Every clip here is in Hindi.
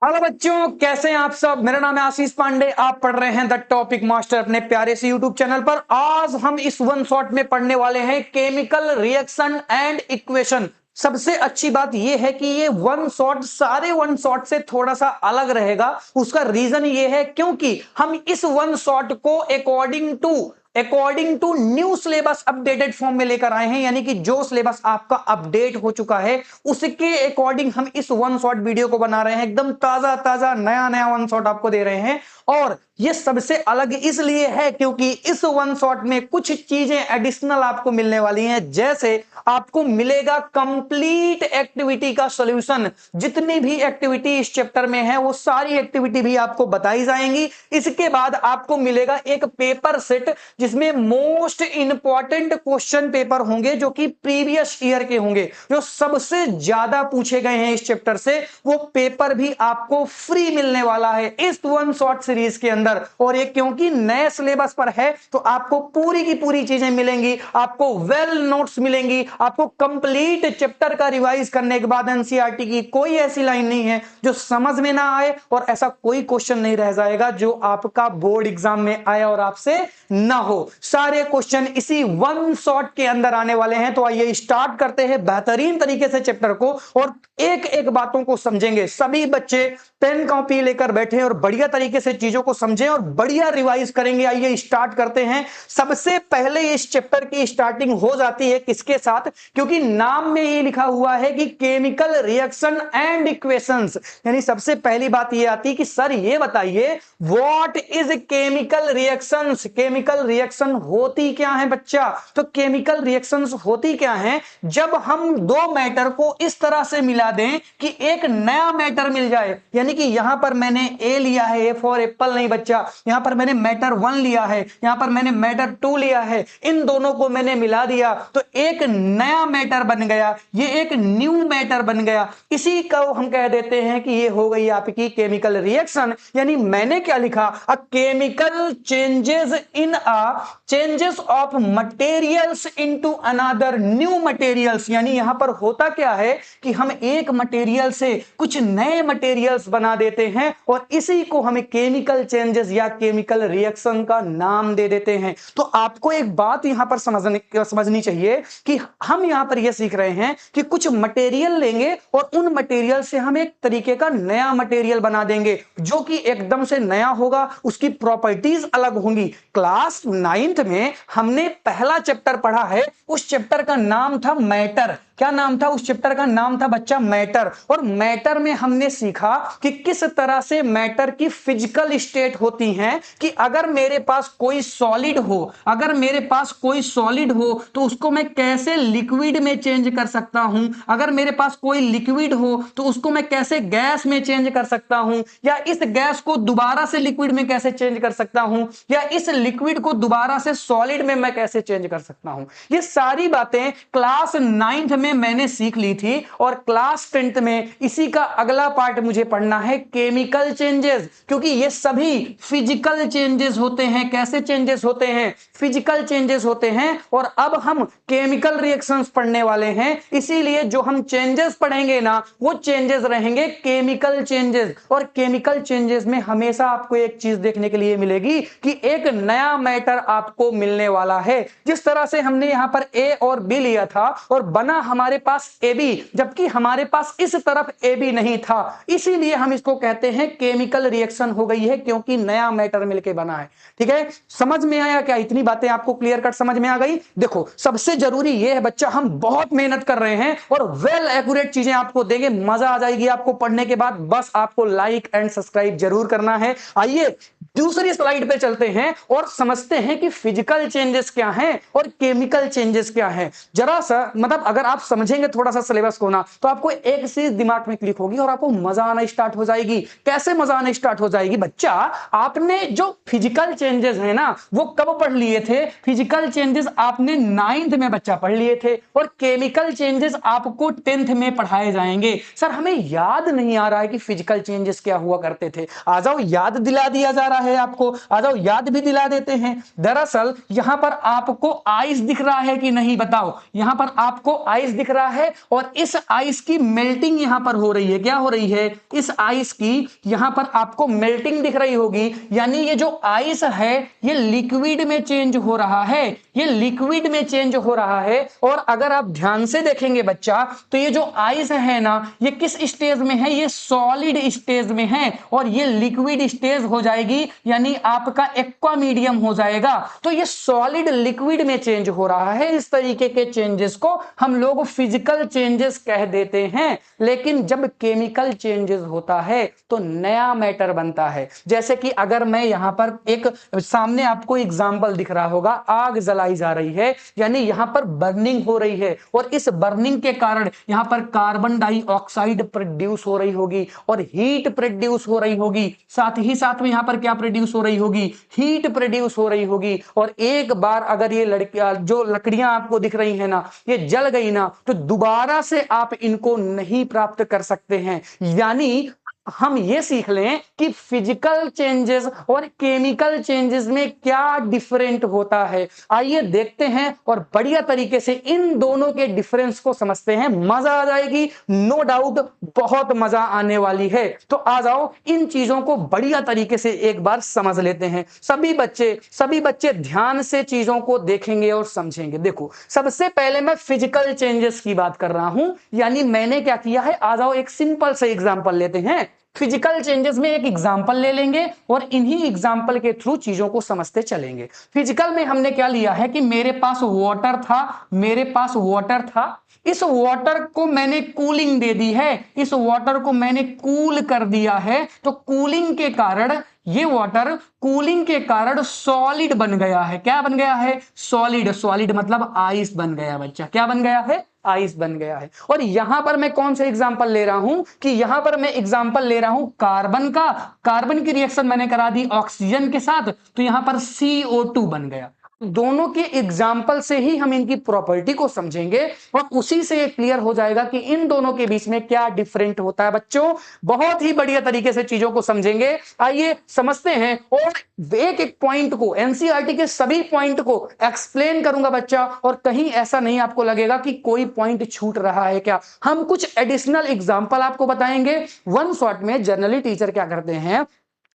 हेलो बच्चों, कैसे हैं आप सब। मेरा नाम है आशीष पांडे। आप पढ़ रहे हैं द टॉपिक मास्टर अपने प्यारे से यूट्यूब चैनल पर। आज हम इस वन शॉट में पढ़ने वाले हैं केमिकल रिएक्शन एंड इक्वेशन। सबसे अच्छी बात यह है कि ये वन शॉट सारे वन शॉट से थोड़ा सा अलग रहेगा। उसका रीजन ये है क्योंकि हम इस वन शॉट को according to new syllabus updated form में लेकर आए हैं, यानी कि जो सिलेबस आपका अपडेट हो चुका है उसके अकॉर्डिंग हम इस वन शॉट वीडियो को बना रहे हैं। एकदम ताजा ताजा नया नया वन शॉट आपको दे रहे हैं। और ये सबसे अलग इसलिए है क्योंकि इस वन शॉट में कुछ चीजें एडिशनल आपको मिलने वाली हैं। जैसे आपको मिलेगा कंप्लीट एक्टिविटी का सॉल्यूशन। जितनी भी एक्टिविटी इस चैप्टर में है वो सारी एक्टिविटी भी आपको बताई जाएंगी। इसके बाद आपको मिलेगा एक पेपर सेट जिसमें मोस्ट इंपॉर्टेंट क्वेश्चन पेपर होंगे जो कि प्रीवियस ईयर के होंगे, जो सबसे ज्यादा पूछे गए हैं इस चैप्टर से। वो पेपर भी आपको फ्री मिलने वाला है इस वन शॉट सीरीज के अंदर। और ये क्योंकि नए सिलेबस पर है तो आपको पूरी की पूरी चीजें मिलेंगी, आपको वेल नोट्स मिलेंगी, आपको कंप्लीट चैप्टर का रिवाइज करने के बाद एनसीईआरटी की कोई ऐसी लाइन नहीं है जो समझ में ना आए, और ऐसा कोई क्वेश्चन नहीं रह जाएगा जो आपका बोर्ड एग्जाम में आए और आपसे ना हो। सारे क्वेश्चन इसी वन शॉट के अंदर आने वाले हैं। तो आइए स्टार्ट करते हैं बेहतरीन तरीके से चैप्टर को, और एक एक बातों को समझेंगे। सभी बच्चे पेन कॉपी लेकर बैठे और बढ़िया तरीके से चीजों को समझें और बढ़िया रिवाइज करेंगे। आइए स्टार्ट करते हैं। सबसे पहले इस चैप्टर की स्टार्टिंग हो जाती है किसके साथ, क्योंकि नाम में ही लिखा हुआ है कि केमिकल रिएक्शन एंड इक्वेशंस। यानी सबसे पहली बात यह आती है कि सर ये बताइए what is chemical reactions. Chemical reaction होती क्या है बच्चा? तो केमिकल रिएक्शंस होती क्या है, जब हम दो मैटर को इस तरह से मिला दें कि एक नया मैटर मिल जाए। यानी कि यहां पर मैंने ए लिया है, ए फॉर एप्पल नहीं बच्चा, यहां पर मैंने मैटर 1 लिया है, यहां पर मैंने मैटर 2 लिया है। इन दोनों को मैंने मिला दिया तो एक नया मैटर बन गया, ये एक न्यू मैटर बन गया। इसी को हम कह देते हैं कि ये हो गई आपकी केमिकल रिएक्शन। यानी मैंने क्या लिखा, a chemical changes of materials into another new materials. यानी यहां पर होता क्या है कि हम एक मटेरियल से कुछ नए मटेरियल्स बना देते हैं और इसी को हमें केमिकल चेंजेस या केमिकल रिएक्शन का नाम दे देते हैं। तो आपको एक बात यहां पर समझनी चाहिए कि हम यहां पर यह सीख रहे हैं कि कुछ मटेरियल लेंगे और उन मटेरियल से हम एक तरीके का नया मटेरियल बना देंगे जो कि एकदम से नया होगा, उसकी प्रॉपर्टीज अलग होंगी। क्लास 9th में हमने पहला चैप्टर पढ़ा है, उस चैप्टर का नाम था मैटर। क्या नाम था उस चैप्टर का? नाम था बच्चा मैटर। और मैटर में हमने सीखा कि किस तरह से मैटर की फिजिकल स्टेट होती है, कि अगर मेरे पास कोई सॉलिड हो, अगर मेरे पास कोई सॉलिड हो तो उसको मैं कैसे लिक्विड में चेंज कर सकता हूं, अगर मेरे पास कोई लिक्विड हो तो उसको मैं कैसे गैस में चेंज कर सकता हूं, या इस गैस को दोबारा से लिक्विड में कैसे चेंज कर सकता हूं, या इस लिक्विड को दोबारा से सॉलिड में मैं कैसे चेंज कर सकता हूं। ये सारी बातें क्लास 9th में मैंने सीख ली थी। और क्लास 10th में इसी का अगला पार्ट मुझे पढ़ना है, केमिकल चेंजेस, क्योंकि ये सभी फिजिकल चेंजेस होते हैं। कैसे चेंजेस होते हैं? फिजिकल चेंजेस होते हैं। और अब हम केमिकल रिएक्शंस पढ़ने वाले हैं, इसीलिए जो हम चेंजेस पढ़ेंगे ना वो चेंजेस रहेंगे केमिकल चेंजेस। और केमिकल चेंजेस में हमेशा आपको एक चीज देखने के लिए मिलेगी कि एक नया मैटर आपको मिलने वाला है। जिस तरह से हमने यहां पर ए और बी लिया था और बना हमारे पास ए बी, जबकि हमारे पास इस तरफ ए बी नहीं था, इसीलिए हम इसको कहते हैं केमिकल रिएक्शन हो गई है, क्योंकि नया मैटर मिलके बना है। ठीक है, समझ में आया क्या? इतनी बातें आपको क्लियर कट समझ में आ गई? देखो सबसे जरूरी यह है बच्चा, हम बहुत मेहनत कर रहे हैं और वेल एक्यूरेट चीजें आपको देंगे, मजा आ जाएगी आपको पढ़ने के बाद। बस आपको लाइक एंड सब्सक्राइब जरूर करना है। आइए दूसरी स्लाइड पे चलते हैं और समझते हैं कि फिजिकल चेंजेस क्या हैं और केमिकल चेंजेस क्या हैं। जरा सा मतलब अगर आप समझेंगे थोड़ा सा सिलेबस को ना, तो आपको एक चीज दिमाग में क्लिक होगी और आपको मजा आना स्टार्ट हो जाएगी। कैसे मजा आना स्टार्ट हो जाएगी बच्चा? आपने जो फिजिकल चेंजेस है ना वो कब पढ़ लिए थे? फिजिकल चेंजेस आपने 9th में बच्चा पढ़ लिए थे, और केमिकल चेंजेस आपको 10th में पढ़ाए जाएंगे। सर हमें याद नहीं आ रहा है कि फिजिकल चेंजेस क्या हुआ करते थे। आ जाओ, याद दिला दिया जा रहा है आपको, आ जाओ याद भी दिला देते हैं। दरअसल यहां पर आपको आइस दिख रहा है कि नहीं बताओ? यहां पर आपको आइस दिख रहा है और इस आइस की मेल्टिंग यहां पर हो रही है। क्या हो रही है? इस आइस की यहां पर आपको मेल्टिंग दिख रही होगी, यानी ये जो आइस है ये लिक्विड में चेंज हो रहा है, ये लिक्विड में चेंज हो रहा है। और अगर आप ध्यान से देखेंगे बच्चा, तो ये जो आइस है ना, ये किस स्टेज में है? ये सॉलिड स्टेज में है और ये लिक्विड स्टेज हो जाएगी, यानी आपका एक्वा मीडियम हो जाएगा। तो ये सॉलिड लिक्विड में चेंज हो रहा है। इस तरीके के चेंजेस को हम लोग फिजिकल चेंजेस कह देते हैं। लेकिन जब केमिकल चेंजेस होता है तो नया मैटर बनता है। जैसे कि अगर मैं यहां पर एक सामने आपको एग्जांपल दिख रहा होगा, आग जलाई जा रही है, यानी यहां पर बर्निंग हो रही है और इस बर्निंग के कारण यहां पर कार्बन डाइऑक्साइड प्रोड्यूस हो रही होगी और हीट प्रोड्यूस हो रही होगी। साथ ही साथ में यहां पर क्या प्रोड्यूस हो रही होगी? हीट प्रोड्यूस हो रही होगी। और एक बार अगर ये जो लकड़ियां आपको दिख रही है ना, ये जल गई ना, तो दोबारा से आप इनको नहीं प्राप्त कर सकते हैं। यानी हम ये सीख लें कि फिजिकल चेंजेस और केमिकल चेंजेस में क्या डिफरेंट होता है। आइए देखते हैं और बढ़िया तरीके से इन दोनों के डिफरेंस को समझते हैं। मजा आ जाएगी, नो डाउट, बहुत मजा आने वाली है। तो आ जाओ, इन चीजों को बढ़िया तरीके से एक बार समझ लेते हैं। सभी बच्चे ध्यान से चीजों को देखेंगे और समझेंगे। देखो, सबसे पहले मैं फिजिकल चेंजेस की बात कर रहा हूं, यानी मैंने क्या किया है, आ जाओ एक सिंपल से एग्जांपल लेते हैं। फिजिकल चेंजेस में एक एग्जांपल ले लेंगे और इन्हीं एग्जांपल के थ्रू चीजों को समझते चलेंगे। फिजिकल में हमने क्या लिया है कि मेरे पास वाटर था, इस वाटर को मैंने कूलिंग दे दी है, इस वाटर को मैंने कूल कर दिया है। तो कूलिंग के कारण ये वाटर कूलिंग के कारण सॉलिड बन गया है। क्या बन गया है? सॉलिड मतलब आइस बन गया बच्चा। क्या बन गया है? आइस बन गया है। और यहां पर मैं कौन से एग्जांपल ले रहा हूं कि यहां पर मैं एग्जांपल ले रहा हूं कार्बन का। कार्बन की रिएक्शन मैंने करा दी ऑक्सीजन के साथ, तो यहां पर CO2 बन गया। दोनों के एग्जाम्पल से ही हम इनकी प्रॉपर्टी को समझेंगे और उसी से ये क्लियर हो जाएगा कि इन दोनों के बीच में क्या डिफरेंट होता है। बच्चों, बहुत ही बढ़िया तरीके से चीजों को समझेंगे। आइए समझते हैं और एक एक पॉइंट को, एनसीईआरटी के सभी पॉइंट को एक्सप्लेन करूंगा बच्चा, और कहीं ऐसा नहीं आपको लगेगा कि कोई पॉइंट छूट रहा है क्या। हम कुछ एडिशनल एग्जाम्पल आपको बताएंगे। वन शॉट में जनरली टीचर क्या करते हैं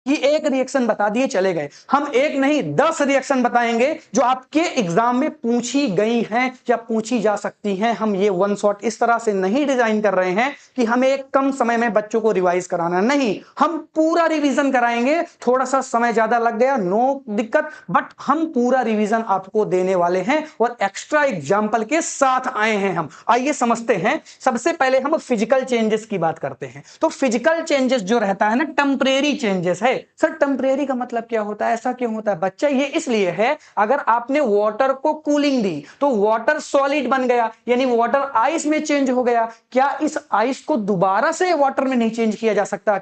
कि एक रिएक्शन बता दिए चले गए। हम एक नहीं 10 रिएक्शन बताएंगे जो आपके एग्जाम में पूछी गई हैं या पूछी जा सकती हैं। हम ये वन शॉट इस तरह से नहीं डिजाइन कर रहे हैं कि हमें एक कम समय में बच्चों को रिवाइज कराना, नहीं, हम पूरा रिवीजन कराएंगे। थोड़ा सा समय ज्यादा लग गया, नो दिक्कत, बट हम पूरा रिवीजन आपको देने वाले हैं और एक्स्ट्रा एग्जाम्पल के साथ आए हैं हम। आइए समझते हैं। सबसे पहले हम फिजिकल चेंजेस की बात करते हैं। तो फिजिकल चेंजेस जो रहता है ना, टेम्परेरी चेंजेस है। सर टेम्परेरी का मतलब क्या होता है, ऐसा क्यों होता है? बच्चा ये इसलिए है, अगर आपने वाटर को कूलिंग दी तो वाटर सॉलिड बन गया, यानी वाटर आइस में चेंज हो गया। क्या इस आइस को दोबारा से वाटर में नहीं चेंज किया जा सकता?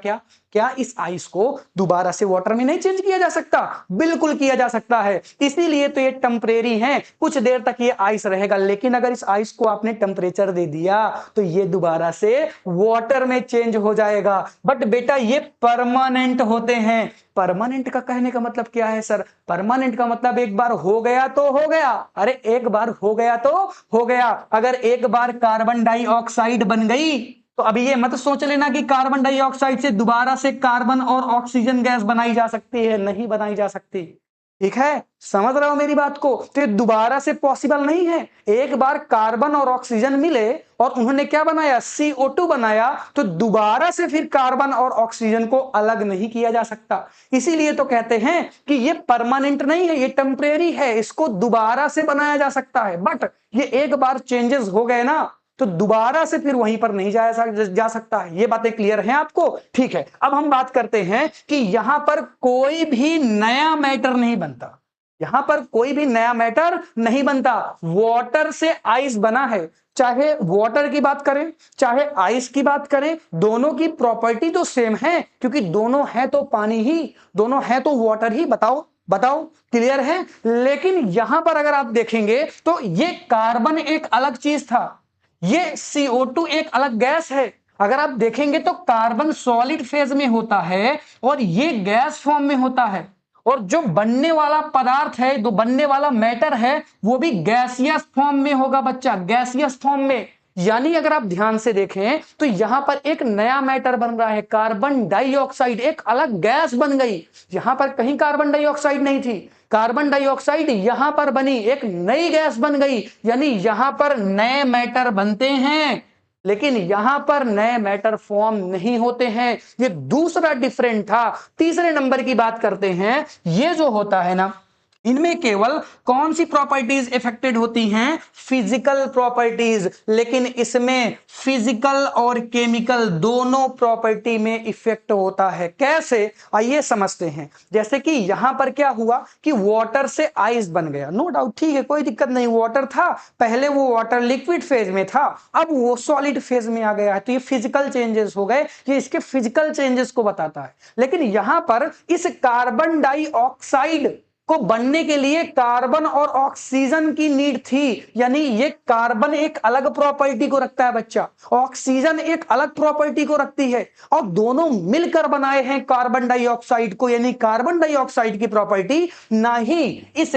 क्या इस आइस को दोबारा से वाटर में नहीं चेंज किया जा सकता? बिल्कुल किया जा सकता है। इसीलिए तो ये टेम्परेरी है, कुछ देर तक ये आइस रहेगा। लेकिन अगर इस आइस को आपने टेम्परेचर दे दिया तो ये दोबारा से वाटर में चेंज हो जाएगा। बट बेटा ये परमानेंट होते हैं। परमानेंट का कहने का मतलब क्या है सर? परमानेंट का मतलब एक बार हो गया तो हो गया। अरे एक बार हो गया तो हो गया। अगर एक बार कार्बन डाइऑक्साइड बन गई तो अभी ये मत सोच लेना कि कार्बन डाइऑक्साइड से दोबारा से कार्बन और ऑक्सीजन गैस बनाई जा सकती है, नहीं बनाई जा सकती। ठीक है, समझ रहे हो मेरी बात को? तो ये दोबारा से पॉसिबल नहीं है। एक बार कार्बन और ऑक्सीजन मिले और उन्होंने क्या बनाया? CO2 बनाया, तो दोबारा से फिर कार्बन और ऑक्सीजन को अलग नहीं किया जा सकता। इसीलिए तो कहते हैं कि ये परमानेंट नहीं है, ये टेम्परेरी है, इसको दोबारा से बनाया जा सकता है। बट ये एक बार चेंजेस हो गए ना, तो दोबारा से फिर वहीं पर नहीं जा सकता है। ये बातें क्लियर हैं आपको? ठीक है, अब हम बात करते हैं कि यहां पर कोई भी नया मैटर नहीं बनता। यहां पर कोई भी नया मैटर नहीं बनता। वाटर से आइस बना है। चाहे वाटर की बात करें चाहे आइस की बात करें, दोनों की प्रॉपर्टी तो सेम है, क्योंकि दोनों है तो पानी ही, दोनों है तो वाटर ही। बताओ क्लियर है? लेकिन यहां पर अगर आप देखेंगे तो ये कार्बन एक अलग चीज था, ये CO2 एक अलग गैस है। अगर आप देखेंगे तो कार्बन सॉलिड फेज में होता है और ये गैस फॉर्म में होता है, और जो बनने वाला पदार्थ है, जो बनने वाला मैटर है, वो भी गैसियस फॉर्म में होगा बच्चा, गैसियस फॉर्म में। यानी अगर आप ध्यान से देखें तो यहां पर एक नया मैटर बन रहा है, कार्बन डाइऑक्साइड, एक अलग गैस बन गई। यहां पर कहीं कार्बन डाइऑक्साइड नहीं थी, कार्बन डाइऑक्साइड यहां पर बनी, एक नई गैस बन गई। यानी यहां पर नए मैटर बनते हैं, लेकिन यहां पर नए मैटर फॉर्म नहीं होते हैं। ये दूसरा डिफरेंट था। तीसरे नंबर की बात करते हैं, ये जो होता है ना, इनमें केवल कौन सी प्रॉपर्टीज इफेक्टेड होती हैं? Physical properties. लेकिन इसमें फिजिकल और केमिकल दोनों प्रॉपर्टी में इफेक्ट होता है। कैसे? आइए समझते हैं। जैसे कि यहां पर क्या हुआ कि वाटर से आइस बन गया, नो डाउट, ठीक है, कोई दिक्कत नहीं। वाटर था पहले, वो वाटर लिक्विड फेज में था, अब वो सॉलिड फेज में आ गया है, तो ये फिजिकल चेंजेस हो गए। ये इसके फिजिकल चेंजेस को बताता है। लेकिन यहां पर इस कार्बन डाइऑक्साइड को बनने के लिए कार्बन और ऑक्सीजन की नीड थी। यानी ये कार्बन एक अलग प्रॉपर्टी को रखता है बच्चा, ऑक्सीजन एक अलग प्रॉपर्टी को रखती है, और दोनों मिलकर बनाए हैं कार्बन डाइऑक्साइड को। यानी कार्बन डाइऑक्साइड की प्रॉपर्टी ना ही इस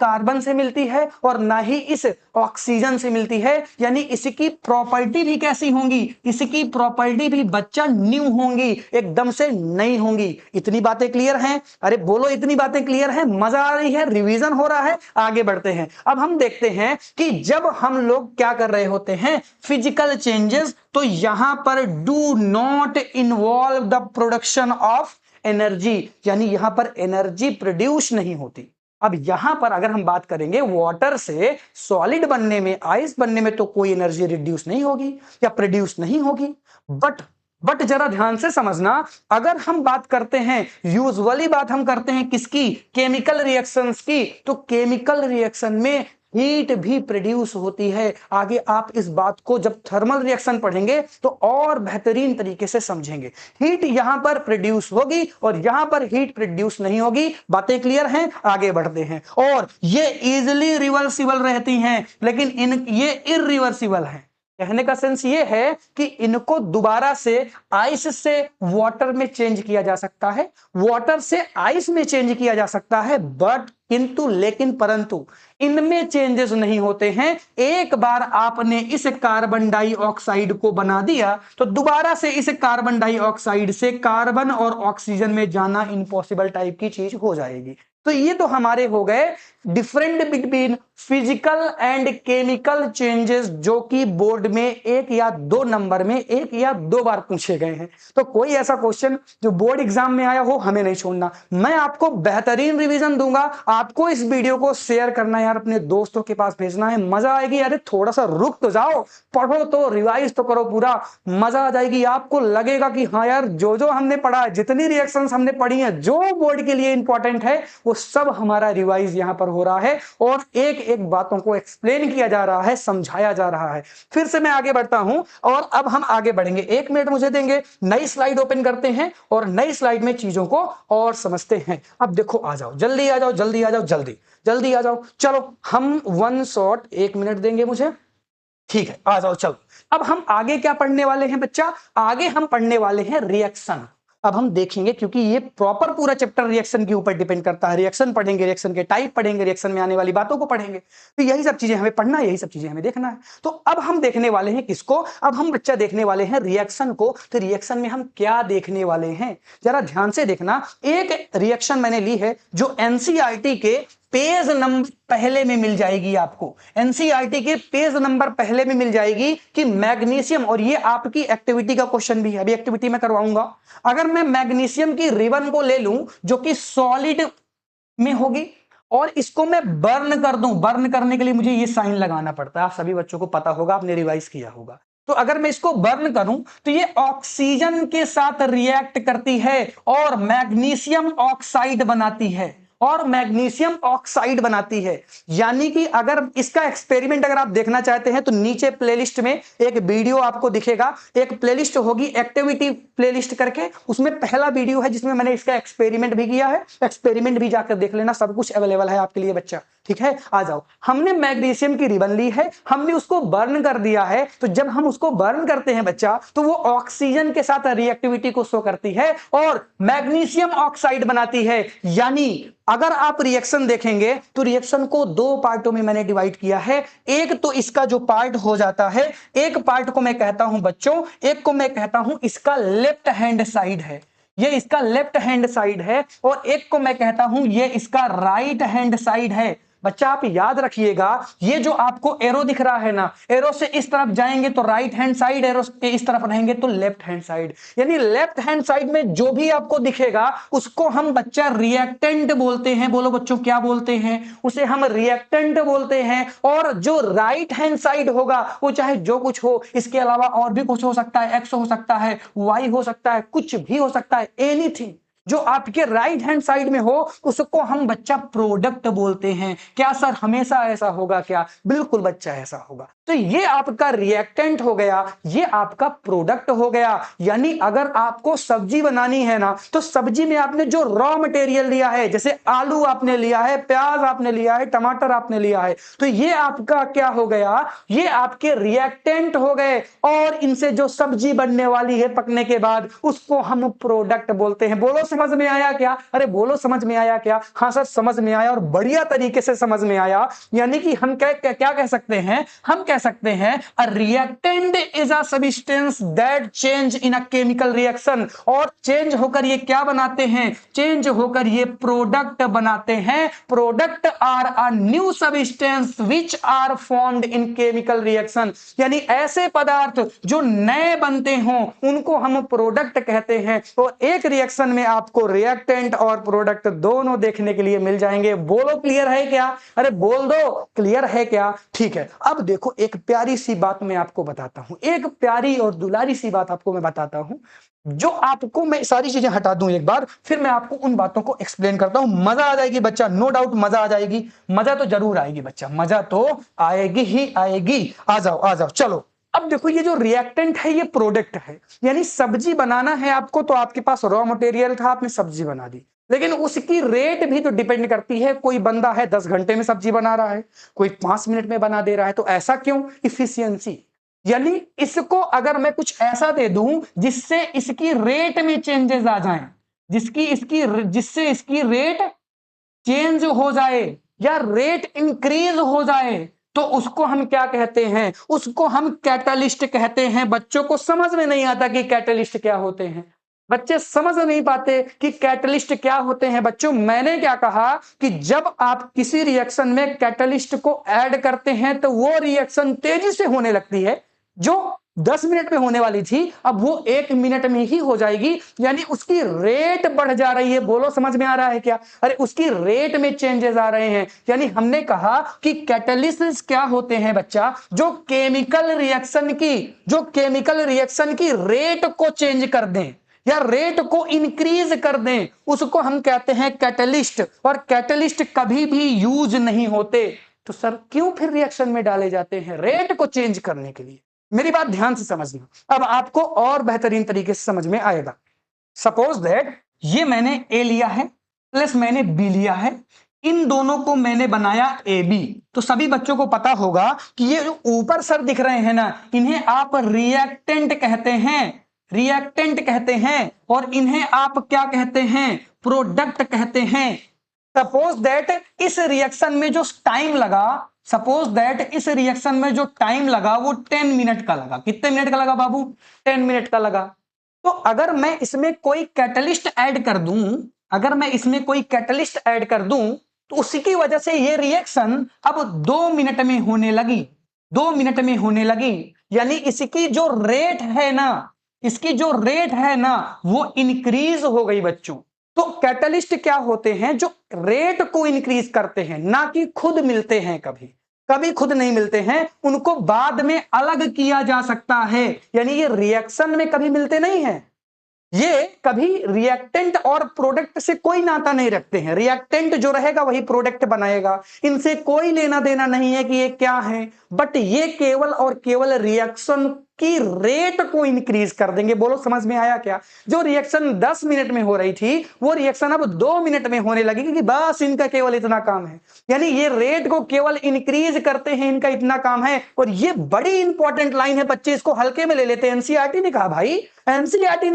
कार्बन से मिलती है और ना ही इस ऑक्सीजन से मिलती है। यानी इसकी प्रॉपर्टी भी कैसी होंगी? इसकी प्रॉपर्टी भी बच्चा न्यू होंगी, एकदम से नई होंगी। इतनी बातें क्लियर हैं? अरे बोलो, इतनी बातें क्लियर हैं? मजा आ रही है? रिवीजन हो रहा है? आगे बढ़ते हैं। अब हम देखते हैं कि जब हम लोग क्या कर रहे होते हैं, फिजिकल चेंजेस, तो यहां पर do not involve the production of energy, यानी यहां पर एनर्जी प्रोड्यूस नहीं होती। अब यहां पर अगर हम बात करेंगे, वाटर से सॉलिड बनने में, आइस बनने में तो कोई एनर्जी रिड्यूस नहीं होगी या प्रोड्यूस नहीं होगी। बट जरा ध्यान से समझना, अगर हम बात करते हैं, यूजुअली बात हम करते हैं किसकी? केमिकल रिएक्शंस की। तो केमिकल रिएक्शन में हीट भी प्रोड्यूस होती है। आगे आप इस बात को जब थर्मल रिएक्शन पढ़ेंगे तो और बेहतरीन तरीके से समझेंगे। हीट यहां पर प्रोड्यूस होगी और यहां पर हीट प्रोड्यूस नहीं होगी। बातें क्लियर हैं? आगे बढ़ते हैं। और ये इजीली रिवर्सिबल रहती हैं, लेकिन ये इरिवर्सिबल है। कहने का सेंस ये है कि इनको दोबारा से आइस से वाटर में चेंज किया जा सकता है, वाटर से आइस में चेंज किया जा सकता है, बट किंतु लेकिन परंतु इनमें चेंजेस नहीं होते हैं। एक बार आपने इस कार्बन डाइऑक्साइड को बना दिया तो दोबारा से इस कार्बन डाइऑक्साइड से कार्बन और ऑक्सीजन में जाना इम्पॉसिबल टाइप की चीज हो जाएगी। तो ये तो हमारे हो गए different between physical and chemical changes, जो कि बोर्ड में 1 या 2 नंबर में 1 या 2 बार पूछे गए हैं। तो कोई ऐसा क्वेश्चन जो बोर्ड एग्जाम में आया हो, हमें नहीं छोड़ना। मैं आपको बेहतरीन रिवीजन दूंगा। आपको इस वीडियो को शेयर करना है यार, अपने दोस्तों के पास भेजना है, मजा आएगी। अरे थोड़ा सा रुक तो जाओ, पढ़ो तो, रिवाइज तो करो, पूरा मजा आ जाएगी। आपको लगेगा कि हाँ यार, जो जो हमने पढ़ा है, जितनी रिएक्शंस हमने पढ़ी हैं, जो बोर्ड के लिए इंपॉर्टेंट है, वो सब हमारा रिवाइज यहां पर हो रहा है और एक एक बातों को एक्सप्लेन किया जा रहा है, समझाया जा रहा है। फिर से मैं आगे बढ़ता हूं और अब हम आगे बढ़ेंगे। 1 मिनट मुझे देंगे, नई स्लाइड ओपन करते हैं और नई स्लाइड में चीजों को और समझते हैं। अब देखो, आ जाओ, जल्दी आ जाओ, जल्दी आ जाओ, जल्दी जल्दी आ जाओ। चलो, हम 1 शॉट 1 मिनट देंगे मुझे, ठीक है, आ जाओ। चलो, अब हम आगे क्या पढ़ने वाले हैं बच्चा? आगे हम पढ़ने वाले हैं रिएक्शन। अब हम देखेंगे, क्योंकि ये प्रॉपर पूरा चैप्टर रिएक्शन के ऊपर डिपेंड करता है। रिएक्शन पढ़ेंगे, रिएक्शन के टाइप पढ़ेंगे, रिएक्शन में आने वाली बातों को पढ़ेंगे। तो यही सब चीजें हमें पढ़ना है, यही सब चीजें हमें देखना है। तो अब हम देखने वाले हैं किसको? अब हम बच्चा देखने वाले हैं रिएक्शन को। तो रिएक्शन में हम क्या देखने वाले हैं, जरा ध्यान से देखना। एक रिएक्शन मैंने ली है जो एनसीईआरटी के पेज नंबर पहले में मिल जाएगी आपको। एनसीईआरटी के पेज नंबर पहले में मिल जाएगी कि मैग्नीशियम, और ये आपकी एक्टिविटी का क्वेश्चन भी है, अभी एक्टिविटी में करवाऊंगा। अगर मैं मैग्नीशियम की रिबन को ले लूं जो कि सॉलिड में होगी और इसको मैं बर्न कर दूं, बर्न करने के लिए मुझे ये साइन लगाना पड़ता है, आप सभी बच्चों को पता होगा, आपने रिवाइज किया होगा। तो अगर मैं इसको बर्न करूं तो ये ऑक्सीजन के साथ रिएक्ट करती है और मैग्नीशियम ऑक्साइड बनाती है, और मैग्नीशियम ऑक्साइड बनाती है। यानी कि अगर इसका एक्सपेरिमेंट अगर आप देखना चाहते हैं तो नीचे प्लेलिस्ट में एक वीडियो आपको दिखेगा, एक प्लेलिस्ट होगी एक्टिविटी प्लेलिस्ट करके, उसमें पहला वीडियो है जिसमें मैंने इसका एक्सपेरिमेंट भी किया है। एक्सपेरिमेंट भी जाकर देख लेना, सब कुछ अवेलेबल है आपके लिए बच्चा। ठीक है, आ जाओ। हमने मैग्नीशियम की रिबन ली है, हमने उसको बर्न कर दिया है। तो जब हम उसको बर्न करते हैं बच्चा, तो वो ऑक्सीजन के साथ रिएक्टिविटी को शो करती है और मैग्नीशियम ऑक्साइड बनाती है। यानी अगर आप रिएक्शन देखेंगे तो रिएक्शन को दो पार्टों में मैंने डिवाइड किया है। एक तो इसका जो पार्ट हो जाता है, एक पार्ट को मैं कहता हूं बच्चों, एक को मैं कहता हूं इसका लेफ्ट हैंड साइड है, ये इसका लेफ्ट हैंड साइड है, और एक को मैं कहता हूं ये इसका राइट हैंड साइड है। बच्चा आप याद रखिएगा, ये जो आपको एरो दिख रहा है ना, एरो से इस तरफ जाएंगे तो राइट हैंड साइड, एरो के इस तरफ रहेंगे तो लेफ्ट हैंड साइड। यानी लेफ्ट हैंड साइड में जो भी आपको दिखेगा उसको हम बच्चा रिएक्टेंट बोलते हैं। बोलो बच्चों क्या बोलते हैं? उसे हम रिएक्टेंट बोलते हैं। और जो राइट हैंड साइड होगा वो चाहे जो कुछ हो, इसके अलावा और भी कुछ हो सकता है, एक्स हो सकता है, वाई हो सकता है, कुछ भी हो सकता है, एनीथिंग जो आपके राइट हैंड साइड में हो उसको हम बच्चा प्रोडक्ट बोलते हैं। क्या सर हमेशा ऐसा होगा क्या? बिल्कुल बच्चा ऐसा होगा। तो ये आपका रिएक्टेंट हो गया, ये आपका प्रोडक्ट हो गया। यानी अगर आपको सब्जी बनानी है ना, तो सब्जी में आपने जो रॉ मटेरियल लिया है, जैसे आलू आपने लिया है, प्याज आपने लिया है, टमाटर आपने लिया है, तो ये आपका क्या हो गया? ये आपके रिएक्टेंट हो गए। और इनसे जो सब्जी बनने वाली है पकने के बाद, उसको हम प्रोडक्ट बोलते हैं। बोलो समझ में आया क्या? अरे बोलो समझ में आया क्या? हाँ सर समझ में आया, और बढ़िया तरीके से समझ में आया। यानी कि हम क्या कह सकते हैं? हम कह सकते हैं a reactant is a substance that change in a chemical reaction. और चेंज होकर ये क्या बनाते हैं? चेंज होकर ये प्रोडक्ट बनाते हैं। Product are a new substance which are formed in chemical reaction. यानी ऐसे पदार्थ जो नए बनते हों उनको हम प्रोडक्ट कहते हैं। तो एक रिएक्शन में आपको रिएक्टेंट और प्रोडक्ट दोनों देखने के लिए मिल जाएंगे। बोलो क्लियर है क्या? अरे बोल दो क्लियर है क्या? ठीक है, अब देखो एक प्यारी सी बात मैं आपको बताता हूं, एक प्यारी और दुलारी सी बात आपको मैं बताता हूं, जो आपको मैं सारी चीजें हटा दूं एक बार, फिर मैं आपको उन बातों को एक्सप्लेन करता हूं। मजा आ जाएगी बच्चा, नो डाउट मजा आ जाएगी, मजा तो जरूर आएगी बच्चा, मजा तो आएगी ही आएगी। आ जाओ आ जाओ, चलो अब देखो ये जो रिएक्टेंट है ये प्रोडक्ट है। यानी सब्जी बनाना है आपको, तो आपके पास रॉ मटेरियल था, आपने सब्जी बना दी, लेकिन उसकी रेट भी तो डिपेंड करती है। कोई बंदा है 10 घंटे में सब्जी बना रहा है, कोई 5 मिनट में बना दे रहा है, तो ऐसा क्यों? इफिशियंसी। यानी इसको अगर मैं कुछ ऐसा दे दूं जिससे इसकी रेट में चेंजेस आ जाएं, जिससे इसकी रेट चेंज हो जाए या रेट इंक्रीज हो जाए, तो उसको हम क्या कहते हैं? उसको हम कैटलिस्ट कहते हैं। बच्चों को समझ में नहीं आता कि कैटलिस्ट क्या होते हैं, बच्चे समझ नहीं पाते कि कैटलिस्ट क्या होते हैं। बच्चों मैंने क्या कहा कि जब आप किसी रिएक्शन में कैटलिस्ट को ऐड करते हैं तो वो रिएक्शन तेजी से होने लगती है। जो 10 मिनट में होने वाली थी अब वो 1 मिनट में ही हो जाएगी। यानी उसकी रेट बढ़ जा रही है। बोलो समझ में आ रहा है क्या? अरे उसकी रेट में चेंजेस आ रहे हैं। यानी हमने कहा कि कैटलिस्ट क्या होते हैं बच्चा? जो केमिकल रिएक्शन की रेट को चेंज कर दें या रेट को इंक्रीज कर दें, उसको हम कहते हैं कैटलिस्ट। और कैटलिस्ट कभी भी यूज नहीं होते। तो सर क्यों फिर रिएक्शन में डाले जाते हैं? रेट को चेंज करने के लिए। मेरी बात ध्यान से समझना, अब आपको और बेहतरीन तरीके से समझ में आएगा। सपोज दैट ये मैंने ए लिया है प्लस मैंने बी लिया है, इन दोनों को मैंने बनाया ए बी। तो सभी बच्चों को पता होगा कि ये जो ऊपर सर दिख रहे हैं ना, इन्हें आप रिएक्टेंट कहते हैं, और इन्हें आप क्या कहते हैं? प्रोडक्ट कहते हैं। सपोज दैट इस रिएक्शन में जो टाइम लगा वो 10 मिनट का लगा। कितने मिनट का लगा बाबू? 10 मिनट का लगा। तो अगर मैं इसमें कोई कैटलिस्ट ऐड कर दूं तो उसकी वजह से ये रिएक्शन अब 2 मिनट में होने लगी। यानी इसकी जो रेट है ना वो इंक्रीज हो गई बच्चों। तो कैटलिस्ट क्या होते हैं? जो रेट को इंक्रीज करते हैं, ना कि खुद मिलते हैं। कभी खुद नहीं मिलते हैं, उनको बाद में अलग किया जा सकता है। यानी ये रिएक्शन में कभी मिलते नहीं हैं। ये कभी रिएक्टेंट और प्रोडक्ट से कोई नाता नहीं रखते हैं। रिएक्टेंट जो रहेगा वही प्रोडक्ट बनाएगा, इनसे कोई लेना देना नहीं है कि ये क्या है। बट ये केवल और केवल रिएक्शन की रेट को इंक्रीज कर देंगे। बोलो समझ में आया क्या? जो रिएक्शन 10 मिनट में हो रही थी वो रिएक्शन अब 2 मिनट में होने लगी, क्योंकि बस इनका केवल इतना काम है, यानी ये रेट को केवल इंक्रीज करते हैं, इनका इतना काम है। और ये बड़ी इंपॉर्टेंट लाइन है, बच्चे इसको हल्के में ले लेते हैं। एनसीईआरटी ने कहा भाई, एनसीईआरटी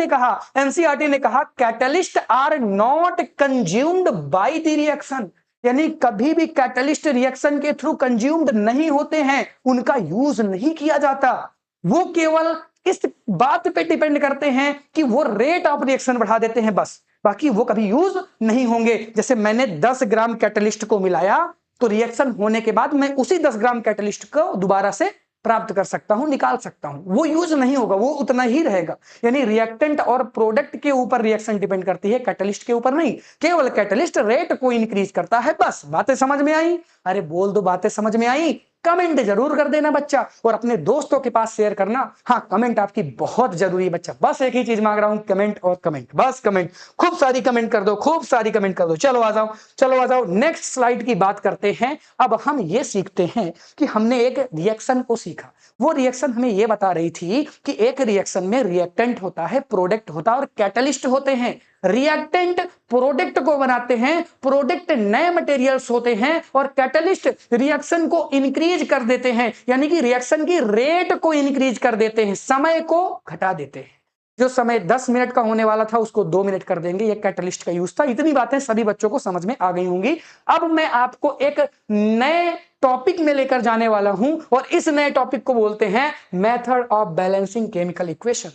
ने कहा catalyst are not consumed by the reaction, यानी कभी भी कैटलिस्ट रिएक्शन के थ्रू कंज्यूम्ड नहीं होते हैं, उनका यूज नहीं किया जाता। वो केवल इस बात पे डिपेंड करते हैं कि वो रेट ऑफ रिएक्शन बढ़ा देते हैं बस, बाकी वो कभी यूज नहीं होंगे। जैसे मैंने 10 ग्राम कैटलिस्ट को मिलाया तो रिएक्शन होने के बाद मैं उसी 10 ग्राम कैटलिस्ट को दोबारा से प्राप्त कर सकता हूं, निकाल सकता हूं, वो यूज नहीं होगा, वो उतना ही रहेगा। यानी रिएक्टेंट और प्रोडक्ट के ऊपर रिएक्शन डिपेंड करती है, कैटलिस्ट के ऊपर नहीं। केवल कैटलिस्ट रेट को इंक्रीज करता है बस। बातें समझ में आई? अरे बोल दो, बातें समझ में आई? कमेंट जरूर कर देना बच्चा, और अपने दोस्तों के पास शेयर करना। हाँ, कमेंट आपकी बहुत जरूरी है बच्चा, बस एक ही चीज मांग रहा हूं, कमेंट और कमेंट, बस कमेंट, खूब सारी कमेंट कर दो, खूब सारी कमेंट कर दो। चलो आ जाओ, चलो आ जाओ, नेक्स्ट स्लाइड की बात करते हैं। अब हम ये सीखते हैं कि हमने एक रिएक्शन को सीखा, वो रिएक्शन हमें ये बता रही थी कि एक रिएक्शन में रिएक्टेंट होता है, प्रोडक्ट होता है और कैटलिस्ट होते हैं। रिएक्टेंट प्रोडक्ट को बनाते हैं, प्रोडक्ट नए मटेरियल्स होते हैं, और कैटलिस्ट रिएक्शन को इंक्रीज कर देते हैं, यानी कि रिएक्शन की रेट को इंक्रीज कर देते हैं, समय को घटा देते हैं। जो समय 10 मिनट का होने वाला था उसको 2 मिनट कर देंगे, ये कैटलिस्ट का यूज था। इतनी बातें सभी बच्चों को समझ में आ गई होंगी। अब मैं आपको एक नए टॉपिक में लेकर जाने वाला हूं, और इस नए टॉपिक को बोलते हैं method of balancing chemical equation.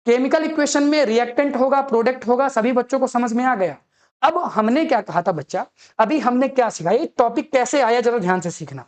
Chemical equation में रिएक्टेंट होगा, प्रोडक्ट होगा, सभी बच्चों को समझ में आ गया। अब हमने क्या कहा था बच्चा, अभी हमने क्या सीखा, ये टॉपिक कैसे आया जरा ध्यान से सीखना।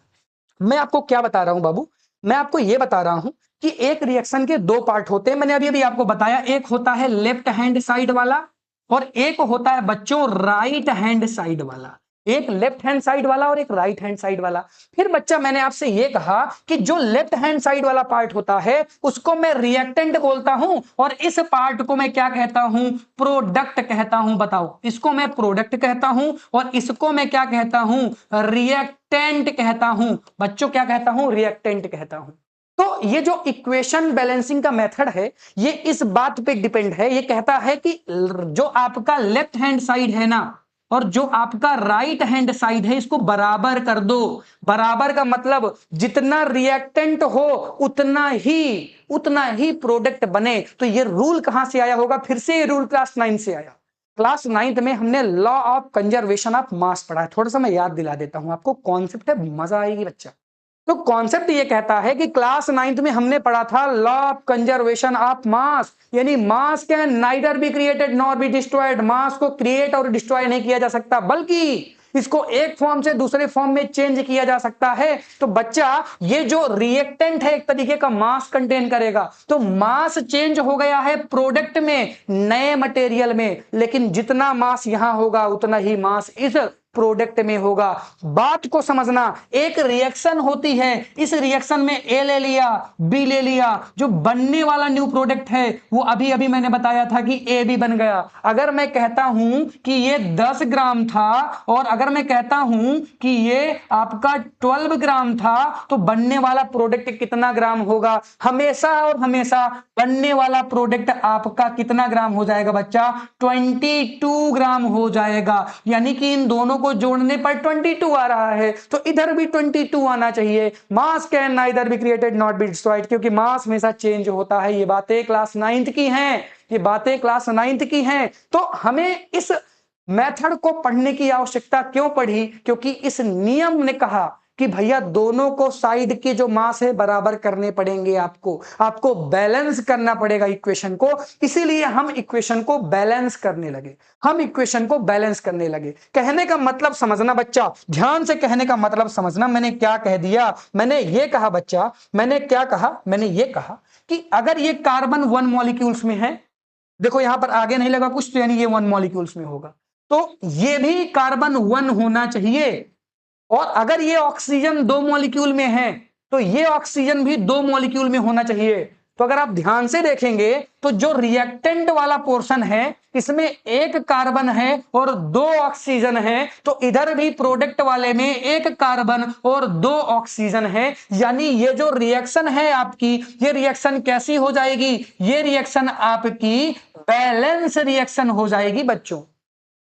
मैं आपको क्या बता रहा हूं बाबू, मैं आपको यह बता रहा हूं कि एक रिएक्शन के 2 पार्ट होते हैं। मैंने अभी अभी आपको बताया, एक होता है लेफ्ट हैंड साइड वाला और एक होता है बच्चों राइट हैंड साइड वाला। एक लेफ्ट हैंड साइड वाला और एक राइट हैंड साइड वाला। फिर बच्चा मैंने आपसे यह कहा कि जो लेफ्ट हैंड साइड वाला पार्ट होता है उसको मैं रिएक्टेंट बोलता हूं, और इस पार्ट को मैं क्या कहता हूं, प्रोडक्ट कहता हूं। बताओ, इसको मैं प्रोडक्ट कहता हूं और इसको मैं क्या कहता हूं, रिएक्टेंट कहता हूं। बच्चों क्या कहता हूं, रिएक्टेंट कहता हूं। तो ये जो इक्वेशन बैलेंसिंग का मेथड है ये इस बात पे डिपेंड है, ये कहता है कि जो आपका लेफ्ट हैंड साइड है ना और जो आपका राइट हैंड साइड है इसको बराबर कर दो। बराबर का मतलब जितना रिएक्टेंट हो उतना ही प्रोडक्ट बने। तो ये रूल कहां से आया होगा, फिर से ये रूल क्लास 9 से आया। क्लास 9th में हमने लॉ ऑफ कंजर्वेशन ऑफ मास पढ़ा है। थोड़ा सा मैं याद दिला देता हूं आपको, कॉन्सेप्ट है, मजा आएगी बच्चा। तो कॉन्सेप्ट ये कहता है कि क्लास 9th में हमने पढ़ा था law of conservation of mass, यानी mass can neither be created nor be destroyed. Mass को क्रिएट और डिस्ट्रॉय नहीं किया जा सकता, बल्कि इसको एक फॉर्म से दूसरे फॉर्म में चेंज किया जा सकता है। तो बच्चा ये जो रिएक्टेंट है एक तरीके का मास कंटेन करेगा, तो मास चेंज हो गया है प्रोडक्ट में, नए मटेरियल में, लेकिन जितना मास यहां होगा उतना ही मास इस प्रोडक्ट में होगा। बात को समझना, एक रिएक्शन होती है, इस रिएक्शन में ए ले लिया, बी ले लिया, जो बनने वाला न्यू प्रोडक्ट है वो अभी अभी मैंने बताया था कि ए भी बन गया। अगर मैं कहता हूं कि ये 10 ग्राम था और अगर मैं कहता हूं कि ये आपका 12 ग्राम था, तो बनने वाला प्रोडक्ट कितना ग्राम होगा, हमेशा और हमेशा बनने वाला प्रोडक्ट आपका कितना ग्राम हो जाएगा बच्चा, 22 ग्राम हो जाएगा। यानी कि इन दोनों को जोड़ने पर 22 आ रहा है, तो इधर भी 22 आना चाहिए। मास can neither be created not be destroyed, क्योंकि मास हमेशा चेंज होता है। ये बातें क्लास 9th की हैं, ये बातें क्लास 9th की हैं। तो हमें इस मेथड को पढ़ने की आवश्यकता क्यों पड़ी, क्योंकि इस नियम ने कहा कि भैया दोनों को साइड के जो मास है बराबर करने पड़ेंगे, आपको बैलेंस करना पड़ेगा इक्वेशन को। इसीलिए हम इक्वेशन को बैलेंस करने लगे। कहने का मतलब समझना बच्चा, ध्यान से कहने का मतलब समझना। मैंने क्या कह दिया, मैंने ये कहा बच्चा, मैंने ये कहा कि अगर ये कार्बन 1 मॉलिक्यूल्स में है, देखो यहां पर आगे नहीं लगा कुछ, तो यानी ये 1 मॉलिक्यूल्स में होगा, तो ये भी कार्बन 1 होना चाहिए। और अगर ये ऑक्सीजन 2 मॉलिक्यूल में है तो ये ऑक्सीजन भी 2 मॉलिक्यूल में होना चाहिए। तो अगर आप ध्यान से देखेंगे तो जो रिएक्टेंट वाला पोर्शन है इसमें एक कार्बन है और 2 ऑक्सीजन है, तो इधर भी प्रोडक्ट वाले में एक कार्बन और 2 ऑक्सीजन है। यानी ये जो रिएक्शन है आपकी, ये रिएक्शन कैसी हो जाएगी? ये रिएक्शन आपकी बैलेंस रिएक्शन हो जाएगी बच्चों।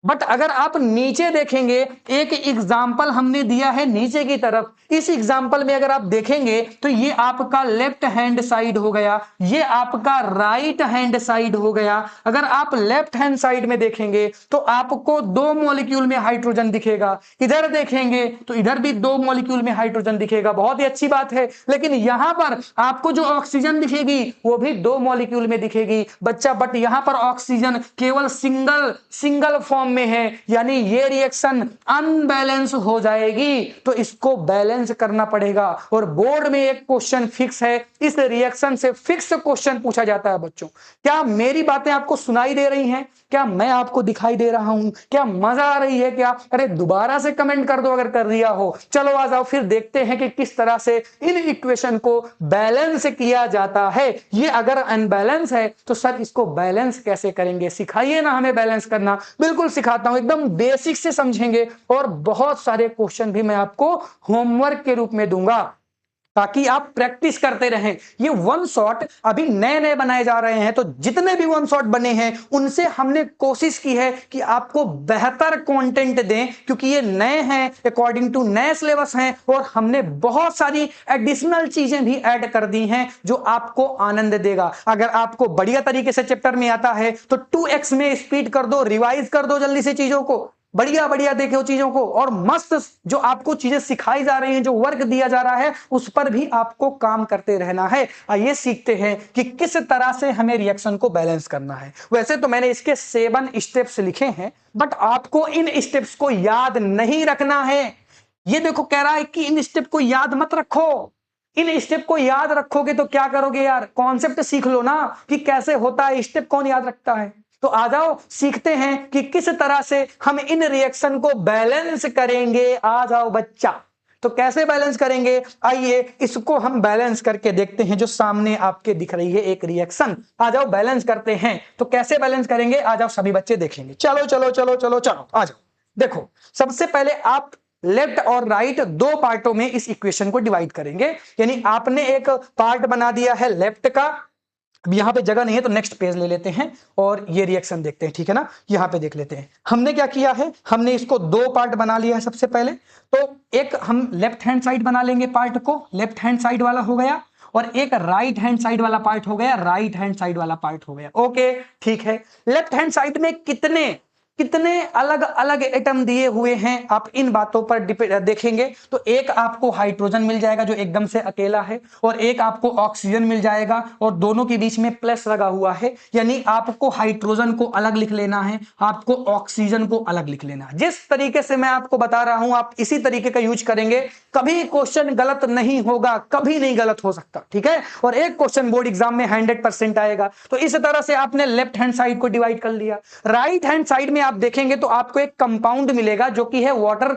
बट अगर आप नीचे देखेंगे, एक एग्जाम्पल हमने दिया है नीचे की तरफ, इस एग्जाम्पल में अगर आप देखेंगे तो ये आपका लेफ्ट हैंड साइड हो गया, ये आपका राइट हैंड साइड हो गया। अगर आप लेफ्ट हैंड साइड में देखेंगे तो आपको 2 मॉलिक्यूल में हाइड्रोजन दिखेगा, इधर देखेंगे तो इधर भी 2 मॉलिक्यूल में हाइड्रोजन दिखेगा, बहुत ही अच्छी बात है। लेकिन यहां पर आपको जो ऑक्सीजन दिखेगी वो भी 2 मॉलिक्यूल में दिखेगी बच्चा, बट यहां पर ऑक्सीजन केवल सिंगल फॉर्म में है, यानी ये रिएक्शन अनबैलेंस हो जाएगी। तो इसको बैलेंस करना पड़ेगा। और बोर्ड में एक क्वेश्चन फिक्स है, इस रिएक्शन से फिक्स क्वेश्चन पूछा जाता है बच्चों। क्या मेरी बातें आपको सुनाई दे रही हैं? क्या मैं आपको दिखाई दे रहा हूं? क्या मजा आ रही है? क्या अरे दोबारा से कमेंट कर दो अगर कर दिया हो। चलो आ जाओ फिर देखते हैं कि किस तरह से इन इक्वेशन को बैलेंस किया जाता है। ये अगर अनबैलेंस है तो सर इसको बैलेंस कैसे करेंगे? सिखाइए ना हमें बैलेंस करना। बिल्कुल सिखाता हूं, एकदम बेसिक से समझेंगे और बहुत सारे क्वेश्चन भी मैं आपको होमवर्क के रूप में दूंगा ताकि आप प्रैक्टिस करते रहें। ये वन शॉट अभी नए नए बनाए जा रहे हैं, तो जितने भी वन शॉट बने हैं उनसे हमने कोशिश की है कि आपको बेहतर कंटेंट दें, क्योंकि ये नए हैं, अकॉर्डिंग टू नए सिलेबस हैं, और हमने बहुत सारी एडिशनल चीजें भी ऐड कर दी हैं जो आपको आनंद देगा। अगर आपको बढ़िया तरीके से चैप्टर में आता है तो 2x में स्पीड कर दो, रिवाइज कर दो जल्दी से चीजों को, बढ़िया बढ़िया देखो चीजों को, और मस्त जो आपको चीजें सिखाई जा रही हैं, जो वर्क दिया जा रहा है उस पर भी आपको काम करते रहना है। आइए सीखते हैं कि किस तरह से हमें रिएक्शन को बैलेंस करना है। वैसे तो मैंने इसके 7 स्टेप्स लिखे हैं, बट आपको इन स्टेप्स को याद नहीं रखना है। ये देखो कह रहा है कि इन स्टेप को याद मत रखो। इन स्टेप को याद रखोगे तो क्या करोगे यार? कॉन्सेप्ट सीख लो ना कि कैसे होता है, स्टेप कौन याद रखता है। तो आ जाओ सीखते हैं कि किस तरह से हम इन रिएक्शन को बैलेंस करेंगे। आ जाओ बच्चा, तो कैसे बैलेंस करेंगे? आइए इसको हम बैलेंस करके देखते हैं। जो सामने आपके दिख रही है एक रिएक्शन, आ जाओ बैलेंस करते हैं। तो कैसे बैलेंस करेंगे? आ जाओ सभी बच्चे देखेंगे। चलो चलो चलो चलो चलो आ जाओ। देखो सबसे पहले आप लेफ्ट और राइट 2 पार्टों में इस इक्वेशन को डिवाइड करेंगे। यानी आपने एक पार्ट बना दिया है लेफ्ट का, अब यहां पे जगह नहीं है तो नेक्स्ट पेज ले लेते हैं और ये रिएक्शन देखते हैं, ठीक है ना। यहां पे देख लेते हैं हमने क्या किया है। हमने इसको 2 पार्ट बना लिया है। सबसे पहले तो एक हम लेफ्ट हैंड साइड बना लेंगे, पार्ट को लेफ्ट हैंड साइड वाला हो गया, और एक राइट हैंड साइड वाला पार्ट हो गया, राइट हैंड साइड वाला पार्ट हो गया। ओके ठीक है। लेफ्ट हैंड साइड में कितने अलग अलग एटम दिए हुए हैं आप इन बातों पर देखेंगे तो एक आपको हाइड्रोजन मिल जाएगा जो एकदम से अकेला है, और एक आपको ऑक्सीजन मिल जाएगा, और दोनों के बीच में प्लस लगा हुआ है। यानी आपको हाइड्रोजन को अलग लिख लेना है, आपको ऑक्सीजन को अलग लिख लेना है। जिस तरीके से मैं आपको बता रहा हूं आप इसी तरीके का यूज करेंगे, कभी क्वेश्चन गलत नहीं होगा, कभी नहीं गलत हो सकता, ठीक है। और एक क्वेश्चन बोर्ड एग्जाम में 100% आएगा। तो इस तरह से आपने लेफ्ट हैंड साइड को डिवाइड कर लिया। राइट हैंड साइड में आप देखेंगे तो आपको एक कंपाउंड मिलेगा जो कि है वाटर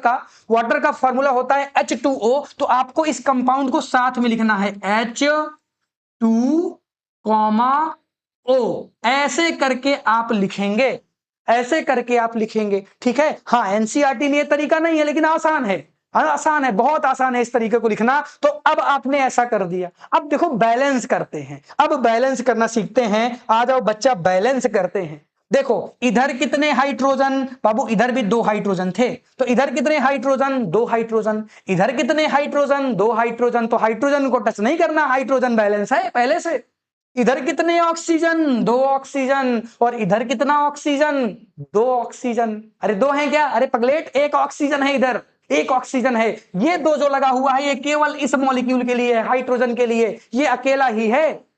का फॉर्मूला होता है H2O। तो आपको इस कंपाउंड को साथ में लिखना है H2O, ऐसे करके आप लिखेंगे, ऐसे करके आप लिखेंगे, ठीक है। हाँ एनसीईआरटी में ये तरीका नहीं है लेकिन आसान है, आसान है, बहुत आसान है इस तरीके को लिखना। तो अब आपने ऐसा कर दिया। अब देखो बैलेंस करते हैं, अब बैलेंस करना सीखते हैं। आ जाओ बच्चा बैलेंस करते हैं। देखो इधर कितने हाइड्रोजन बाबू? इधर भी 2 हाइड्रोजन थे, तो इधर कितने हाइड्रोजन? 2 हाइड्रोजन। इधर कितने हाइड्रोजन? 2 हाइड्रोजन। तो हाइड्रोजन को टच नहीं करना, हाइड्रोजन बैलेंस है पहले से। इधर कितने ऑक्सीजन? 2 ऑक्सीजन। और इधर कितना ऑक्सीजन? 2 ऑक्सीजन। अरे 2 है क्या? अरे पगलेट, 1 ऑक्सीजन है इधर, 1 ऑक्सीजन है। ये 2 जो लगा हुआ है ये केवल इस मॉलिक्यूल के लिए है, हाइड्रोजन के लिए, ये अकेला ही है।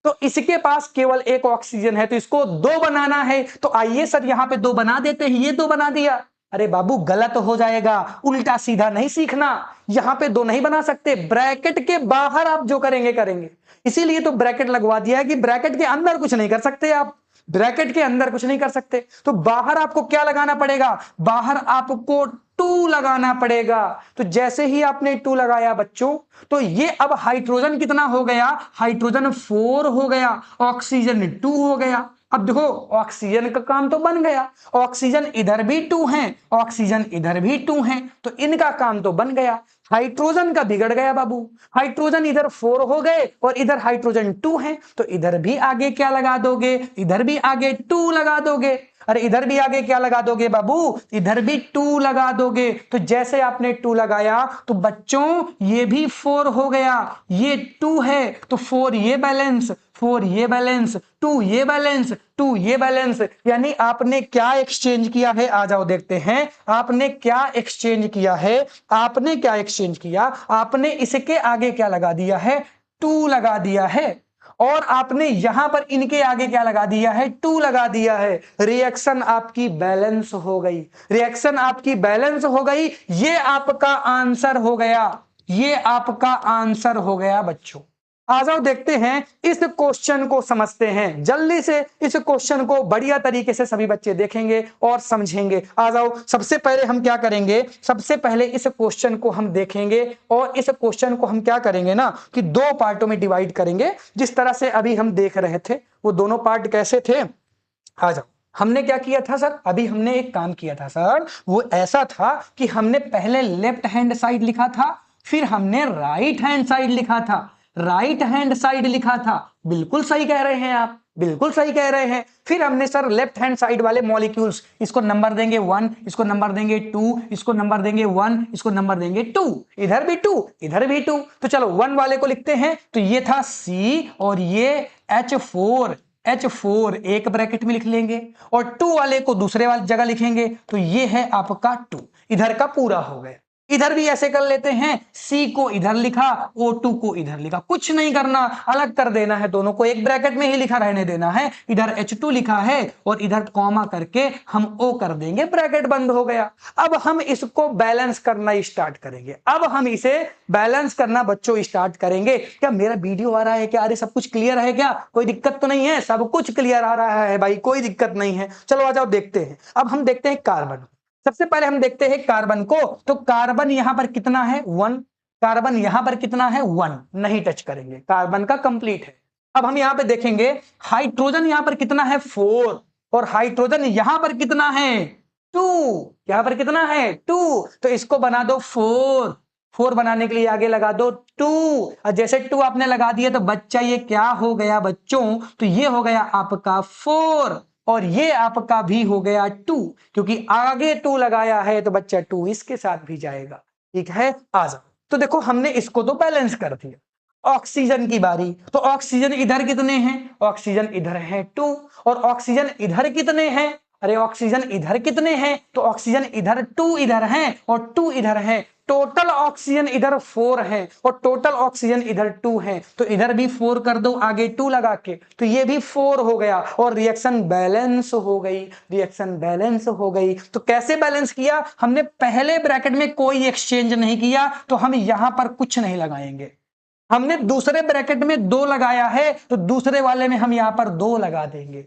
तो इसके पास केवल 1 ऑक्सीजन है, तो इसको 2 बनाना है। तो आइए सर यहां पे 2 बना देते हैं। ये 2 बना दिया। अरे बाबू गलत हो जाएगा, उल्टा सीधा नहीं सीखना। यहां पे 2 नहीं बना सकते, ब्रैकेट के बाहर आप जो करेंगे। इसीलिए तो ब्रैकेट लगवा दिया है कि ब्रैकेट के अंदर कुछ नहीं कर सकते आप, ब्रैकेट के अंदर कुछ नहीं कर सकते। तो बाहर आपको क्या लगाना पड़ेगा? बाहर आपको 2 लगाना पड़ेगा। तो जैसे ही आपने 2 लगाया बच्चों, तो ये अब हाइड्रोजन कितना हो गया, हाइड्रोजन 4 हो गया, ऑक्सीजन 2 हो गया। अब देखो ऑक्सीजन का काम तो बन गया, ऑक्सीजन इधर भी 2 है, ऑक्सीजन इधर भी 2 है, तो इनका काम तो बन गया। हाइड्रोजन का बिगड़ गया बाबू, हाइड्रोजन इधर 4 हो गए और इधर हाइड्रोजन 2 है, तो इधर भी आगे क्या लगा दोगे, इधर भी आगे 2 लगा दोगे। अरे इधर भी आगे क्या लगा दोगे बाबू, इधर भी 2 लगा दोगे। तो जैसे आपने 2 लगाया तो बच्चों ये भी 4 हो गया, ये 2 है तो 4 ये बैलेंस, 4 ये बैलेंस, 2 ये बैलेंस, 2 ये बैलेंस। यानी आपने क्या एक्सचेंज किया है, आ जाओ देखते हैं आपने क्या एक्सचेंज किया है। आपने क्या एक्सचेंज किया, आपने इसके आगे क्या लगा दिया है, 2 लगा दिया है, और आपने यहां पर इनके आगे क्या लगा दिया है, 2 लगा दिया है। रिएक्शन आपकी बैलेंस हो गई, रिएक्शन आपकी बैलेंस हो गई। ये आपका आंसर हो गया, ये आपका आंसर हो गया बच्चों। आ जाओ देखते हैं इस क्वेश्चन को समझते हैं, जल्दी से इस क्वेश्चन को बढ़िया तरीके से सभी बच्चे देखेंगे और समझेंगे। आ जाओ, सबसे पहले हम क्या करेंगे, सबसे पहले इस क्वेश्चन को हम देखेंगे और इस क्वेश्चन को हम क्या करेंगे ना कि 2 पार्टों में डिवाइड करेंगे। जिस तरह से अभी हम देख रहे थे वो दोनों पार्ट कैसे थे। आ जाओ, हमने क्या किया था सर, अभी हमने एक काम किया था सर, वो ऐसा था कि हमने पहले लेफ्ट हैंड साइड लिखा था, फिर हमने राइट हैंड साइड लिखा था, राइट हैंड साइड लिखा था। बिल्कुल सही कह रहे हैं आप, बिल्कुल सही कह रहे हैं। फिर हमने सर लेफ्ट हैंड साइड वाले मॉलिक्यूल्स, इसको नंबर देंगे 1, इसको नंबर देंगे 2, इसको नंबर देंगे 1, इसको नंबर देंगे 2, इधर भी 2, इधर भी 2। तो चलो 1 वाले को लिखते हैं, तो ये था C और ये H4, H4 एक ब्रैकेट में लिख लेंगे, और 2 वाले को दूसरे वाली जगह लिखेंगे, तो ये है आपका 2, इधर का पूरा हो गया। इधर भी ऐसे कर लेते हैं, C को इधर लिखा, O2 को इधर लिखा, कुछ नहीं करना, अलग कर देना है, दोनों को एक ब्रैकेट में ही लिखा रहने देना है। इधर H2 लिखा है और इधर कॉमा करके हम O कर देंगे, ब्रैकेट बंद हो गया। अब हम इसको बैलेंस करना स्टार्ट करेंगे, अब हम इसे बैलेंस करना बच्चों स्टार्ट करेंगे। क्या मेरा वीडियो आ रहा है क्या, अरे सब कुछ क्लियर है क्या, कोई दिक्कत तो नहीं है, सब कुछ क्लियर आ रहा है भाई, कोई दिक्कत नहीं है। चलो आ जाओ देखते हैं। अब हम देखते हैं कार्बन, सबसे पहले हम देखते हैं कार्बन को। तो कार्बन यहां पर कितना है 1, कार्बन यहां पर कितना है 1, नहीं टच करेंगे, कार्बन का कंप्लीट है। अब हम यहां पे देखेंगे हाइड्रोजन यहां पर कितना है 4, और हाइड्रोजन यहां पर कितना है 2, यहां पर कितना है 2, तो इसको बना दो 4, 4 बनाने के लिए आगे लगा दो 2, और जैसे 2 आपने लगा दिया तो बच्चा ये क्या हो गया बच्चों, तो ये हो गया आपका 4, और ये आपका भी हो गया 2, क्योंकि आगे 2 लगाया है तो बच्चा 2 इसके साथ भी जाएगा। ठीक है, आ जाओ। तो देखो हमने इसको तो बैलेंस कर दिया। ऑक्सीजन की बारी, तो ऑक्सीजन इधर कितने हैं, ऑक्सीजन इधर है 2, और ऑक्सीजन इधर कितने हैं, अरे ऑक्सीजन इधर कितने हैं, तो ऑक्सीजन इधर 2 इधर हैं और 2 इधर हैं। टोटल ऑक्सीजन इधर 4 है और टोटल ऑक्सीजन इधर 2 है, तो इधर भी 4 कर दो आगे 2 लगा के, तो ये भी 4 हो गया और रिएक्शन बैलेंस हो गई, रिएक्शन बैलेंस हो गई। तो कैसे बैलेंस किया, हमने पहले ब्रैकेट में कोई एक्सचेंज नहीं किया, तो हम यहां पर कुछ नहीं लगाएंगे। हमने दूसरे ब्रैकेट में 2 लगाया है, तो दूसरे वाले में हम यहां पर 2 लगा देंगे।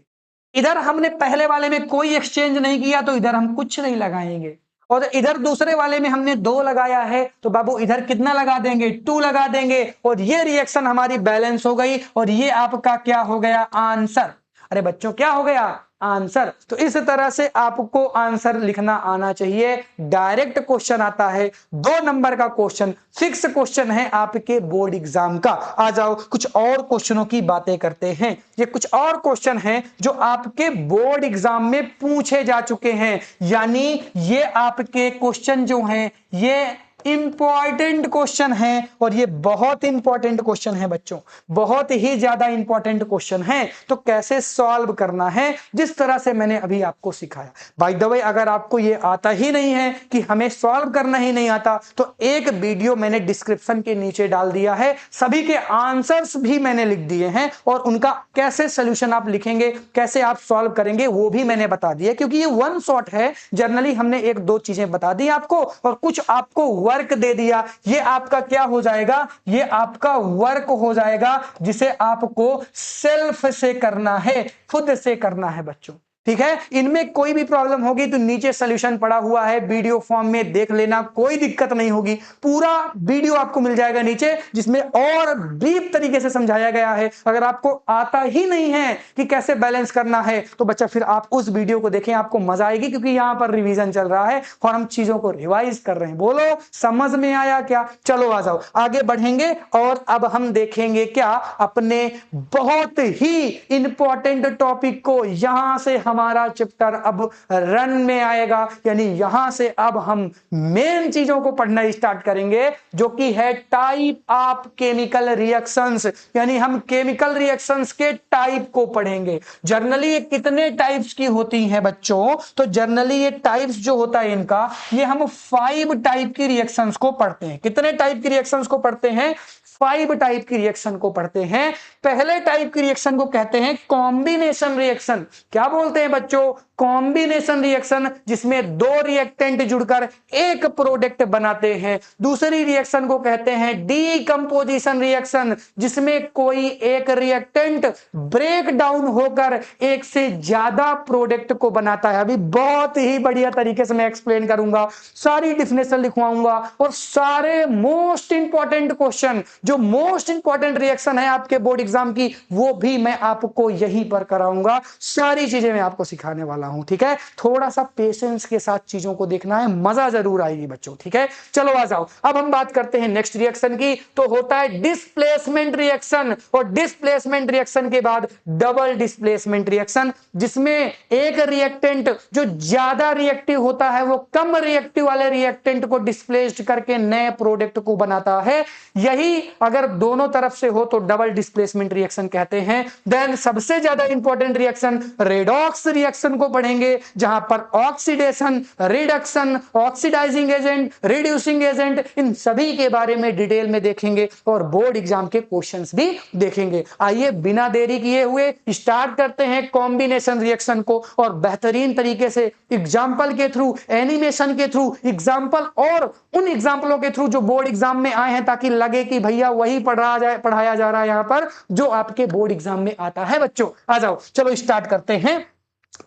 इधर हमने पहले वाले में कोई एक्सचेंज नहीं किया, तो इधर हम कुछ नहीं लगाएंगे, और इधर दूसरे वाले में हमने 2 लगाया है, तो बाबू इधर कितना लगा देंगे 2 लगा देंगे, और ये रिएक्शन हमारी बैलेंस हो गई, और ये आपका क्या हो गया आंसर। अरे बच्चों क्या हो गया आंसर। तो इस तरह से आपको आंसर लिखना आना चाहिए। डायरेक्ट क्वेश्चन आता है, 2 नंबर का क्वेश्चन, फिक्स क्वेश्चन है आपके बोर्ड एग्जाम का। आ जाओ कुछ और क्वेश्चनों की बातें करते हैं। ये कुछ और क्वेश्चन हैं जो आपके बोर्ड एग्जाम में पूछे जा चुके हैं, यानी ये आपके क्वेश्चन जो हैं ये इंपॉर्टेंट क्वेश्चन है, और ये बहुत इंपॉर्टेंट क्वेश्चन है बच्चों, बहुत ही ज्यादा इंपॉर्टेंट क्वेश्चन है। तो कैसे सॉल्व करना है जिस तरह से मैंने अभी आपको सिखाया। बाय द वे अगर आपको ये आता ही नहीं है कि हमें सॉल्व करना ही नहीं आता, तो एक वीडियो मैंने डिस्क्रिप्शन के नीचे डाल दिया है, सभी के आंसर्स भी मैंने लिख दिए हैं, और उनका कैसे सोल्यूशन आप लिखेंगे, कैसे आप सॉल्व करेंगे वो भी मैंने बता दिया, क्योंकि ये वन शॉट है। जनरली हमने 1-2 चीजें बता दी आपको और कुछ आपको वर्क दे दिया। ये आपका क्या हो जाएगा, ये आपका वर्क हो जाएगा, जिसे आपको सेल्फ से करना है, खुद से करना है बच्चों। ठीक है, इनमें कोई भी प्रॉब्लम होगी तो नीचे सॉल्यूशन पड़ा हुआ है, वीडियो फॉर्म में देख लेना, कोई दिक्कत नहीं होगी। पूरा वीडियो आपको मिल जाएगा नीचे, जिसमें और ब्रीफ तरीके से समझाया गया है। अगर आपको आता ही नहीं है कि कैसे बैलेंस करना है तो बच्चा फिर आप उस वीडियो को देखें, आपको मजा आएगी, क्योंकि यहां पर रिवीजन चल रहा है और हम चीजों को रिवाइज कर रहे हैं। बोलो समझ में आया क्या? चलो आ जाओ, आगे बढ़ेंगे और अब हम देखेंगे क्या, अपने बहुत ही इंपॉर्टेंट टॉपिक को। यहां से हमारा चैप्टर अब रन में आएगा, यानी यहां से अब हम मेन चीजों को पढ़ना स्टार्ट करेंगे, जो कि है टाइप ऑफ केमिकल रिएक्शंस, यानी हम केमिकल रिएक्शंस के टाइप को पढ़ेंगे। जनरली ये कितने टाइप्स की होती हैं बच्चों? तो जनरली ये टाइप्स जो होता है इनका, ये हम 5 टाइप की रिएक्शंस को पढ़ते हैं। कितने टाइप की रिएक्शंस को पढ़ते हैं? 5 टाइप की रिएक्शन को पढ़ते हैं। पहले टाइप की रिएक्शन को कहते हैं कॉम्बिनेशन रिएक्शन। क्या बोलते हैं बच्चों? कॉम्बिनेशन रिएक्शन, जिसमें 2 रिएक्टेंट जुड़कर एक प्रोडक्ट बनाते हैं। दूसरी रिएक्शन को कहते हैं डीकंपोजिशन रिएक्शन, जिसमें कोई एक रिएक्टेंट ब्रेक डाउन होकर एक से ज्यादा प्रोडक्ट को बनाता है। अभी बहुत ही बढ़िया तरीके से मैं एक्सप्लेन करूंगा, सारी डिफिनेशन लिखवाऊंगा और सारे मोस्ट इंपॉर्टेंट क्वेश्चन, जो मोस्ट इंपॉर्टेंट रिएक्शन है आपके बोर्ड एग्जाम की, वो भी मैं आपको यहीं पर कराऊंगा। सारी चीजें मैं आपको सिखाने वाला हूं, ठीक है? थोड़ा सा पेशेंस के साथ चीजों को देखना है, मजा जरूर आएगी बच्चों, ठीक है? चलो आ जाओ, अब हम बात करते हैं नेक्स्ट रिएक्शन की। तो होता है डिस्प्लेसमेंट रिएक्शन, और डिस्प्लेसमेंट रिएक्शन के बाद डबल डिस्प्लेसमेंट रिएक्शन, जिसमें एक रिएक्टेंट जो ज्यादा रिएक्टिव होता है वो कम रिएक्टिव वाले रिएक्टेंट को डिस्प्लेस्ड करके नए प्रोडक्ट को बनाता है। यही अगर दोनों तरफ से हो तो डबल डिस्प्लेसमेंट रिएक्शन कहते हैं। देन सबसे ज्यादा इंपॉर्टेंट रिएक्शन रेडॉक्स रिएक्शन को पढ़ेंगे, जहां पर oxidation, reduction, oxidizing agent, reducing agent, इन सभी के बारे में डिटेल में देखेंगे और बोर्ड एग्जाम के क्वेश्चंस भी देखेंगे। आइए बिना देरी किए हुए स्टार्ट करते हैं कॉम्बिनेशन रिएक्शन को, और बेहतरीन तरीके से एग्जाम्पल के थ्रू, एनिमेशन के थ्रू, एग्जाम्पल और उन एग्जाम्पलों के थ्रू जो बोर्ड एग्जाम में आए हैं, ताकि लगे कि भैया वही पढ़ाया जा रहा है यहां पर जो आपके बोर्ड एग्जाम में आता है। बच्चों आ जाओ, चलो स्टार्ट करते हैं।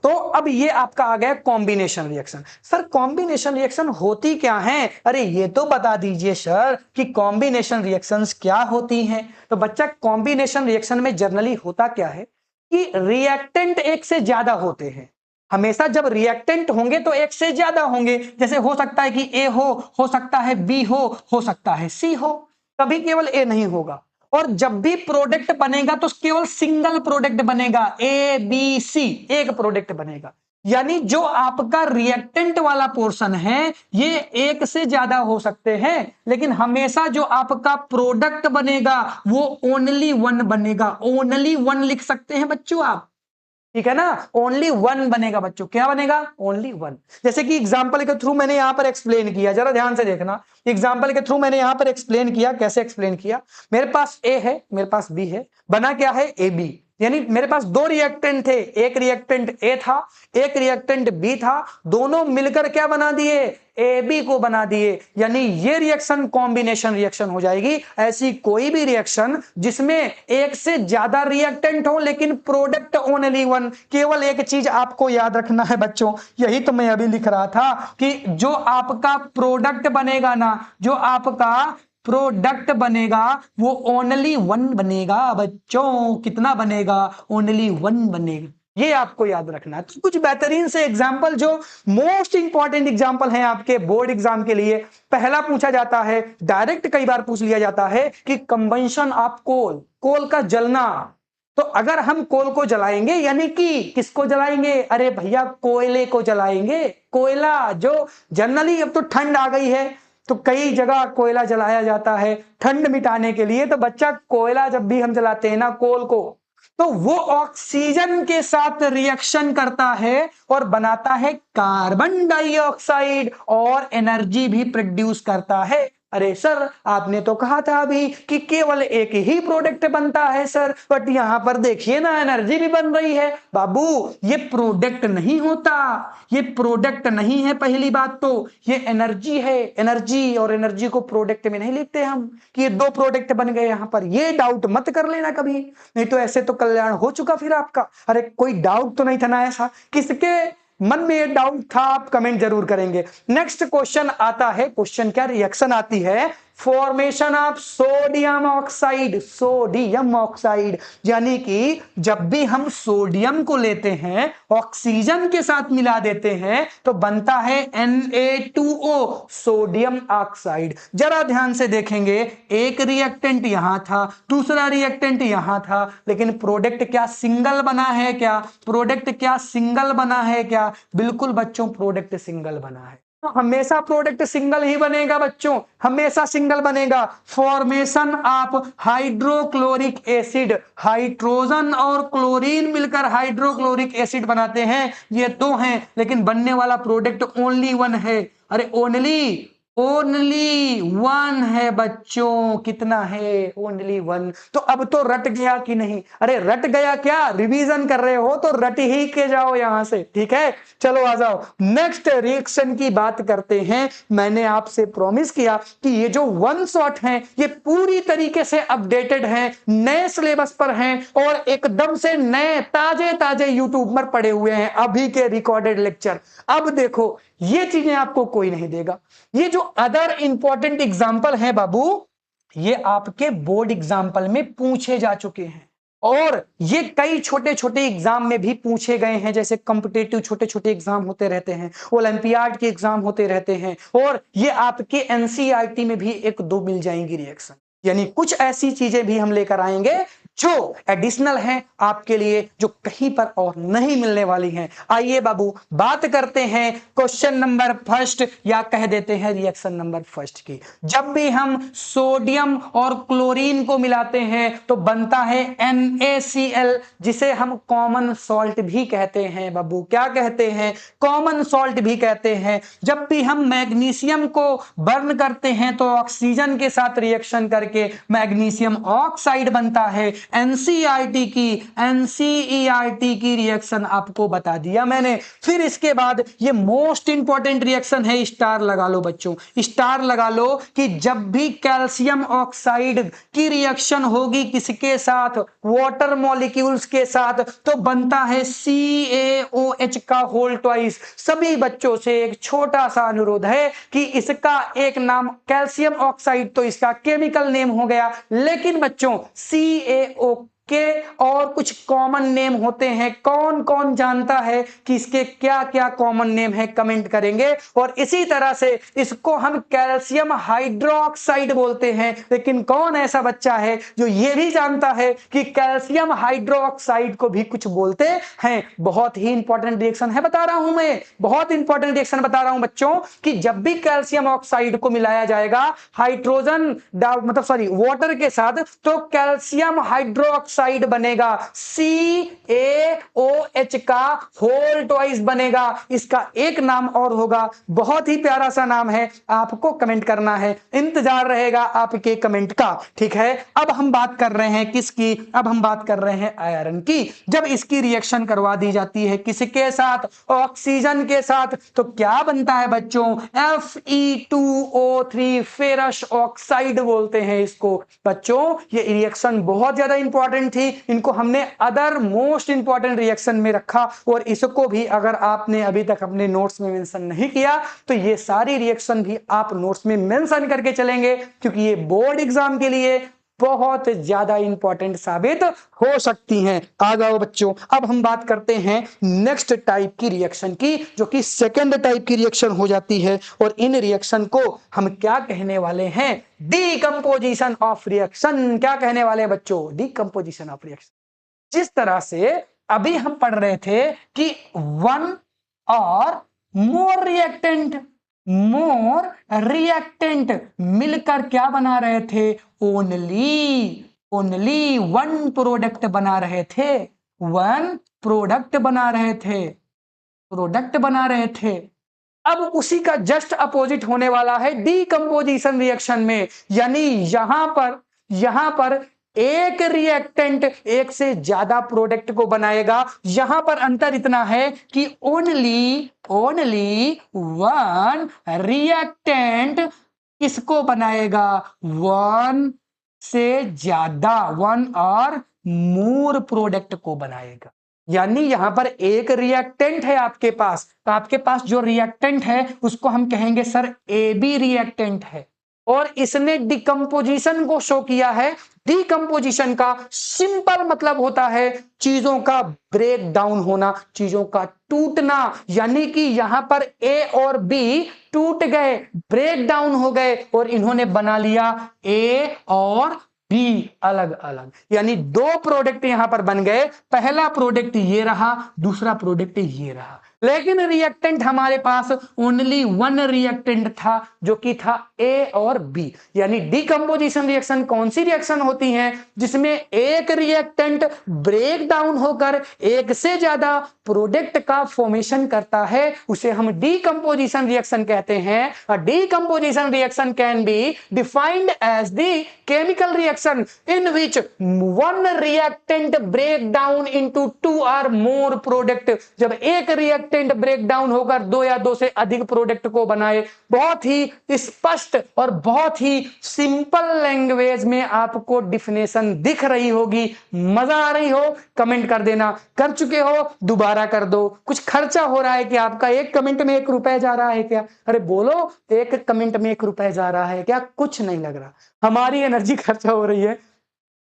तो अब ये आपका आ गया combination reaction. Sir combination reaction होती क्या है? अरे ये तो बता दीजिए सर कि कॉम्बिनेशन रिएक्शंस क्या होती हैं। तो बच्चा कॉम्बिनेशन रिएक्शन में जनरली होता क्या है कि रिएक्टेंट एक से ज्यादा होते हैं। हमेशा जब रिएक्टेंट होंगे तो एक से ज्यादा होंगे। जैसे हो सकता है कि ए हो सकता है बी हो सकता है सी हो, कभी केवल ए नहीं होगा। और जब भी प्रोडक्ट बनेगा तो केवल सिंगल प्रोडक्ट बनेगा, ए बी सी, एक प्रोडक्ट बनेगा। यानी जो आपका रिएक्टेंट वाला पोर्शन है ये एक से ज्यादा हो सकते हैं, लेकिन हमेशा जो आपका प्रोडक्ट बनेगा वो ओनली 1 बनेगा। ओनली 1 लिख सकते हैं बच्चों आप, ठीक है ना? ओनली 1 बनेगा बच्चों। क्या बनेगा? ओनली 1। जैसे कि एग्जांपल के थ्रू मैंने यहां पर एक्सप्लेन किया, जरा ध्यान से देखना। एग्जांपल के थ्रू मैंने यहां पर एक्सप्लेन किया। कैसे एक्सप्लेन किया? मेरे पास ए है, मेरे पास बी है, बना क्या है? A B. यानी मेरे पास 2 रिएक्टेंट थे, एक रिएक्टेंट ए था, एक रिएक्टेंट बी था, दोनों मिलकर क्या बना दिए? ए बी को बना दिए। यानी ये रिएक्शन कॉम्बिनेशन रिएक्शन हो जाएगी। ऐसी कोई भी रिएक्शन जिसमें एक से ज्यादा रिएक्टेंट हो लेकिन प्रोडक्ट ओनली 1। केवल एक चीज आपको याद रखना है बच्चों, यही तो मैं अभी लिख रहा था कि जो आपका प्रोडक्ट बनेगा ना, जो आपका प्रोडक्ट बनेगा वो ओनली 1 बनेगा बच्चों। कितना बनेगा? ओनली 1 बनेगा। ये आपको याद रखना है। तो कुछ बेहतरीन से एग्जाम्पल जो मोस्ट इंपॉर्टेंट एग्जाम्पल हैं आपके बोर्ड एग्जाम के लिए। पहला पूछा जाता है, डायरेक्ट कई बार पूछ लिया जाता है कि कंबंशन ऑफ कोल, कोल का जलना। तो अगर हम कोल को जलाएंगे, यानी कि किसको जलाएंगे? अरे भैया कोयले को जलाएंगे। कोयला जो जनरली, अब तो ठंड आ गई है तो कई जगह कोयला जलाया जाता है ठंड मिटाने के लिए। तो बच्चा कोयला जब भी हम जलाते हैं ना, कोल को, तो वो ऑक्सीजन के साथ रिएक्शन करता है और बनाता है कार्बन डाइऑक्साइड और एनर्जी भी प्रोड्यूस करता है। अरे सर आपने तो कहा था अभी कि केवल एक ही प्रोडक्ट बनता है सर, बट यहां पर देखिए ना एनर्जी भी बन रही है। बाबू ये प्रोडक्ट नहीं होता, ये प्रोडक्ट नहीं है। पहली बात तो ये एनर्जी है, एनर्जी, और एनर्जी को प्रोडक्ट में नहीं लिखते हम कि ये दो प्रोडक्ट बन गए। यहां पर ये डाउट मत कर लेना कभी, नहीं तो ऐसे तो कल्याण हो चुका फिर आपका। अरे कोई डाउट तो नहीं था ना ऐसा? किसके मन में ये डाउट था आप कमेंट जरूर करेंगे। नेक्स्ट क्वेश्चन आता है, क्वेश्चन क्या, रिएक्शन आती है formation of sodium oxide. Sodium oxide यानी कि जब भी हम सोडियम को लेते हैं ऑक्सीजन के साथ मिला देते हैं तो बनता है Na2O, सोडियम ऑक्साइड। जरा ध्यान से देखेंगे, एक रिएक्टेंट यहां था, दूसरा रिएक्टेंट यहां था, लेकिन प्रोडक्ट क्या सिंगल बना है क्या? प्रोडक्ट क्या सिंगल बना है क्या? बिल्कुल बच्चों प्रोडक्ट सिंगल बना है। हमेशा प्रोडक्ट सिंगल ही बनेगा बच्चों, हमेशा सिंगल बनेगा। Formation of hydrochloric acid, hydrogen और क्लोरीन मिलकर हाइड्रोक्लोरिक एसिड बनाते हैं, ये दो हैं, लेकिन बनने वाला प्रोडक्ट ओनली वन है। अरे ओनली वन है बच्चों। कितना है? Only one. तो अब तो रट गया कि नहीं? अरे रट गया क्या? रिवीजन कर रहे हो तो रट ही के जाओ यहां से, ठीक है? चलो आ जाओ, नेक्स्ट रिएक्शन की बात करते हैं। मैंने आपसे प्रॉमिस किया कि ये जो वन शॉट हैं ये पूरी तरीके से अपडेटेड हैं, नए सिलेबस पर हैं और एकदम से नए ताजे ताजे यूट्यूब पर पड़े हुए हैं, अभी के रिकॉर्डेड लेक्चर। अब देखो ये चीजें आपको कोई नहीं देगा। ये जो अदर इंपॉर्टेंट एग्जाम्पल है बाबू, ये आपके बोर्ड एग्जाम्पल में पूछे जा चुके हैं और ये कई छोटे छोटे एग्जाम में भी पूछे गए हैं। जैसे कॉम्पिटेटिव छोटे छोटे एग्जाम होते रहते हैं, ओलंपियाड के एग्जाम होते रहते हैं, और ये आपके एनसीईआरटी में भी एक दो मिल जाएंगी रिएक्शन। यानी कुछ ऐसी चीजें भी हम लेकर आएंगे जो एडिशनल हैं आपके लिए, जो कहीं पर और नहीं मिलने वाली हैं। आइए बाबू बात करते हैं क्वेश्चन नंबर फर्स्ट, या कह देते हैं रिएक्शन नंबर फर्स्ट की। जब भी हम सोडियम और क्लोरीन को मिलाते हैं तो बनता है NaCl, जिसे हम कॉमन सॉल्ट भी कहते हैं बाबू। क्या कहते हैं? कॉमन सॉल्ट भी कहते हैं। जब भी हम मैग्नीशियम को बर्न करते हैं तो ऑक्सीजन के साथ रिएक्शन करके मैग्नीशियम ऑक्साइड बनता है। एनसीईआरटी की रिएक्शन आपको बता दिया मैंने। फिर इसके बाद ये मोस्ट इंपॉर्टेंट रिएक्शन है, स्टार लगा लो बच्चों, स्टार लगा लो, कि जब भी कैल्शियम ऑक्साइड की रिएक्शन होगी किसके साथ? वाटर मॉलिक्यूल्स के साथ, तो बनता है CaOH का होल ट्वाइस। सभी बच्चों से एक छोटा सा अनुरोध है कि इसका एक नाम, कैल्शियम ऑक्साइड तो इसका केमिकल नेम हो गया, लेकिन बच्चों CaO के और कुछ कॉमन नेम होते हैं। कौन कौन जानता है कि इसके क्या क्या कॉमन नेम है? कमेंट करेंगे। और इसी तरह से इसको हम कैल्शियम हाइड्रोक्साइड बोलते हैं, लेकिन कौन ऐसा बच्चा है जो ये भी जानता है कि कैल्शियम हाइड्रोक्साइड को भी कुछ बोलते हैं? बहुत ही इंपॉर्टेंट रिएक्शन है, बता रहा हूं मैं, बहुत इंपॉर्टेंट रिएक्शन बता रहा हूं बच्चों, कि जब भी कैल्शियम ऑक्साइड को मिलाया जाएगा हाइड्रोजन वाटर के साथ, तो कैल्शियम हाइड्रोक्साइड बनेगा, CaOH का होल ट्वाइस बनेगा। इसका एक नाम और होगा, बहुत ही प्यारा सा नाम है, आपको कमेंट करना है, इंतजार रहेगा आपके कमेंट का, ठीक है? अब हम बात कर रहे हैं किसकी? अब हम बात कर रहे हैं आयरन की। जब इसकी रिएक्शन करवा दी जाती है किसके साथ? ऑक्सीजन के साथ, तो क्या बनता है बच्चों? Fe2O3, फेरस ऑक्साइड बोलते हैं इसको। बच्चों ये रिएक्शन बहुत ज्यादा इंपॉर्टेंट थी, इनको हमने अदर मोस्ट इंपॉर्टेंट रिएक्शन में रखा, और इसको भी अगर आपने अभी तक अपने नोट्स में मेंशन नहीं किया तो ये सारी रिएक्शन भी आप नोट्स में मेंशन करके चलेंगे, क्योंकि ये बोर्ड एग्जाम के लिए बहुत ज्यादा इंपॉर्टेंट साबित हो सकती हैं। आ जाओ बच्चों, अब हम बात करते हैं नेक्स्ट टाइप की रिएक्शन की, जो कि सेकंड टाइप की रिएक्शन हो जाती है। और इन रिएक्शन को हम क्या कहने वाले हैं? Decomposition of reaction. क्या कहने वाले हैं बच्चों? Decomposition of reaction. जिस तरह से अभी हम पढ़ रहे थे कि वन और मोर रिएक्टेंट मिलकर क्या बना रहे थे? ओनली वन प्रोडक्ट बना रहे थे, वन प्रोडक्ट बना रहे थे, अब उसी का जस्ट अपोजिट होने वाला है डीकंपोजिशन रिएक्शन में, यानी यहां पर एक रिएक्टेंट एक से ज्यादा प्रोडक्ट को बनाएगा। यहां पर अंतर इतना है कि ओनली वन रिएक्टेंट किसको बनाएगा, वन से ज्यादा, वन और मोर प्रोडक्ट को बनाएगा। यानी यहां पर एक रिएक्टेंट है आपके पास, तो आपके पास जो रिएक्टेंट है उसको हम कहेंगे सर ए बी रिएक्टेंट है, और इसने डिकम्पोजिशन को शो किया है। डिकम्पोजिशन का सिंपल मतलब होता है चीजों का ब्रेक डाउन होना, चीजों का टूटना, यानी कि यहां पर ए और बी टूट गए, ब्रेक डाउन हो गए, और इन्होंने बना लिया ए और बी अलग अलग, यानी दो प्रोडक्ट यहां पर बन गए। पहला प्रोडक्ट ये रहा, दूसरा प्रोडक्ट ये रहा। लेकिन रिएक्टेंट हमारे पास ओनली वन रिएक्टेंट था, जो कि था ए और बी। यानी डिकम्पोजिशन रिएक्शन कौन सी रिएक्शन होती है, जिसमें एक रिएक्टेंट ब्रेक डाउन होकर एक से ज्यादा प्रोडक्ट का फॉर्मेशन करता है, उसे हम डिकम्पोजिशन रिएक्शन कहते हैं। A decomposition reaction can be defined as the chemical reaction in which one reactant break down into two और मोर प्रोडक्ट। जब एक रिएक्टेंट ब्रेक डाउन होकर दो या दो से अधिक प्रोडक्ट को बनाए। बहुत ही स्पष्ट और बहुत ही सिंपल लैंग्वेज में आपको डिफिनेशन दिख रही होगी। मजा आ रही हो कमेंट कर देना, कर चुके हो दोबारा कर दो। कुछ खर्चा हो रहा है कि आपका एक कमेंट में 1 रुपए जा रहा है क्या? अरे बोलो, एक कमेंट में 1 रुपए जा रहा है क्या? कुछ नहीं लग रहा, हमारी एनर्जी खर्चा हो रही है,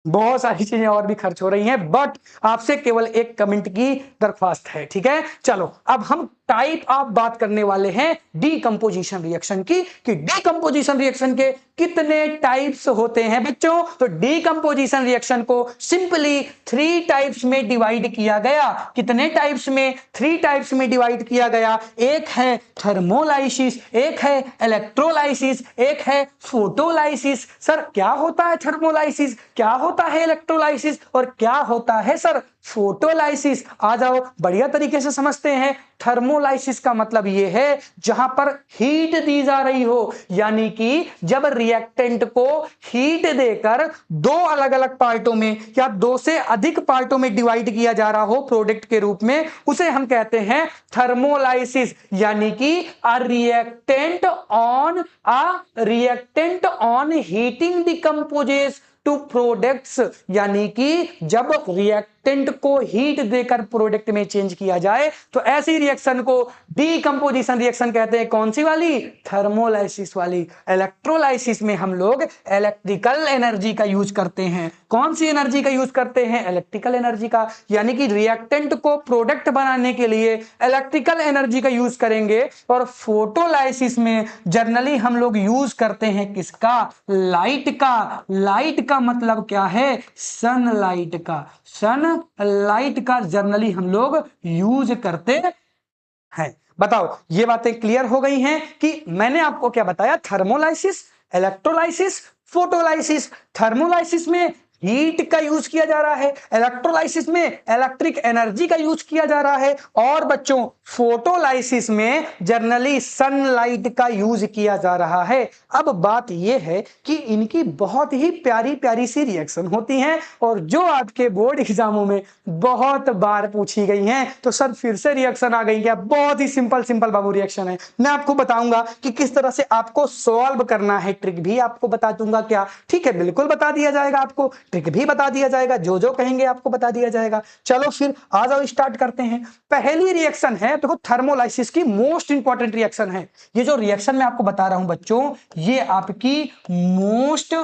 बहुत सारी चीजें और भी खर्च हो रही हैं, बट आपसे केवल एक कमेंट की दरख्वास्त है। ठीक है, चलो अब हम टाइप ऑफ बात करने वाले हैं डीकंपोजिशन रिएक्शन की, कि डीकंपोजिशन रिएक्शन के कितने टाइप्स होते हैं बच्चों। तो डीकंपोजिशन रिएक्शन को सिंपली 3 टाइप्स में डिवाइड किया गया। कितने टाइप्स में? 3 टाइप्स में डिवाइड किया गया। एक है थर्मोलाइसिस, एक है इलेक्ट्रोलाइसिस, एक है फोटोलाइसिस। सर क्या होता है थर्मोलाइसिस, क्या होता है इलेक्ट्रोलाइसिस, और क्या होता है सर फोटोलाइसिस? आ जाओ बढ़िया तरीके से समझते हैं। थर्मोलाइसिस का मतलब यह है जहां पर हीट दी जा रही हो, यानी कि जब रिएक्टेंट को हीट देकर दो अलग अलग पार्टों में या दो से अधिक पार्टों में डिवाइड किया जा रहा हो प्रोडक्ट के रूप में, उसे हम कहते हैं थर्मोलाइसिस। यानी कि a reactant on heating decomposes to products, यानी कि जब रिएक्टेंट को हीट देकर प्रोडक्ट में चेंज किया जाए तो ऐसी रिएक्शन को डीकंपोजिशन रिएक्शन कहते हैं। कौन सी वाली? थर्मोलाइसिस वाली। इलेक्ट्रोलाइसिस में हम लोग इलेक्ट्रिकल एनर्जी का यूज करते हैं। कौन सी एनर्जी का यूज करते हैं? इलेक्ट्रिकल एनर्जी का, यानी कि रिएक्टेंट को प्रोडक्ट बनाने के लिए इलेक्ट्रिकल एनर्जी का यूज करेंगे। और फोटोलाइसिस में जनरली हम लोग यूज करते हैं किसका? लाइट का। लाइट का मतलब क्या है? सनलाइट का। सनलाइट का जनरली हम लोग यूज करते हैं। बताओ, ये बातें क्लियर हो गई हैं कि मैंने आपको क्या बताया? Thermolysis, electrolysis, photolysis. थर्मोलाइसिस में हीट का यूज किया जा रहा है, इलेक्ट्रोलाइसिस में इलेक्ट्रिक एनर्जी का यूज किया जा रहा है, और बच्चों फोटोलाइसिस में जनरली सनलाइट का यूज किया जा रहा है। अब बात यह है कि इनकी बहुत ही प्यारी प्यारी सी रिएक्शन होती हैं, और जो आपके बोर्ड एग्जामों में बहुत बार पूछी गई हैं। तो सर फिर से रिएक्शन आ गई क्या? बहुत ही सिंपल बाबू रिएक्शन है। मैं आपको बताऊंगा कि किस तरह से आपको सॉल्व करना है, ट्रिक भी आपको बता दूंगा। क्या? ठीक है, बिल्कुल बता दिया जाएगा आपको, ट्रिक भी बता दिया जाएगा, जो जो कहेंगे आपको बता दिया जाएगा। चलो फिर आ जाओ, स्टार्ट करते हैं। पहली रिएक्शन है, देखो थर्मोलाइसिस की मोस्ट इंपॉर्टेंट रिएक्शन है। ये जो रिएक्शन मैं आपको बता रहा हूं बच्चों, ये आपकी मोस्ट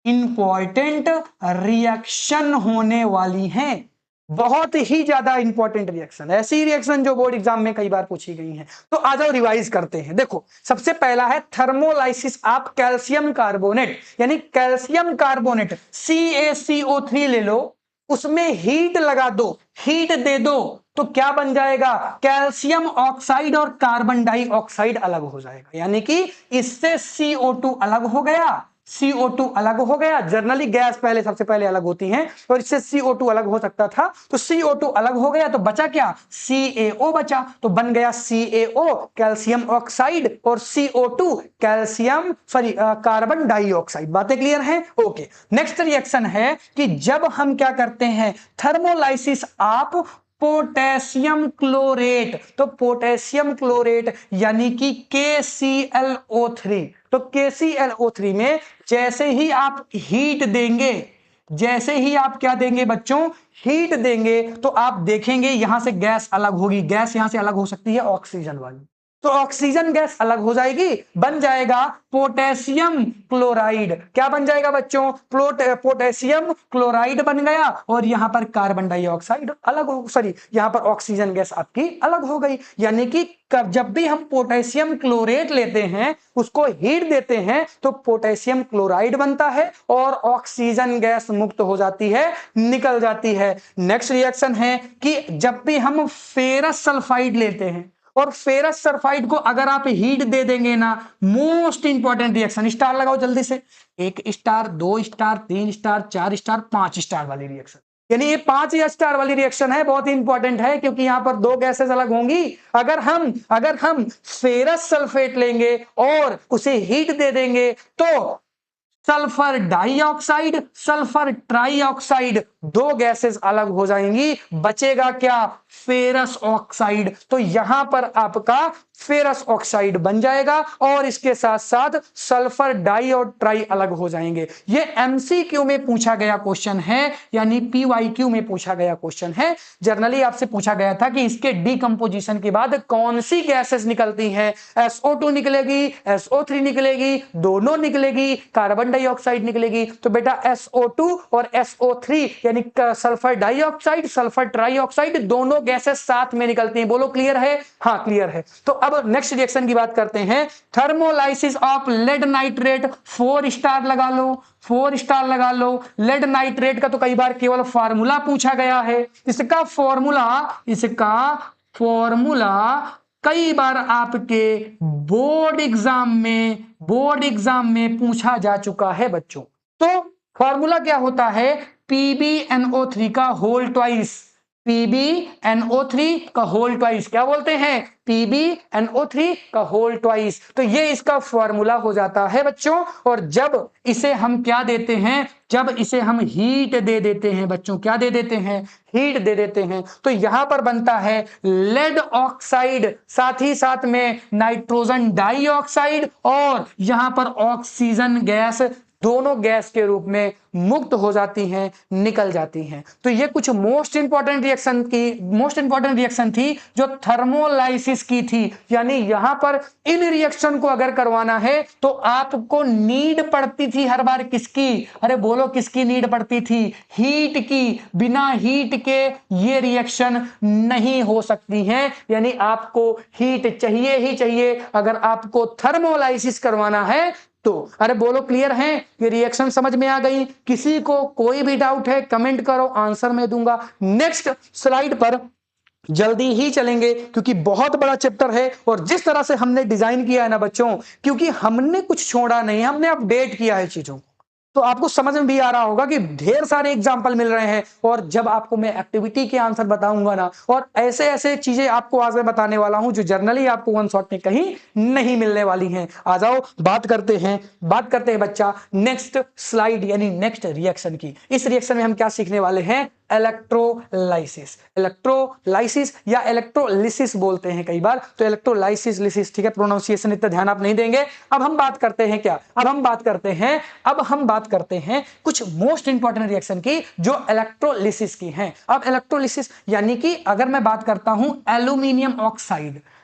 इंपॉर्टेंट रिएक्शन होने वाली है। बहुत ही ज्यादा इंपॉर्टेंट रिएक्शन, ऐसी रिएक्शन जो बोर्ड एग्जाम में कई बार पूछी गई हैं। तो आ जाओ रिवाइज करते हैं। देखो सबसे पहला है थर्मोलाइसिस ऑफ कैल्शियम कार्बोनेट, यानी कैल्शियम कार्बोनेट CaCO3 ले लो, उसमें हीट लगा दो, हीट दे दो, तो क्या बन जाएगा? कैल्शियम ऑक्साइड और कार्बन डाइऑक्साइड अलग हो जाएगा। यानी कि इससे CO2 अलग हो गया, CO2 अलग हो गया। जनरली गैस पहले सबसे पहले अलग होती हैं और इससे CO2 अलग हो सकता था, तो CO2 अलग हो गया तो बचा क्या, CaO बचा, तो बन गया CaO कैल्शियम ऑक्साइड और CO2 कैल्शियम कार्बन डाइऑक्साइड। बातें क्लियर हैं? ओके। नेक्स्ट रिएक्शन है कि जब हम क्या करते हैं, थर्मोलाइसिस ऑफ पोटेशियम क्लोरेट, तो पोटेशियम क्लोरेट यानी कि KClO3, तो KClO3 में जैसे ही आप हीट देंगे, जैसे ही आप क्या देंगे बच्चों, हीट देंगे, तो आप देखेंगे यहां से गैस अलग होगी। गैस यहां से अलग हो सकती है ऑक्सीजन वाली, तो ऑक्सीजन गैस अलग हो जाएगी, बन जाएगा पोटेशियम क्लोराइड। क्या बन जाएगा बच्चों, पोटेशियम क्लोराइड बन गया और यहां पर कार्बन डाइऑक्साइड अलग हो, सॉरी यहां पर ऑक्सीजन गैस आपकी अलग हो गई। यानी कि जब भी हम पोटेशियम क्लोरेट लेते हैं, उसको हीट देते हैं, तो पोटेशियम क्लोराइड बनता है और ऑक्सीजन गैस मुक्त हो जाती है, निकल जाती है। नेक्स्ट रिएक्शन है कि जब भी हम फेरस सल्फाइड लेते हैं और फेरस सल्फाइड को अगर आप हीट दे देंगे ना, मोस्ट इंपॉर्टेंट रिएक्शन, स्टार लगाओ जल्दी से, 1 star 2 star 3 star 4 star 5 star वाली रिएक्शन, यानी ये 5 स्टार वाली रिएक्शन है, बहुत ही इंपॉर्टेंट है क्योंकि यहां पर 2 गैसेस अलग होंगी। अगर हम फेरस सल्फेट लेंगे और उसे हीट दे देंगे तो sulphur dioxide, sulphur trioxide, 2 gases अलग हो जाएंगी, बचेगा क्या, फेरस ऑक्साइड। तो यहां पर आपका फेरस ऑक्साइड बन जाएगा और इसके साथ साथ सल्फर डाई और ट्राई अलग हो जाएंगे। ये MCQ में पूछा गया क्वेश्चन है, यानी PYQ में पूछा गया क्वेश्चन है। जनरली आपसे पूछा गया था कि इसके डिकंपोजिशन के बाद कौन सी गैसेस निकलती हैं, SO2 निकलेगी, SO3 निकलेगी, दोनों निकलेगी, कार्बन डाइऑक्साइड निकलेगी। तो बेटा SO2 और SO3 यानी सल्फर डाइऑक्साइड, सल्फर ट्राइऑक्साइड, दोनों गैसेस साथ में निकलती हैं। बोलो क्लियर है? हाँ क्लियर है। तो अब नेक्स्ट रिएक्शन की बात करते हैं, thermolysis of lead nitrate, 4 star लगा लो, 4 स्टार लगा लो। लेड नाइट्रेट का तो कई बार केवल फार्मूला पूछा गया है, इसका फॉर्मूला कई बार आपके बोर्ड एग्जाम में पूछा जा चुका है बच्चों। तो फॉर्मूला क्या होता है, PbNO3 का होल ट्वाइस, PbNO3 का होल ट्वाइस, क्या बोलते हैं, PbNO3 का होल ट्वाइस। तो ये इसका फॉर्मूला हो जाता है बच्चों। और जब इसे हम क्या देते हैं, जब इसे हम हीट दे देते हैं बच्चों, क्या दे देते हैं, हीट दे देते हैं, तो यहां पर बनता है लेड ऑक्साइड, साथ ही साथ में नाइट्रोजन डाइऑक्साइड और यहां पर ऑक्सीजन गैस, दोनों गैस के रूप में मुक्त हो जाती हैं, निकल जाती हैं। तो ये कुछ मोस्ट इंपॉर्टेंट रिएक्शन थी जो थर्मोलाइसिस की थी। यानी यहां पर इन रिएक्शन को अगर करवाना है तो आपको नीड पड़ती थी हर बार किसकी, अरे बोलो किसकी नीड पड़ती थी, हीट की। बिना हीट के ये रिएक्शन नहीं हो सकती हैं, यानी आपको हीट चाहिए ही चाहिए अगर आपको थर्मोलाइसिस करवाना है तो। अरे बोलो क्लियर है, ये रिएक्शन समझ में आ गई? किसी को कोई भी डाउट है कमेंट करो, आंसर मैं दूंगा। नेक्स्ट स्लाइड पर जल्दी ही चलेंगे क्योंकि बहुत बड़ा चैप्टर है और जिस तरह से हमने डिजाइन किया है ना बच्चों, क्योंकि हमने कुछ छोड़ा नहीं, हमने अपडेट किया है चीजों को, तो आपको समझ में भी आ रहा होगा कि ढेर सारे एग्जाम्पल मिल रहे हैं। और जब आपको मैं एक्टिविटी के आंसर बताऊंगा ना, और ऐसे ऐसे चीजें आपको आज मैं बताने वाला हूं जो जनरली आपको वन शॉट में कहीं नहीं मिलने वाली हैं। आ जाओ बात करते हैं बच्चा नेक्स्ट स्लाइड यानी नेक्स्ट रिएक्शन की। इस रिएक्शन में हम क्या सीखने वाले हैं, इलेक्ट्रोलाइसिस या इलेक्ट्रोलिसिस बोलते हैं कई बार, तो इलेक्ट्रोलाइसिस लिसिस, ठीक है, प्रोनाउंसिएशन इतना ध्यान आप नहीं देंगे। अब हम बात करते हैं क्या, अब हम बात करते हैं कुछ मोस्ट इंपॉर्टेंट रिएक्शन की जो इलेक्ट्रोलिसिस की हैं। अब इलेक्ट्रोलिसिस यानी कि अगर मैं बात करता हूं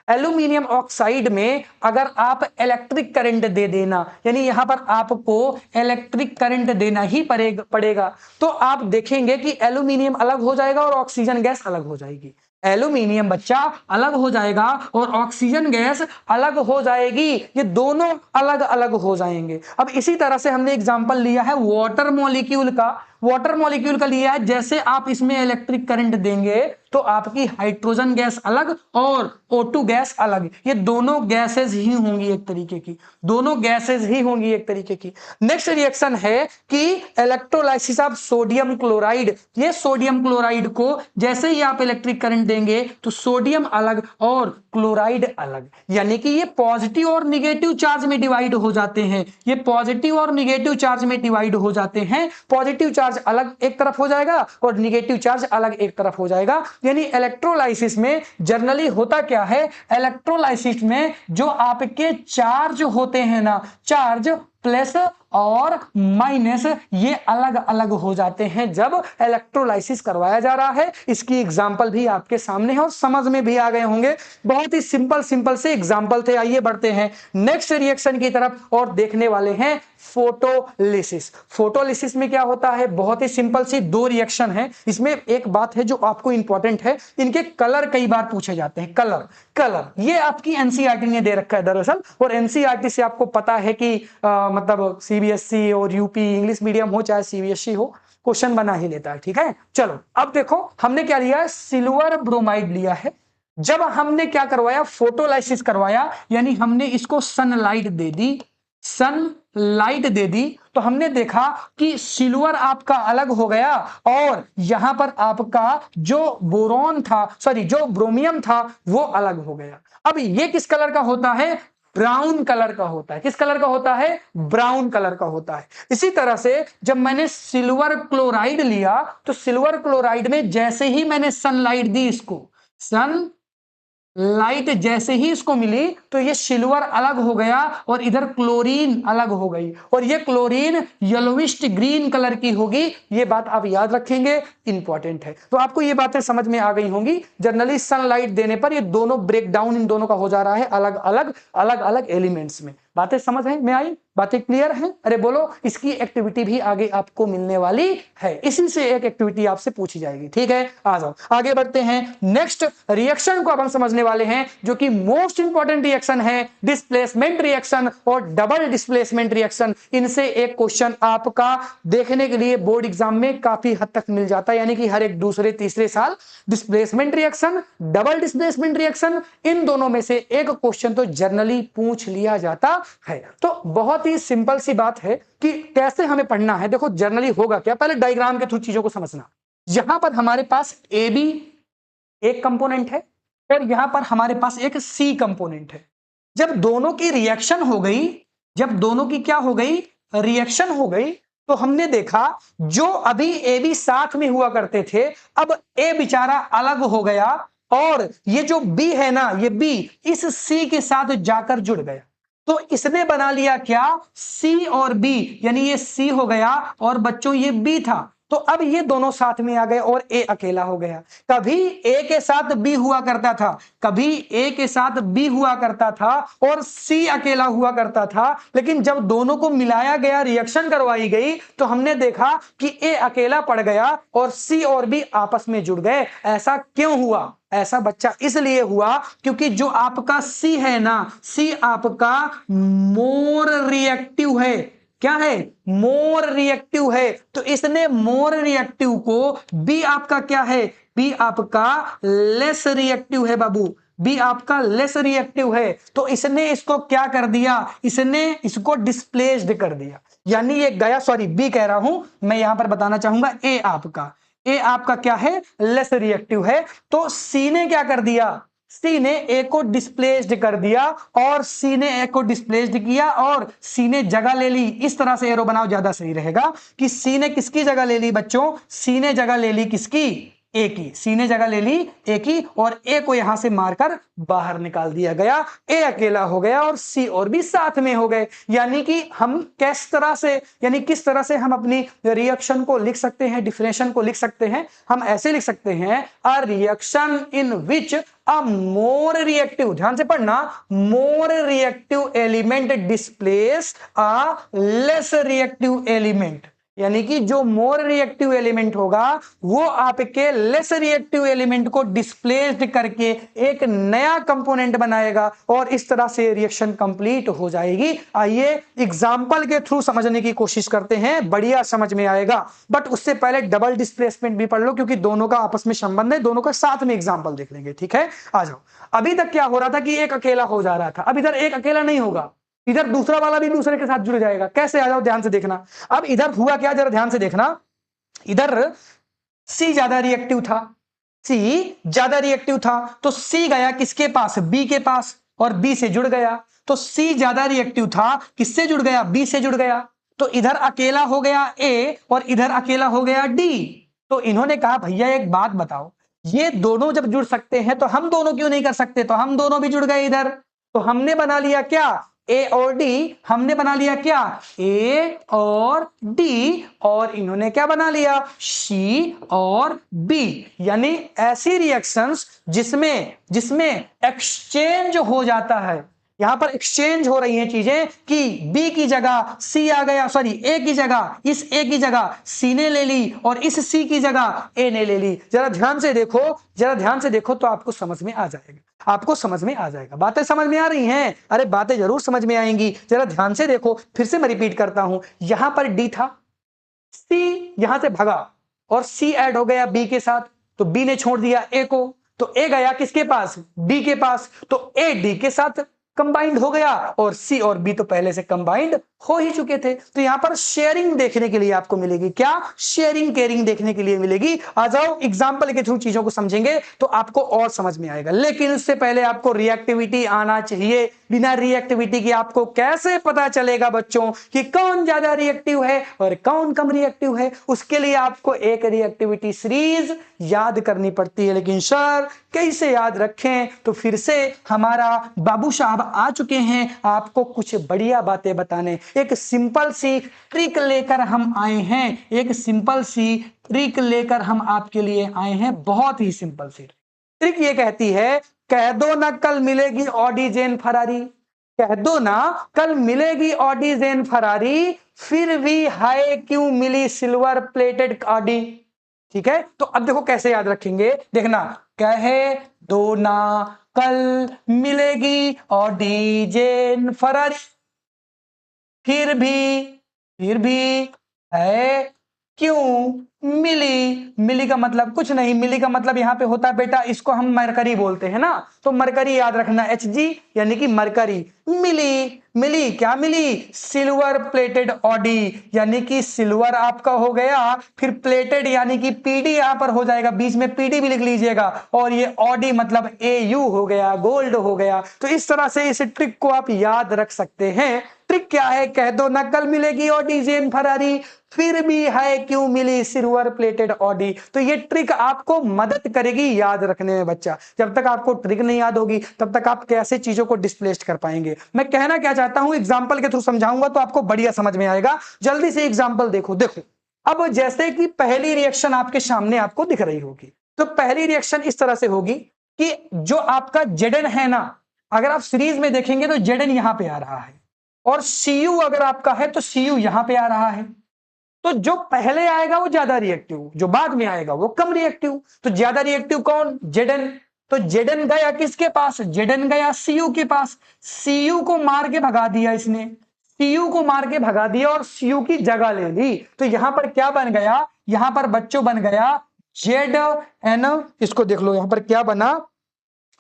एल्यूमिनियम ऑक्साइड में अगर आप इलेक्ट्रिक करंट दे देना, यानी यहां पर आपको इलेक्ट्रिक करंट देना ही पड़ेगा, तो आप देखेंगे कि एल्यूमिनियम अलग हो जाएगा और ऑक्सीजन गैस अलग हो जाएगी। एल्यूमिनियम बच्चा अलग हो जाएगा और ऑक्सीजन गैस अलग हो जाएगी, ये दोनों अलग अलग हो जाएंगे। अब इसी तरह से हमने एग्जांपल लिया है वाटर मॉलिक्यूल का, वाटर मॉलिक्यूल का लिया है, जैसे आप इसमें इलेक्ट्रिक करंट देंगे तो आपकी हाइड्रोजन गैस अलग और O2 गैस अलग, ये दोनों गैसेस ही होंगी एक तरीके की, दोनों गैसेस ही होंगी एक तरीके की। नेक्स्ट रिएक्शन है कि इलेक्ट्रोलाइसिस ऑफ सोडियम क्लोराइड। ये सोडियम क्लोराइड को जैसे ही आप इलेक्ट्रिक करंट देंगे तो सोडियम अलग और क्लोराइड अलग, यानी कि ये पॉजिटिव और निगेटिव चार्ज में डिवाइड हो जाते हैं, ये पॉजिटिव और निगेटिव चार्ज में डिवाइड हो जाते हैं। पॉजिटिव चार्ज अलग एक तरफ हो जाएगा और निगेटिव चार्ज अलग एक तरफ हो जाएगा। यानी इलेक्ट्रोलाइसिस में जनरली होता क्या है, इलेक्ट्रोलाइसिस में जो आपके चार्ज होते हैं ना, चार्ज प्लस और माइनस, ये अलग अलग हो जाते हैं जब इलेक्ट्रोलाइसिस करवाया जा रहा है। इसकी एग्जांपल भी आपके सामने है और समझ में भी आ गए होंगे। बहुत ही सिंपल से एग्जांपल थे। आइए बढ़ते हैं नेक्स्ट रिएक्शन की तरफ और देखने वाले हैं फोटोलिसिस। फोटोलिसिस में क्या होता है, बहुत ही सिंपल सी दो रिएक्शन है। इसमें एक बात है जो आपको इंपॉर्टेंट है, इनके कलर कई बार पूछे जाते हैं। कलर ये आपकी एनसीईआरटी ने दे रखा है दरअसल, और एनसीईआरटी से आपको पता है कि मतलब सीबीएसई और यूपी इंग्लिश मीडियम हो चाहे सीबीएसई हो, क्वेश्चन बना ही लेता है। ठीक है, चलो अब देखो हमने क्या लिया है, सिल्वर ब्रोमाइड लिया है। जब हमने क्या करवाया, फोटोलाइसिस करवाया, यानी हमने इसको सनलाइट दे दी, तो हमने देखा कि सिल्वर आपका अलग हो गया और यहां पर आपका जो बोरॉन था, सॉरी जो ब्रोमियम था वो अलग हो गया। अब ये किस कलर का होता है, ब्राउन कलर का होता है। किस कलर का होता है, ब्राउन कलर का होता है। इसी तरह से जब मैंने सिल्वर क्लोराइड लिया तो सिल्वर क्लोराइड में जैसे ही मैंने सनलाइट दी, इसको सन लाइट जैसे ही इसको मिली तो ये सिल्वर अलग हो गया और इधर क्लोरीन अलग हो गई, और ये क्लोरीन येलोविश ग्रीन कलर की होगी। ये बात आप याद रखेंगे, इंपॉर्टेंट है। तो आपको ये बातें समझ में आ गई होंगी। जनरली सनलाइट देने पर ये दोनों ब्रेक डाउन इन दोनों का हो जा रहा है अलग अलग एलिमेंट्स में। बातें समझ में आई, बातें क्लियर हैं? अरे बोलो, इसकी एक्टिविटी भी आगे आपको मिलने वाली है, इसी से एक एक्टिविटी आपसे पूछी जाएगी। ठीक है, आ जाओ आगे बढ़ते हैं। नेक्स्ट रिएक्शन को अब हम समझने वाले हैं जो कि मोस्ट इंपॉर्टेंट रिएक्शन है, डिस्प्लेसमेंट रिएक्शन और डबल डिस्प्लेसमेंट रिएक्शन। इनसे एक क्वेश्चन आपका देखने के लिए बोर्ड एग्जाम में काफी हद तक मिल जाता है, यानी कि हर एक दूसरे तीसरे साल displacement reaction, double displacement reaction, इन दोनों में से एक क्वेश्चन तो जनरली पूछ लिया जाता है। तो बहुत ही सिंपल सी बात है कि कैसे हमें पढ़ना है। देखो जनरली होगा क्या, पहले डायग्राम के थ्रू चीजों को समझना। यहां पर हमारे पास ए बी एक कंपोनेंट है और यहां पर हमारे पास एक सी कंपोनेंट है। जब दोनों की रिएक्शन हो गई, जब दोनों की क्या हो गई, रिएक्शन हो गई, तो हमने देखा जो अभी ए बी साथ में हुआ करते थे, अब ए बेचारा अलग हो गया और ये जो बी है ना, ये बी इस सी के साथ जाकर जुड़ गया। तो इसने बना लिया क्या, सी और बी, यानी ये सी हो गया और बच्चों ये बी था। तो अब ये दोनों साथ में आ गए और ए अकेला हो गया। कभी ए के साथ बी हुआ करता था, कभी ए के साथ बी हुआ करता था और सी अकेला हुआ करता था, लेकिन जब दोनों को मिलाया गया, रिएक्शन करवाई गई, तो हमने देखा कि ए अकेला पड़ गया और सी और बी आपस में जुड़ गए। ऐसा क्यों हुआ? ऐसा बच्चा इसलिए हुआ क्योंकि जो आपका सी है ना, सी आपका मोर रिएक्टिव है। क्या है? मोर रिएक्टिव है। तो इसने मोर रिएक्टिव को, बी आपका क्या है, बी आपका लेस रिएक्टिव है बाबू, बी आपका लेस रिएक्टिव है। तो इसने इसको क्या कर दिया, इसने इसको डिस्प्लेस्ड कर दिया, यानी ये गया, सॉरी बी कह रहा हूं मैं, यहां पर बताना चाहूंगा ए आपका क्या है, लेस रिएक्टिव है। तो सी ने क्या कर दिया, सी ने ए को डिस्प्लेस्ड कर दिया और सी ने ए को डिस्प्लेस्ड किया और सी ने जगह ले ली। इस तरह से एरो बनाओ, ज्यादा सही रहेगा कि सी ने किसकी जगह ले ली बच्चों, सी ने जगह ले ली किसकी, ए की। सी ने जगह ले ली ए की और ए को यहां से मारकर बाहर निकाल दिया गया। ए अकेला हो गया और सी और भी साथ में हो गए। यानी कि हम किस तरह से, यानी किस तरह से हम अपनी रिएक्शन को लिख सकते हैं, डिफिनेशन को लिख सकते हैं, हम ऐसे लिख सकते हैं, a reaction in which a more reactive, ध्यान से पढ़ना, more reactive element displace a less reactive element. यानी कि जो मोर रिएक्टिव एलिमेंट होगा वो आपके लेस रिएक्टिव एलिमेंट को डिस्प्लेस्ड करके एक नया कंपोनेंट बनाएगा और इस तरह से रिएक्शन कंप्लीट हो जाएगी। आइए एग्जांपल के थ्रू समझने की कोशिश करते हैं, बढ़िया समझ में आएगा। बट उससे पहले डबल डिस्प्लेसमेंट भी पढ़ लो क्योंकि दोनों का आपस में संबंध है, दोनों का साथ में एग्जांपल देख लेंगे। ठीक है, आ जाओ। अभी तक क्या हो रहा था कि एक अकेला हो जा रहा था, अब इधर एक अकेला नहीं होगा, इधर दूसरा वाला भी दूसरे के साथ जुड़ जाएगा। कैसे, आ जाओ ध्यान से देखना। अब इधर हुआ क्या, जरा ध्यान से देखना। इधर सी ज्यादा रिएक्टिव था, सी ज्यादा रिएक्टिव था तो सी गया किसके पास, बी के पास, और बी से जुड़ गया। तो सी ज्यादा रिएक्टिव था, किससे जुड़ गया, बी से जुड़ गया। तो इधर अकेला हो गया ए और इधर अकेला हो गया डी। तो इन्होंने कहा भैया एक बात बताओ, ये दोनों जब जुड़ सकते हैं तो हम दोनों क्यों नहीं कर सकते। तो हम दोनों भी जुड़ गए इधर। तो हमने बना लिया क्या, ए और डी। हमने बना लिया क्या, ए और डी। और इन्होंने क्या बना लिया, सी और बी। यानी ऐसी रिएक्शंस जिसमें एक्सचेंज हो जाता है। यहां पर एक्सचेंज हो रही हैं चीजें कि बी की जगह सी आ गया, सॉरी ए की जगह, इस ए की जगह सी ने ले ली और इस सी की जगह ए ने ले ली। जरा ध्यान से देखो, जरा ध्यान से देखो तो आपको समझ में आ जाएगा, आपको समझ में आ जाएगा। बातें समझ में आ रही हैं, अरे बातें जरूर समझ में आएंगी। जरा ध्यान से देखो, फिर से मैं रिपीट करता हूं। यहां पर डी था, सी यहां से भगा और सी ऐड हो गया बी के साथ, तो बी ने छोड़ दिया ए को, तो ए गया किसके पास, डी के पास। तो ए डी के साथ कंबाइंड हो गया और सी और बी तो पहले से कंबाइंड हो ही चुके थे। तो यहां पर शेयरिंग देखने के लिए आपको मिलेगी, क्या, शेयरिंग केयरिंग देखने के लिए मिलेगी। आ जाओ एग्जांपल के थ्रू चीजों को समझेंगे तो आपको और समझ में आएगा। लेकिन उससे पहले आपको रिएक्टिविटी आना चाहिए। बिना रिएक्टिविटी के आपको कैसे पता चलेगा बच्चों कि कौन ज्यादा रिएक्टिव है और कौन कम रिएक्टिव है। उसके लिए आपको एक रिएक्टिविटी सीरीज याद करनी पड़ती है। लेकिन सर कैसे याद रखें, तो फिर से हमारा बाबू साहब आ चुके हैं आपको कुछ बढ़िया बातें बताने। एक सिंपल सी ट्रिक लेकर हम आए हैं, एक सिंपल सी ट्रिक लेकर हम आपके लिए आए हैं। बहुत ही सिंपल सी ट्रिक ये कहती है, कह दो ना कल मिलेगी ऑडी जेन फरारी, कह दो ना कल मिलेगी ऑडी जेन फरारी, फिर भी हाय क्यों मिली सिल्वर प्लेटेड ऑडी। ठीक है, तो अब देखो कैसे याद रखेंगे, देखना। कहे दो ना कल मिलेगी ऑडी जेन फरारी, फिर भी है क्यों मिली। मिली का मतलब कुछ नहीं, मिली का मतलब यहां पे होता है बेटा, इसको हम मरकरी बोलते हैं ना, तो मरकरी याद रखना, Hg यानी कि मरकरी। मिली, मिली क्या मिली, सिल्वर प्लेटेड ऑडी, यानी कि सिल्वर आपका हो गया, फिर प्लेटेड यानी कि पीडी यहां पर हो जाएगा, बीच में पीडी भी लिख लीजिएगा, और ये ऑडी मतलब AU हो गया, गोल्ड हो गया। तो इस तरह से इस ट्रिक को आप याद रख सकते हैं। ट्रिक क्या है, कह दो ना कल मिलेगी ऑडी जेन फरारी, फिर भी है क्यों मिली सिल्वर प्लेटेड ऑडी। तो ये ट्रिक आपको मदद करेगी याद रखने में बच्चा। जब तक आपको ट्रिक नहीं याद होगी तब तक आप कैसे चीजों को डिस्प्लेस कर पाएंगे। मैं कहना क्या चाहता हूं, एग्जांपल के थ्रू समझाऊंगा तो आपको बढ़िया समझ में आएगा। जल्दी से एग्जांपल देखो। देखो अब जैसे कि पहली रिएक्शन आपके सामने आपको दिख रही होगी, तो पहली रिएक्शन इस तरह से होगी कि जो आपका Zn है ना, अगर आप सीरीज में देखेंगे तो Zn यहां पे आ रहा है, और Cu अगर आपका है तो Cu यहां पे आ रहा है। तो जो पहले आएगा वो ज्यादा रिएक्टिव, जो बाद में आएगा वो कम रिएक्टिव। तो ज्यादा रिएक्टिव कौन, Zn। तो Zn गया किसके पास, Zn गया Cu के पास। Cu को मार के भगा दिया इसने, Cu को मार के भगा दिया और Cu की जगह ले ली। तो यहां पर क्या बन गया, यहां पर बच्चों बन गया Zn। इसको देख लो यहां पर क्या बना,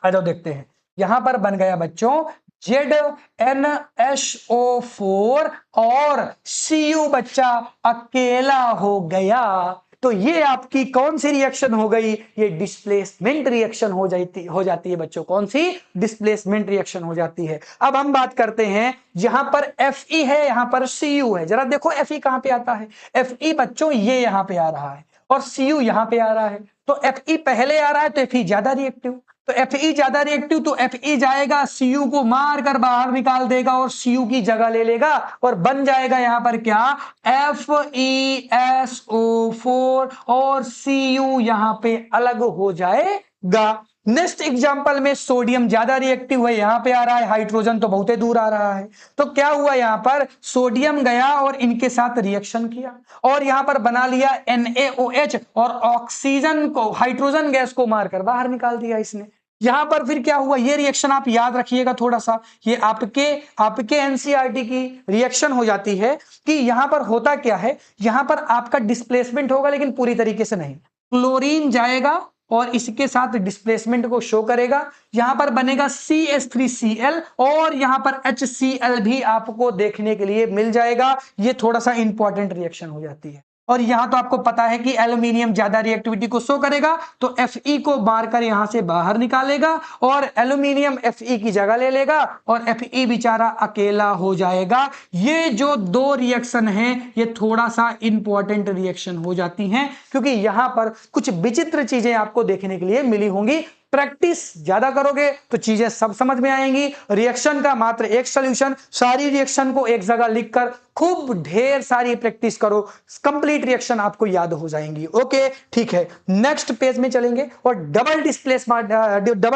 आ जाओ देखते हैं। यहां पर बन गया बच्चों ZnSO4 और Cu बच्चा अकेला हो गया। तो ये आपकी कौन सी रिएक्शन हो गई, ये डिस्प्लेसमेंट रिएक्शन हो जाती है बच्चों। कौन सी, डिस्प्लेसमेंट रिएक्शन हो जाती है। अब हम बात करते हैं, यहां पर Fe है, यहां पर Cu है। जरा देखो Fe कहां पे आता है, Fe बच्चों ये यहां पे आ रहा है और Cu यहां पे आ रहा है। तो Fe पहले आ रहा है तो Fe ज्यादा रिएक्टिव, तो Fe ज्यादा रिएक्टिव, तो Fe जाएगा Cu को मार कर बाहर निकाल देगा और Cu की जगह ले लेगा और बन जाएगा यहां पर क्या, FeSO4 और Cu यहां पे अलग हो जाएगा। नेक्स्ट एग्जांपल में सोडियम ज्यादा रिएक्टिव है, यहां पे आ रहा है, हाइड्रोजन तो बहुत दूर आ रहा है। तो क्या हुआ, यहां पर सोडियम गया और इनके साथ रिएक्शन किया और यहां पर बना लिया NaOH और ऑक्सीजन को, हाइड्रोजन गैस को मारकर बाहर निकाल दिया इसने। यहां पर फिर क्या हुआ, ये रिएक्शन आप याद रखिएगा थोड़ा सा, ये आपके एनसीईआरटी की रिएक्शन हो जाती है कि यहां पर होता क्या है, यहां पर आपका डिस्प्लेसमेंट होगा लेकिन पूरी तरीके से नहीं। क्लोरीन जाएगा और इसके साथ डिस्प्लेसमेंट को शो करेगा, यहां पर बनेगा CH3Cl और यहां पर HCl भी आपको देखने के लिए मिल जाएगा। ये थोड़ा सा इंपॉर्टेंट रिएक्शन हो जाती है। और यहां तो आपको पता है कि एल्यूमिनियम ज्यादा रिएक्टिविटी को शो करेगा तो Fe को मारकर यहां से बाहर निकालेगा और एल्यूमिनियम Fe की जगह ले लेगा और Fe बेचारा अकेला हो जाएगा। ये जो दो रिएक्शन हैं ये थोड़ा सा इंपॉर्टेंट रिएक्शन हो जाती हैं क्योंकि यहां पर कुछ विचित्र चीजें आपको देखने के लिए मिली होंगी। प्रैक्टिस ज्यादा करोगे तो चीजें सब समझ में आएंगी। रिएक्शन का मात्र एक सॉल्यूशन, सारी रिएक्शन को एक जगह लिखकर खूब ढेर सारी प्रैक्टिस करो, कंप्लीट रिएक्शन आपको याद हो जाएंगी। ओके ठीक है, नेक्स्ट पेज में चलेंगे और डबल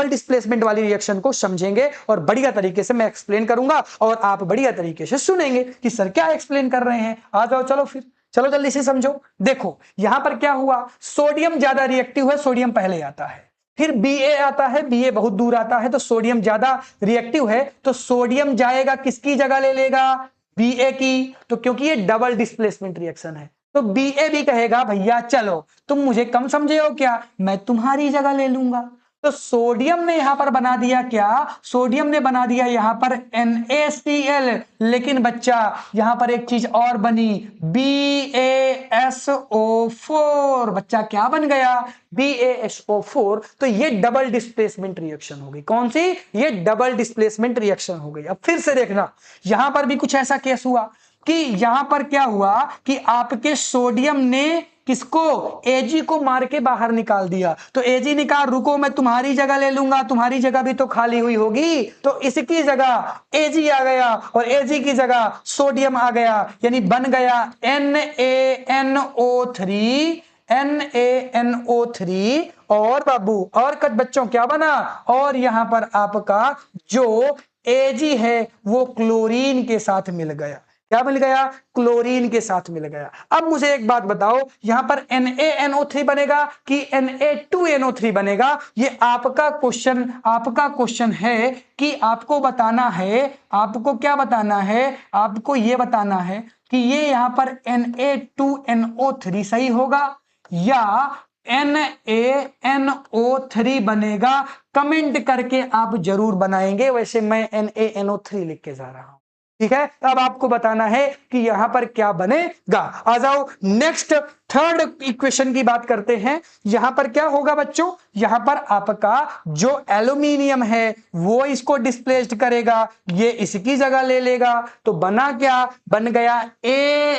डिस्प्लेसमेंट वाली रिएक्शन को समझेंगे और बढ़िया तरीके से मैं एक्सप्लेन करूंगा और आप बढ़िया तरीके से सुनेंगे कि सर क्या एक्सप्लेन कर रहे हैं। आ जाओ, चलो फिर, चलो जल्दी से समझो। देखो यहां पर क्या हुआ, सोडियम ज्यादा रिएक्टिव है, सोडियम पहले आता है, फिर Ba आता है, Ba बहुत दूर आता है, तो सोडियम ज्यादा रिएक्टिव है तो सोडियम जाएगा किसकी जगह ले लेगा, Ba की। तो क्योंकि ये डबल डिस्प्लेसमेंट रिएक्शन है तो Ba भी कहेगा भैया चलो तुम मुझे कम समझे हो क्या, मैं तुम्हारी जगह ले लूंगा। तो सोडियम ने यहां पर बना दिया क्या, सोडियम ने बना दिया यहां पर NaCl, लेकिन बच्चा यहां पर एक चीज और बनी, BaSO4। बच्चा क्या बन गया, BaSO4। तो ये डबल डिस्प्लेसमेंट रिएक्शन हो गई। कौन सी, ये डबल डिस्प्लेसमेंट रिएक्शन हो गई। अब फिर से देखना, यहां पर भी कुछ ऐसा केस हुआ कि यहां पर क्या हुआ कि आपके सोडियम ने किसको, Ag को मार के बाहर निकाल दिया। तो Ag निकाल, रुको मैं तुम्हारी जगह ले लूंगा, तुम्हारी जगह भी तो खाली हुई होगी, तो इसकी जगह Ag आ गया और Ag की जगह सोडियम आ गया, यानी बन गया NaNO3 और बाबू और कट बच्चों क्या बना, और यहां पर आपका जो Ag है वो क्लोरीन के साथ मिल गया। क्या मिल गया, क्लोरीन के साथ मिल गया। अब मुझे एक बात बताओ, यहां पर NaNO3 बनेगा कि Na2NO3 बनेगा, ये आपका क्वेश्चन है कि आपको बताना है, आपको क्या बताना है, आपको ये बताना है कि ये यहां पर Na2NO3 सही होगा या NaNO3 बनेगा। कमेंट करके आप जरूर बनाएंगे, वैसे मैं NaNO3 लिख के जा रहा हूं, ठीक है। अब आपको बताना है कि यहां पर क्या बनेगा। आ जाओ नेक्स्ट थर्ड इक्वेशन की बात करते हैं। यहां पर क्या होगा बच्चों, यहां पर आपका जो एल्यूमिनियम है वो इसको डिस्प्लेस्ड करेगा, ये इसकी जगह ले लेगा, तो बना क्या, बन गया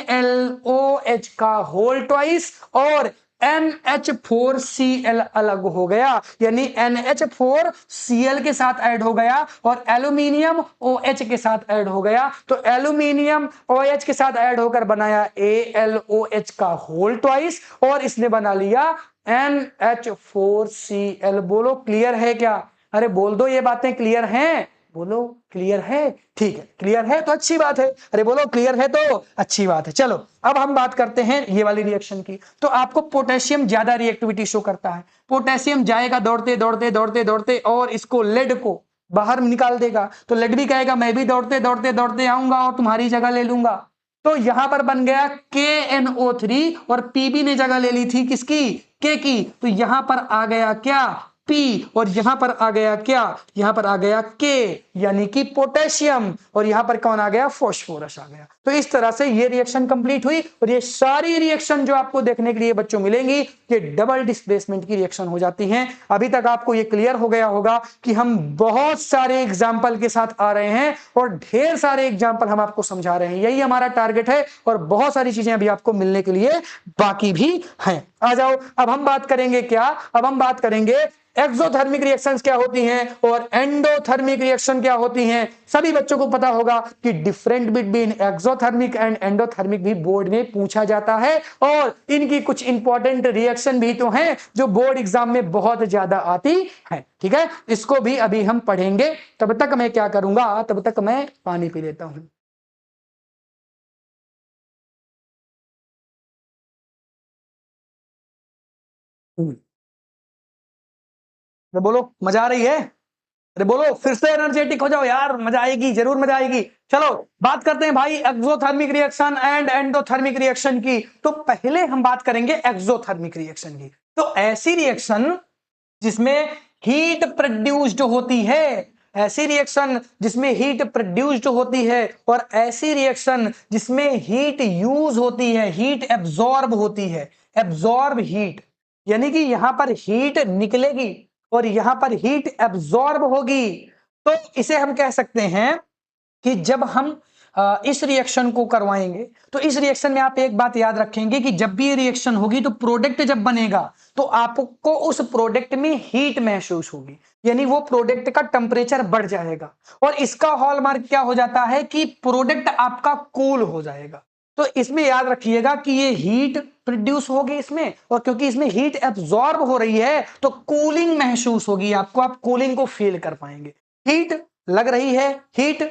AlOH का होल ट्वाइस और NH4Cl अलग हो गया, यानी NH4Cl के साथ ऐड हो गया और एल्यूमिनियम OH के साथ ऐड हो गया। तो एल्यूमिनियम OH के साथ ऐड होकर बनाया AlOH का होल ट्वाइस और इसने बना लिया NH4Cl। बोलो क्लियर है क्या, अरे बोल दो ये बातें क्लियर हैं, बोलो क्लियर है, ठीक है क्लियर है तो अच्छी बात है, अरे बोलो क्लियर है तो अच्छी बात है। चलो अब हम बात करते हैं ये वाली रिएक्शन की। तो आपको पोटेशियम ज्यादा रिएक्टिविटी शो करता है, पोटेशियम जाएगा दौड़ते दौड़ते दौड़ते दौड़ते और इसको लेड को बाहर निकाल देगा, तो लेड भी कहेगा मैं भी दौड़ते दौड़ते दौड़ते आऊंगा और तुम्हारी जगह ले लूंगा। तो यहां पर बन गया KNO3 और Pb ने जगह ले ली थी किसकी, K की, तो यहां पर आ गया क्या, P, और यहां पर आ गया क्या, यहां पर आ गया K यानी कि पोटेशियम, और यहां पर कौन आ गया, फास्फोरस आ गया। तो इस तरह से ये रिएक्शन कंप्लीट हुई और ये सारी रिएक्शन जो आपको देखने के लिए बच्चों मिलेंगी ये डबल डिस्प्लेसमेंट की रिएक्शन हो जाती हैं। अभी तक आपको ये क्लियर हो गया होगा कि हम बहुत सारे एग्जाम्पल के साथ आ रहे हैं और ढेर सारे एग्जाम्पल हम आपको समझा रहे हैं, यही हमारा टारगेट है और बहुत सारी चीजें अभी आपको मिलने के लिए बाकी भी हैं। आ जाओ, अब हम बात करेंगे क्या, अब हम बात करेंगे एक्सोथर्मिक रिएक्शंस क्या होती हैं और एंडोथर्मिक रिएक्शन क्या होती हैं। सभी बच्चों को पता होगा कि different between exothermic and endothermic भी बोर्ड में पूछा जाता है, और इनकी कुछ इंपॉर्टेंट रिएक्शन भी तो हैं जो बोर्ड एग्जाम में बहुत ज्यादा आती है। ठीक है, इसको भी अभी हम पढ़ेंगे। तब तक मैं क्या करूंगा, तब तक मैं पानी पी लेता हूं। तो बोलो मजा आ रही है? अरे बोलो फिर से एनर्जेटिक हो जाओ यार, मजा आएगी, जरूर मजा आएगी। चलो बात करते हैं भाई exothermic reaction and endothermic reaction की। तो पहले हम बात करेंगे एक्सोथर्मिक रिएक्शन की। तो ऐसी रिएक्शन जिसमें हीट प्रोड्यूस्ड होती है, ऐसी रिएक्शन जिसमें हीट प्रोड्यूस्ड होती है, और ऐसी रिएक्शन जिसमें हीट यूज होती है, हीट एब्जॉर्ब होती है। एब्जॉर्ब हीट यानी कि यहां पर हीट निकलेगी और यहां पर हीट एब्जॉर्ब होगी। तो इसे हम कह सकते हैं कि जब हम इस रिएक्शन को करवाएंगे, तो इस रिएक्शन में आप एक बात याद रखेंगे कि जब भी ये रिएक्शन होगी तो प्रोडक्ट जब बनेगा तो आपको उस प्रोडक्ट में हीट महसूस होगी, यानी वो प्रोडक्ट का टेम्परेचर बढ़ जाएगा। और इसका हॉलमार्क क्या हो जाता है कि प्रोडक्ट आपका कूल हो जाएगा। तो इसमें याद रखिएगा कि ये हीट प्रोड्यूस होगी इसमें, और क्योंकि इसमें हीट एब्जॉर्ब हो रही है तो कूलिंग महसूस होगी आपको, आप कूलिंग को फील कर पाएंगे। हीट लग रही है, हीट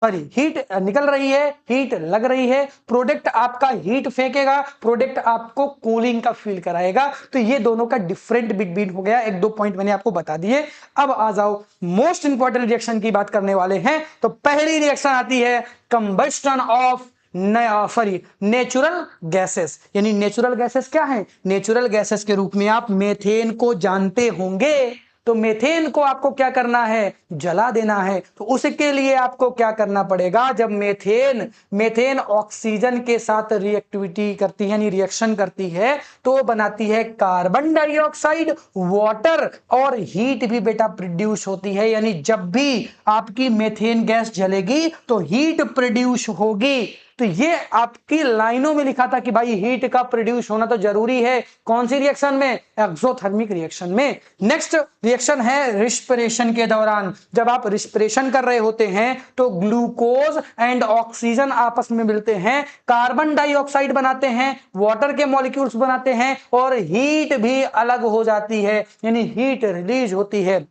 निकल रही है, हीट लग रही है, प्रोडक्ट आपका हीट फेंकेगा, प्रोडक्ट आपको कूलिंग का फील कराएगा। तो ये दोनों का डिफरेंट बिटवीन हो गया, एक दो पॉइंट मैंने आपको बता दिए। अब आ जाओ मोस्ट इंपॉर्टेंट रिएक्शन की बात करने वाले हैं। तो पहली रिएक्शन आती है कंबस्टन ऑफ नेचुरल गैसेस। यानी नेचुरल गैसेस क्या है, नेचुरल गैसेस के रूप में आप मेथेन को जानते होंगे। तो मेथेन को आपको क्या करना है, जला देना है। तो उसके लिए आपको क्या करना पड़ेगा, जब मेथेन ऑक्सीजन के साथ रिएक्टिविटी करती है, यानी रिएक्शन करती है, तो बनाती है कार्बन डाइऑक्साइड, वाटर, और हीट भी बेटा प्रोड्यूस होती है। यानी जब भी आपकी मेथेन गैस जलेगी तो हीट प्रोड्यूस होगी। तो ये आपकी लाइनों में लिखा था कि भाई हीट का प्रोड्यूस होना तो जरूरी है। कौन सी रिएक्शन में, एक्सोथर्मिक रिएक्शन में। नेक्स्ट रिएक्शन है रिस्पिरेशन के दौरान। जब आप रिस्पिरेशन कर रहे होते हैं तो ग्लूकोज एंड ऑक्सीजन आपस में मिलते हैं, कार्बन डाइऑक्साइड बनाते हैं, वाटर के मॉलिक्यूल्स बनाते हैं, और हीट भी अलग हो जाती है, यानी हीट रिलीज होती है।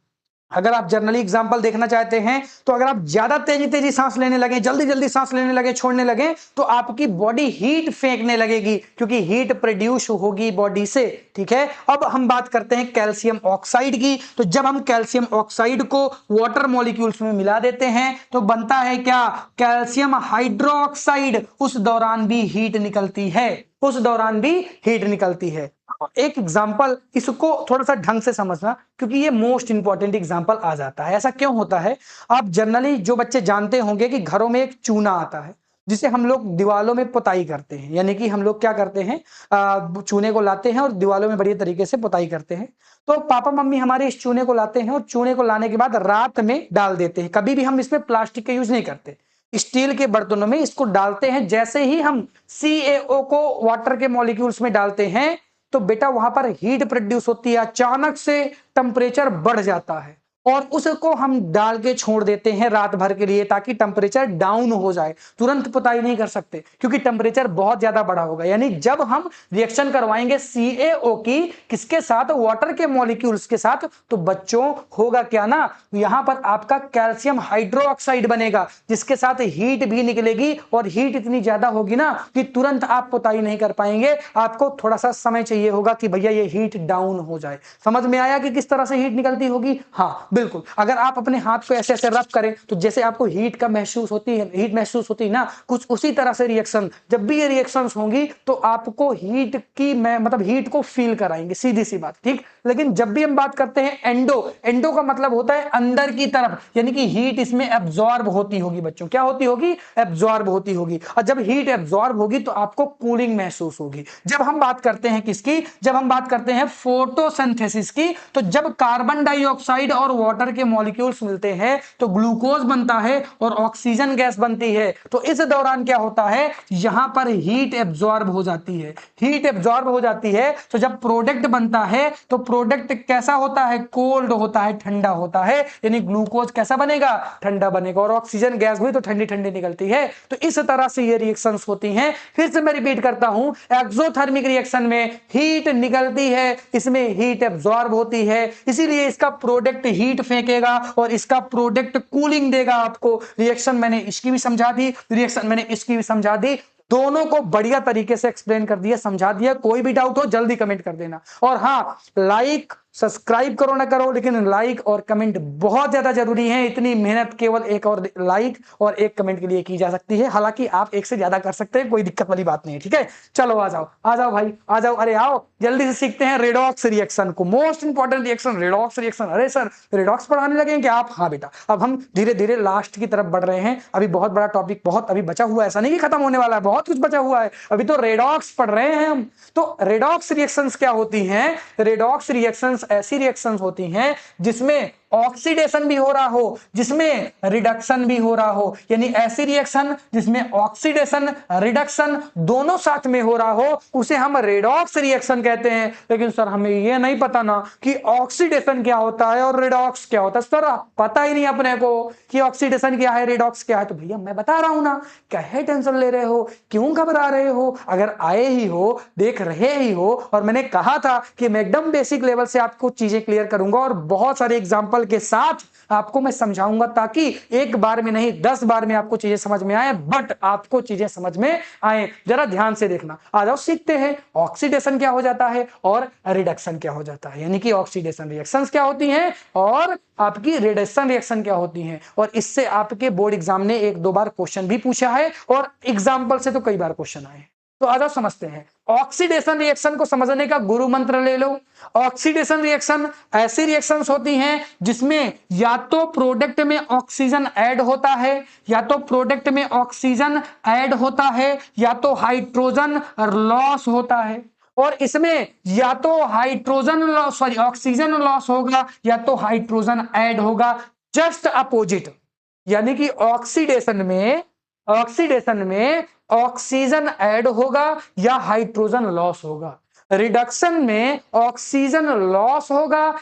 अगर आप जनरली एग्जांपल देखना चाहते हैं तो अगर आप ज्यादा तेजी तेजी सांस लेने लगे, जल्दी जल्दी सांस लेने लगे, छोड़ने लगे, तो आपकी बॉडी हीट फेंकने लगेगी, क्योंकि हीट प्रोड्यूस होगी बॉडी से। ठीक है, अब हम बात करते हैं कैल्शियम ऑक्साइड की। तो जब हम कैल्शियम ऑक्साइड को वाटर मॉलिक्यूल्स में मिला देते हैं तो बनता है क्या, कैल्शियम हाइड्रोक्साइड। उस दौरान भी हीट निकलती है, उस दौरान भी हीट निकलती है। एक एग्जाम्पल, इसको थोड़ा सा ढंग से समझना क्योंकि ये मोस्ट इंपॉर्टेंट एग्जाम्पल आ जाता है। ऐसा क्यों होता है, आप जनरली जो बच्चे जानते होंगे कि घरों में एक चूना आता है जिसे हम लोग दीवालों में पुताई करते हैं। यानी कि हम लोग क्या करते हैं, चूने को लाते हैं और दीवालों में बढ़िया तरीके से पुताई करते हैं। तो पापा मम्मी हमारे इस चूने को लाते हैं और चूने को लाने के बाद रात में डाल देते हैं। कभी भी हम इसमें प्लास्टिक का यूज नहीं करते, स्टील के बर्तनों में इसको डालते हैं। जैसे ही हम CaO को वाटर के मॉलिक्यूल्स में डालते हैं तो बेटा वहां पर हीट प्रोड्यूस होती है, अचानक से टेम्परेचर बढ़ जाता है, और उसको हम डाल के छोड़ देते हैं रात भर के लिए ताकि टेम्परेचर डाउन हो जाए। तुरंत पुताई नहीं कर सकते क्योंकि टेम्परेचर बहुत ज्यादा बढ़ा होगा। यानी जब हम रिएक्शन करवाएंगे CaO की किसके साथ, वाटर के मॉलिक्यूल्स के साथ, तो बच्चों होगा क्या ना, यहां पर आपका कैल्शियम हाइड्रोक्साइड बनेगा जिसके साथ हीट भी निकलेगी, और हीट इतनी ज्यादा होगी ना कि तुरंत आप पुताई नहीं कर पाएंगे, आपको थोड़ा सा समय चाहिए होगा कि भैया ये हीट डाउन हो जाए। समझ में आया कि किस तरह से हीट निकलती होगी? हाँ बिल्कुल, अगर आप अपने हाथ को ऐसे ऐसे रब करें तो जैसे आपको हीट का महसूस होती है, हीट महसूस होती है ना, कुछ उसी तरह से रिएक्शन, जब भी ये रिएक्शंस होंगी तो आपको हीट की मतलब हीट को फील कराएंगे, सीधी सी बात। ठीक, लेकिन जब भी हम बात करते हैं एंडो का मतलब होता है अंदर की तरफ, यानी कि हीट इसमें एब्जॉर्ब होती होगी बच्चों, क्या होती होगी, एब्जॉर्ब होती होगी। और जब हीट एब्जॉर्ब होगी तो आपको कूलिंग महसूस होगी। जब हम बात करते हैं किसकी, जब हम बात करते हैं फोटोसिंथेसिस की, तो जब कार्बन डाइऑक्साइड और वाटर के मॉलिक्यूल्स मिलते हैं तो ग्लूकोज बनता है और ऑक्सीजन गैस बनती है। तो इस दौरान क्या होता है, यहां पर हीट एब्जॉर्ब हो जाती है। हीट एब्जॉर्ब हो जाती है तो जब प्रोडक्ट बनता है तो प्रोडक्ट कैसा होता है, कोल्ड होता है, ठंडा होता है, यानी ग्लूकोज कैसा बनेगा, ठंडा बनेगा, और ऑक्सीजन गैस भी तो ठंडी ठंडी निकलती है। तो इस तरह से ये रिएक्शंस होती हैं। फिर से मैं रिपीट करता हूं, एक्सोथर्मिक रिएक्शन में हीट निकलती है, इसमें हीट एब्जॉर्ब होती है, इसीलिए इसका प्रोडक्ट हीट फेंकेगा और इसका प्रोडक्ट कूलिंग देगा आपको। रिएक्शन मैंने इसकी भी समझा दी, रिएक्शन मैंने इसकी भी समझा दी, दोनों को बढ़िया तरीके से एक्सप्लेन कर दिया, समझा दिया। कोई भी डाउट हो जल्दी कमेंट कर देना। और हाँ, लाइक सब्सक्राइब करो ना करो, लेकिन लाइक और कमेंट बहुत ज्यादा जरूरी है। इतनी मेहनत केवल एक और लाइक और एक कमेंट के लिए की जा सकती है, हालांकि आप एक से ज्यादा कर सकते हैं, कोई दिक्कत वाली बात नहीं है। ठीक है, चलो आ जाओ भाई, आ जाओ, अरे आओ जल्दी से सीखते हैं रेडॉक्स रिएक्शन को। Most important reaction redox reaction. अरे सर रेडॉक्स पढ़ाने लगे क्या आप? हाँ बेटा, अब हम धीरे धीरे लास्ट की तरफ बढ़ रहे हैं। अभी बहुत बड़ा टॉपिक बहुत अभी बचा हुआ है, ऐसा नहीं कि खत्म होने वाला है, बहुत कुछ बचा हुआ है। अभी तो रेडॉक्स पढ़ रहे हैं हम। तो रेडॉक्स रिएक्शंस क्या होती हैं? रेडॉक्स रिएक्शंस ऐसी रिएक्शंस होती हैं जिसमें ऑक्सीडेशन भी हो रहा हो, जिसमें रिडक्शन भी हो रहा हो, यानी ऐसी रिएक्शन जिसमें ऑक्सीडेशन रिडक्शन दोनों साथ में हो रहा हो, उसे हम रेडॉक्स रिएक्शन कहते हैं। लेकिन सर हमें यह नहीं पता ना कि ऑक्सीडेशन क्या होता है और रिडॉक्स क्या होता है। सर पता ही नहीं अपने को कि ऑक्सीडेशन क्या है, रिडॉक्स क्या है। तो भैया मैं बता रहा हूं ना, कहे टेंशन ले रहे हो, क्यों घबरा रहे हो? अगर आए ही हो, देख रहे ही हो, और मैंने कहा था कि मैं एकदम बेसिक लेवल से आपको चीजें क्लियर करूंगा और बहुत सारे एग्जांपल के साथ आपको मैं समझाऊंगा, ताकि एक बार में नहीं 10 बार में आपको चीजें समझ में आए, बट आपको चीजें समझ में आए। जरा ध्यान से देखना। आ जाओ सीखते हैं ऑक्सीडेशन क्या हो जाता है और रिडक्शन क्या हो जाता है, यानी कि ऑक्सीडेशन रिएक्शंस क्या होती हैं और आपकी रिडक्शन रिएक्शन क्या होती हैं। और इससे आपके बोर्ड एग्जाम ने 1-2 बार क्वेश्चन भी पूछा है और एग्जाम्पल से तो कई बार क्वेश्चन आए। तो आ जाओ समझते हैं। ऑक्सीडेशन रिएक्शन को समझने का गुरु मंत्र ले लो। ऑक्सीडेशन रिएक्शन ऐसी रिएक्शंस होती हैं जिसमें या तो प्रोडक्ट में ऑक्सीजन ऐड होता है, या तो प्रोडक्ट में ऑक्सीजन ऐड होता है, या तो हाइड्रोजन लॉस होता है। और इसमें या तो hydrogen loss sorry oxygen loss होगा या तो हाइड्रोजन ऐड होगा। जस्ट अपोजिट, यानी कि ऑक्सीडेशन में ऑक्सीजन ऐड होगा या हाइड्रोजन लॉस होगा। रिडक्शन में ऑक्सीजन लॉस होगा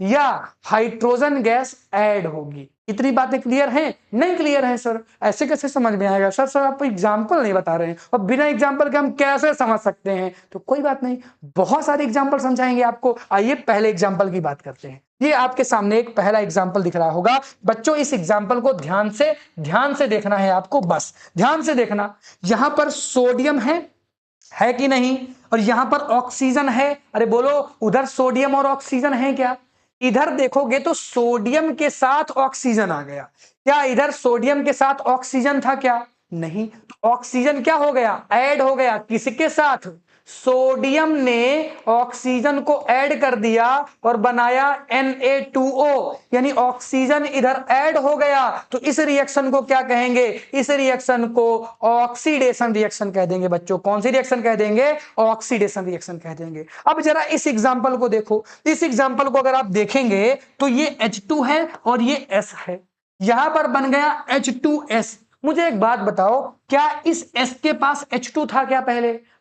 या हाइड्रोजन गैस ऐड होगी। इतनी बातें क्लियर हैं? नहीं क्लियर है सर, ऐसे कैसे समझ में आएगा? सर आप एग्जाम्पल नहीं बता रहे हैं, और बिना एग्जाम्पल के हम कैसे समझ सकते हैं? तो कोई बात नहीं, बहुत सारे एग्जाम्पल समझाएंगे आपको। आइए पहले एग्जाम्पल की बात करते हैं। ये आपके सामने एक पहला एग्जाम्पल दिख रहा होगा बच्चों। इस एग्जाम्पल को ध्यान से देखना है आपको, बस ध्यान से देखना। यहां पर सोडियम है कि नहीं, और यहां पर ऑक्सीजन है। अरे बोलो, उधर सोडियम और ऑक्सीजन है क्या? इधर देखोगे तो सोडियम के साथ ऑक्सीजन आ गया। क्या इधर सोडियम के साथ ऑक्सीजन था क्या? नहीं। तो ऑक्सीजन क्या हो गया? ऐड हो गया। किसके साथ? सोडियम ने ऑक्सीजन को ऐड कर दिया और बनाया Na2O, यानी ऑक्सीजन इधर ऐड हो गया। तो इस रिएक्शन को क्या कहेंगे? इस रिएक्शन को ऑक्सीडेशन रिएक्शन कह देंगे बच्चों। कौन सी रिएक्शन कह देंगे? ऑक्सीडेशन रिएक्शन कह देंगे। अब जरा इस एग्जांपल को देखो। इस एग्जांपल को अगर आप देखेंगे तो ये H2 है और ये S है। यहां पर बन गया H2S। मुझे एक बात बताओ, क्या इस S के पास H2 था क्या?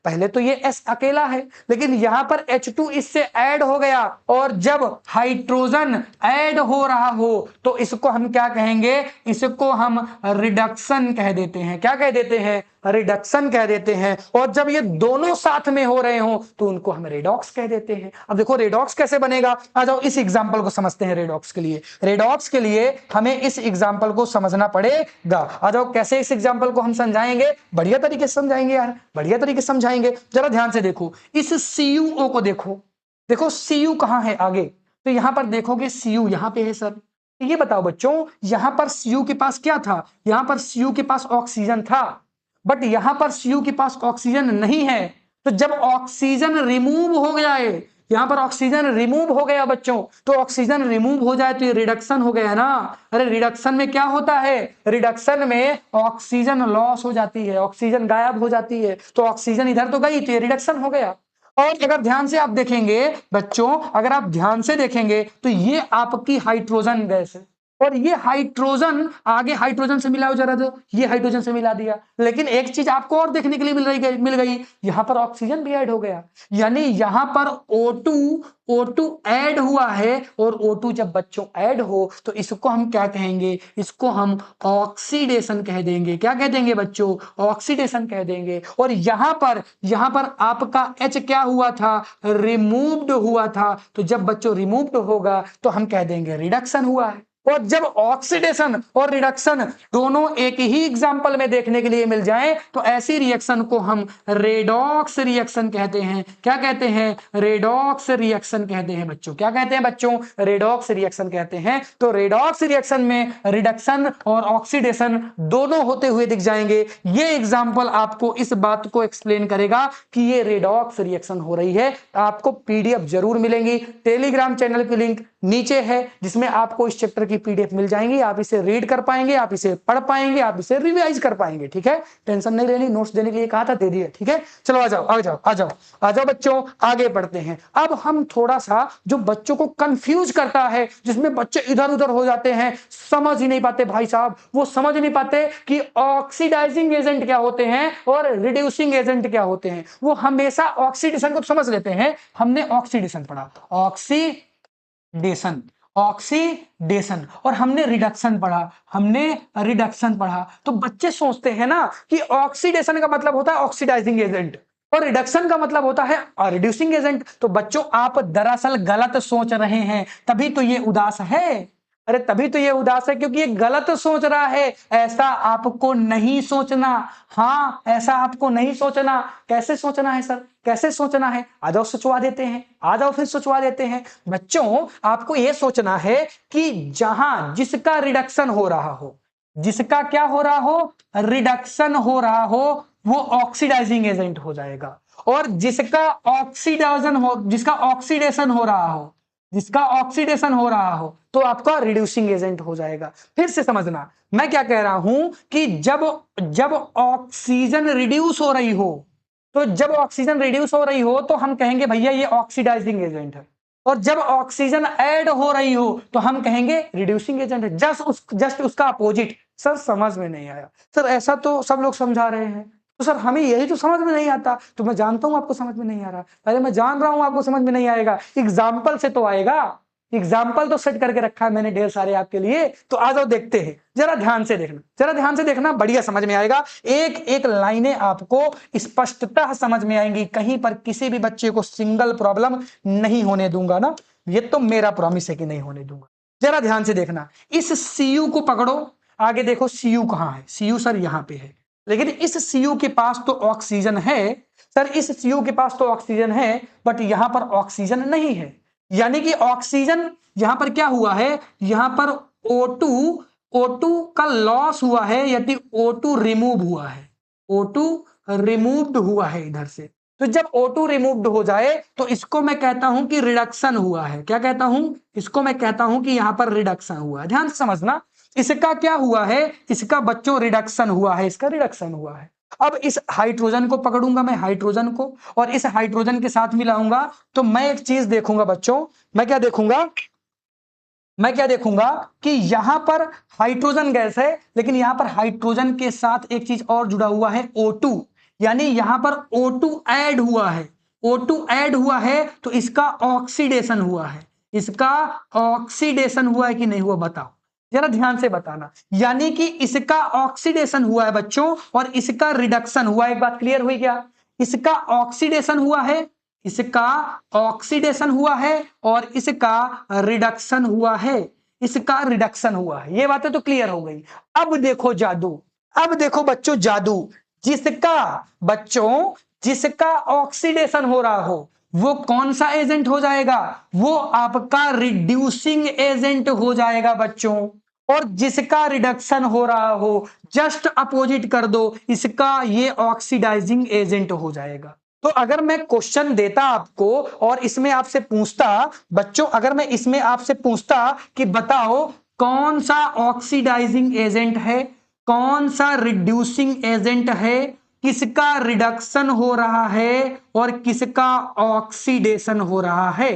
पहले तो ये S अकेला है, लेकिन यहां पर H2 इससे ऐड हो गया। और जब हाइड्रोजन ऐड हो रहा हो तो इसको हम क्या कहेंगे? इसको हम रिडक्शन कह देते हैं। क्या कह देते हैं? रिडक्शन कह देते हैं। और जब ये दोनों साथ में हो रहे हो तो उनको हम रेडॉक्स कह देते हैं। अब देखो रेडॉक्स कैसे बनेगा। आ जाओ इस एग्जांपल को समझते हैं। रेडॉक्स के लिए हमें इस एग्जांपल को समझना पड़ेगा। आ जाओ कैसे इस एग्जांपल को हम समझाएंगे? बढ़िया तरीके से समझाएंगे यार, बढ़िया तरीके से समझाएंगे। जरा ध्यान से देखो, इस CuO को देखो Cu कहां है आगे। तो यहां पर देखोगे Cu यहां पे है सर। ये बताओ बच्चों, यहां पर Cu के पास क्या था? यहां पर Cu के पास ऑक्सीजन था, बट यहां पर Cu के पास ऑक्सीजन नहीं है। तो जब ऑक्सीजन रिमूव हो गया है, यहां पर ऑक्सीजन रिमूव हो गया बच्चों, तो ऑक्सीजन रिमूव हो जाए तो ये रिडक्शन हो गया ना। अरे रिडक्शन में क्या होता है? रिडक्शन में ऑक्सीजन लॉस हो जाती है, ऑक्सीजन गायब हो जाती है। तो ऑक्सीजन इधर तो गई तो ये रिडक्शन हो गया। और अगर ध्यान से आप देखेंगे बच्चों, अगर आप ध्यान से देखेंगे तो ये आपकी हाइड्रोजन गैस है, और ये हाइड्रोजन आगे हाइड्रोजन से मिला जरा दो, ये हाइड्रोजन से मिला दिया। लेकिन एक चीज आपको और देखने के लिए मिल गई, यहां पर ऑक्सीजन भी ऐड हो गया, यानी यहां पर O2 ऐड हुआ है, और O2 जब बच्चों ऐड हो तो इसको हम क्या कहेंगे, इसको हम ऑक्सीडेशन कह देंगे। क्या कह देंगे बच्चों, ऑक्सीडेशन कह देंगे। और यहां पर आपका H क्या हुआ था, रिमूव्ड हुआ था, तो जब बच्चों रिमूव्ड होगा तो हम कह देंगे रिडक्शन हुआ है। और जब ऑक्सीडेशन और रिडक्शन दोनों एक ही एग्जाम्पल में देखने के लिए मिल जाएं तो ऐसी रिएक्शन को हम रेडॉक्स रिएक्शन कहते हैं। क्या कहते हैं, रेडॉक्स रिएक्शन कहते हैं बच्चों। क्या कहते हैं बच्चों, रेडॉक्स रिएक्शन कहते हैं। तो रेडॉक्स रिएक्शन में रिडक्शन और ऑक्सीडेशन दोनों होते हुए दिख जाएंगे। ये एग्जाम्पल आपको इस बात को एक्सप्लेन करेगा कि ये रेडॉक्स रिएक्शन हो रही है। आपको पीडीएफ जरूर मिलेंगी, टेलीग्राम चैनल की लिंक नीचे है, जिसमें आपको इस चैप्टर की पीडीएफ मिल जाएंगी। आप इसे रीड कर पाएंगे, आप इसे पढ़ पाएंगे, आप इसे रिवाइज कर पाएंगे। ठीक है, टेंशन नहीं लेनी, नोट्स देने के लिए कहा था, दे दिए। ठीक है, चलो आ जाओ बच्चों, आगे बढ़ते हैं। अब हम थोड़ा सा जो बच्चों को कंफ्यूज करता है, जिसमें बच्चे इधर उधर हो जाते हैं, समझ ही नहीं पाते भाई साहब, वो समझ नहीं पाते कि ऑक्सीडाइजिंग एजेंट क्या होते हैं और रिड्यूसिंग एजेंट क्या होते हैं। वो हमेशा ऑक्सीडेशन को समझ लेते हैं। हमने ऑक्सीडेशन पढ़ा, ऑक्सीडेशन, और हमने रिडक्शन पढ़ा। तो बच्चे सोचते हैं ना कि ऑक्सीडेशन का मतलब होता है ऑक्सीडाइजिंग एजेंट और रिडक्शन का मतलब होता है रिड्यूसिंग एजेंट। तो बच्चों आप दरअसल गलत सोच रहे हैं, तभी तो ये उदास है। अरे तभी तो ये उदास है क्योंकि ये गलत सोच रहा है। ऐसा आपको नहीं सोचना। हाँ, ऐसा आपको नहीं सोचना। कैसे सोचना है सर, कैसे सोचना है? आ जाओ सोचवा देते हैं, आ जाओ फिर सोचवा देते हैं। बच्चों आपको यह सोचना है कि जहां जिसका रिडक्शन हो रहा हो, जिसका क्या हो रहा हो, रिडक्शन हो रहा हो, वो ऑक्सीडाइजिंग एजेंट हो जाएगा। और जिसका ऑक्सीडेशन हो रहा हो तो आपका रिड्यूसिंग एजेंट हो जाएगा। फिर से समझना, मैं क्या कह रहा हूं कि जब ऑक्सीजन रिड्यूस हो रही हो, तो हम कहेंगे भैया ये ऑक्सीडाइजिंग एजेंट है, और जब ऑक्सीजन ऐड हो रही हो तो हम कहेंगे रिड्यूसिंग एजेंट है। जस्ट उसका अपोजिट। सर समझ में नहीं आया। सर ऐसा तो सब लोग समझा रहे हैं, तो सर हमें यही तो समझ में नहीं आता। तो मैं जानता हूं आपको समझ में नहीं आ रहा, पहले मैं जान रहा हूं आपको समझ में नहीं आएगा, एग्जाम्पल से तो आएगा। एग्जाम्पल तो सेट करके रखा है मैंने ढेर सारे आपके लिए। तो आ जाओ देखते हैं, जरा ध्यान से देखना, बढ़िया समझ में आएगा। एक एक लाइनें आपको स्पष्टतः समझ में आएंगी, कहीं पर किसी भी बच्चे को सिंगल प्रॉब्लम नहीं होने दूंगा ना, ये तो मेरा प्रॉमिस है कि नहीं होने दूंगा। जरा ध्यान से देखना, इस सीयू को पकड़ो, आगे देखो सीयू कहां है। सीयू सर यहां पे है, लेकिन इस सीयू के पास तो ऑक्सीजन है। सर इस सीयू के पास तो ऑक्सीजन है, बट यहां पर ऑक्सीजन नहीं है। यानी कि ऑक्सीजन यहां पर क्या हुआ है, यहां पर O2 का लॉस हुआ है, यानी O2 रिमूव हुआ है। O2 रिमूव्ड हुआ है इधर से। तो जब O2 रिमूव्ड हो जाए तो इसको मैं कहता हूं कि रिडक्शन हुआ है। क्या कहता हूं, इसको मैं कहता हूं कि यहां पर रिडक्शन हुआ है। ध्यान से समझना, इसका क्या हुआ है, इसका बच्चों रिडक्शन हुआ है, इसका रिडक्शन हुआ है। अब इस हाइड्रोजन को पकड़ूंगा मैं, हाइड्रोजन को, और इस हाइड्रोजन के साथ मिलाऊंगा, तो मैं एक चीज देखूंगा बच्चों, मैं क्या देखूंगा कि यहां पर हाइड्रोजन गैस है, लेकिन यहां पर हाइड्रोजन के साथ एक चीज और जुड़ा हुआ है, O2। यानी यहां पर O2 ऐड हुआ है। O2 ऐड हुआ है तो इसका ऑक्सीडेशन हुआ है। इसका ऑक्सीडेशन हुआ है कि नहीं हुआ, बताओ जरा ध्यान से बताना। यानी कि इसका ऑक्सीडेशन हुआ है बच्चों, और इसका रिडक्शन हुआ। एक बात क्लियर हुई क्या? इसका ऑक्सीडेशन हुआ है, इसका ऑक्सीडेशन हुआ है, और इसका रिडक्शन हुआ है, इसका रिडक्शन हुआ है। ये बातें तो क्लियर हो गई। अब देखो जादू, अब देखो बच्चों जादू। जिसका ऑक्सीडेशन हो रहा हो वो कौन सा एजेंट हो जाएगा, वो आपका रिड्यूसिंग एजेंट हो जाएगा बच्चों। और जिसका रिडक्शन हो रहा हो जस्ट अपोजिट कर दो, इसका ये ऑक्सीडाइजिंग एजेंट हो जाएगा। तो अगर मैं क्वेश्चन देता आपको और इसमें आपसे पूछता बच्चों, अगर मैं इसमें आपसे पूछता कि बताओ कौन सा ऑक्सीडाइजिंग एजेंट है, कौन सा रिड्यूसिंग एजेंट है, किसका रिडक्शन हो रहा है और किसका ऑक्सीडेशन हो रहा है,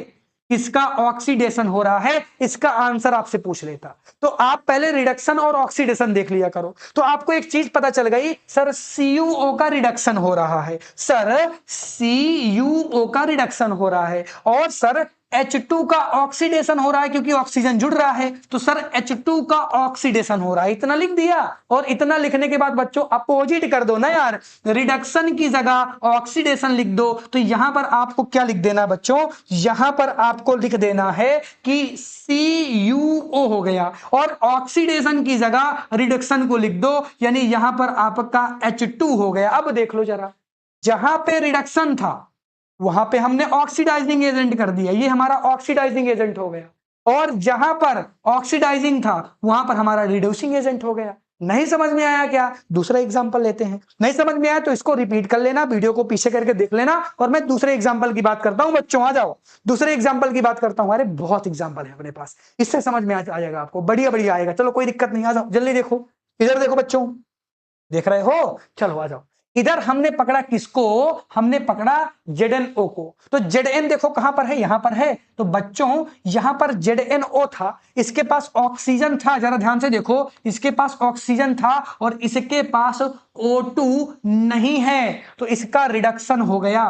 किसका ऑक्सीडेशन हो रहा है, इसका आंसर आपसे पूछ लेता। तो आप पहले रिडक्शन और ऑक्सीडेशन देख लिया करो, तो आपको एक चीज पता चल गई, सर CuO का रिडक्शन हो रहा है, सर CuO का रिडक्शन हो रहा है, और सर H2 का ऑक्सीडेशन हो रहा है क्योंकि ऑक्सीजन जुड़ रहा है, तो सर H2 का ऑक्सीडेशन हो रहा है, इतना लिख दिया। और इतना लिखने के बाद बच्चों अपोजिट कर दो ना यार, रिडक्शन की जगह ऑक्सीडेशन लिख दो। तो यहां पर आपको क्या लिख देना बच्चों, यहां पर आपको लिख देना है कि CuO हो गया, और ऑक्सीडेशन की जगह रिडक्शन को लिख दो, यानी यहां पर आपका H2 हो गया। अब देख लो जरा, जहां पे रिडक्शन था वहां पे हमने ऑक्सीडाइजिंग एजेंट कर दिया, ये हमारा ऑक्सीडाइजिंग एजेंट हो गया, और जहां पर ऑक्सीडाइजिंग था वहां पर हमारा रिड्यूसिंग एजेंट हो गया। नहीं समझ में आया क्या, दूसरा एग्जांपल लेते हैं। नहीं समझ में आया तो इसको रिपीट कर लेना, वीडियो को पीछे करके देख लेना, और मैं दूसरे एग्जांपल की बात करता हूं। बच्चों आ जाओ, दूसरे एग्जांपल की बात करता हूं। अरे बहुत एग्जांपल है अपने पास, इससे समझ में आ जाएगा आपको, बढ़िया बढ़िया आएगा। चलो कोई दिक्कत नहीं, आ जाओ जल्दी देखो, इधर देखो बच्चों, देख रहे हो, चलो आ जाओ। इधर हमने पकड़ा किसको, हमने पकड़ा ZnO को। तो Zn देखो कहां पर है, यहां पर है। तो बच्चों यहां पर ZnO था, इसके पास ऑक्सीजन था, जरा ध्यान से देखो, इसके पास ऑक्सीजन था और इसके पास O2 नहीं है, तो इसका रिडक्शन हो गया,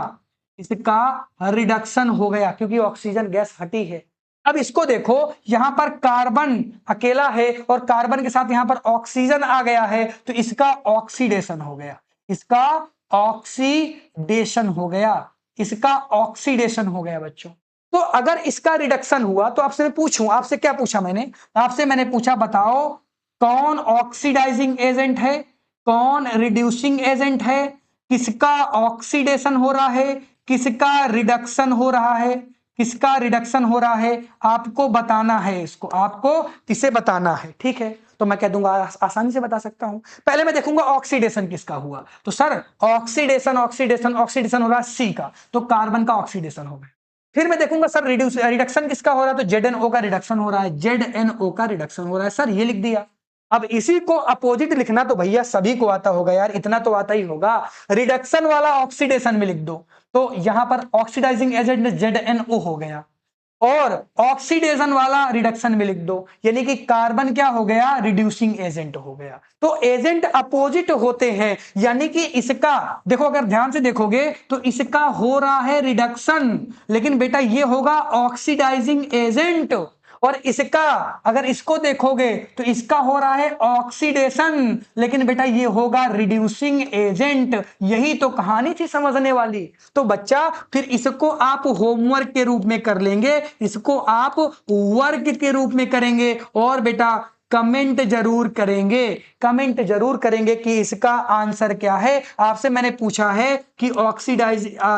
इसका रिडक्शन हो गया क्योंकि ऑक्सीजन गैस हटी है। अब इसको देखो, यहां पर कार्बन अकेला है और कार्बन के साथ यहां पर ऑक्सीजन आ गया है, तो इसका ऑक्सीडेशन हो गया, इसका ऑक्सीडेशन हो गया, इसका ऑक्सीडेशन हो गया बच्चों। तो अगर इसका रिडक्शन हुआ तो आपसे मैं पूछूं, आपसे क्या पूछा मैंने, आपसे मैंने पूछा बताओ कौन ऑक्सीडाइजिंग एजेंट है, कौन रिड्यूसिंग एजेंट है, किसका ऑक्सीडेशन हो रहा है, किसका रिडक्शन हो रहा है, किसका रिडक्शन हो रहा है, आपको बताना है, इसको आपको इसे बताना है। ठीक है, तो मैं कह दूंगा, आसानी से बता सकता हूं। पहले मैं देखूंगा ऑक्सीडेशन किसका हुआ, तो सर ऑक्सीडेशन ऑक्सीडेशन ऑक्सीडेशन हो रहा है C का, तो कार्बन का ऑक्सीडेशन हो गया। फिर मैं देखूंगा सर रिडक्शन किसका हो रहा है, तो ZnO का रिडक्शन हो रहा है, ZnO का रिडक्शन हो रहा है, सर ये लिख दिया। अब इसी को अपोजिट लिखना तो भैया सभी को आता होगा यार, इतना तो आता ही होगा, रिडक्शन वाला ऑक्सीडेशन में लिख दो। तो यहां पर ऑक्सीडाइजिंग एजेंट ZnO हो गया, और ऑक्सीडेशन वाला रिडक्शन में लिख दो, यानी कि कार्बन क्या हो गया, रिड्यूसिंग एजेंट हो गया। तो एजेंट अपोजिट होते हैं, यानी कि इसका देखो, अगर ध्यान से देखोगे तो इसका हो रहा है रिडक्शन, लेकिन बेटा ये होगा ऑक्सीडाइजिंग एजेंट, और इसका अगर इसको देखोगे तो इसका हो रहा है ऑक्सीडेशन, लेकिन बेटा ये होगा रिड्यूसिंग एजेंट। यही तो कहानी थी समझने वाली। तो बच्चा फिर इसको आप होमवर्क के रूप में कर लेंगे, इसको आप वर्क के रूप में करेंगे, और बेटा कमेंट जरूर करेंगे, कमेंट जरूर करेंगे कि इसका आंसर क्या है। आपसे मैंने पूछा है कि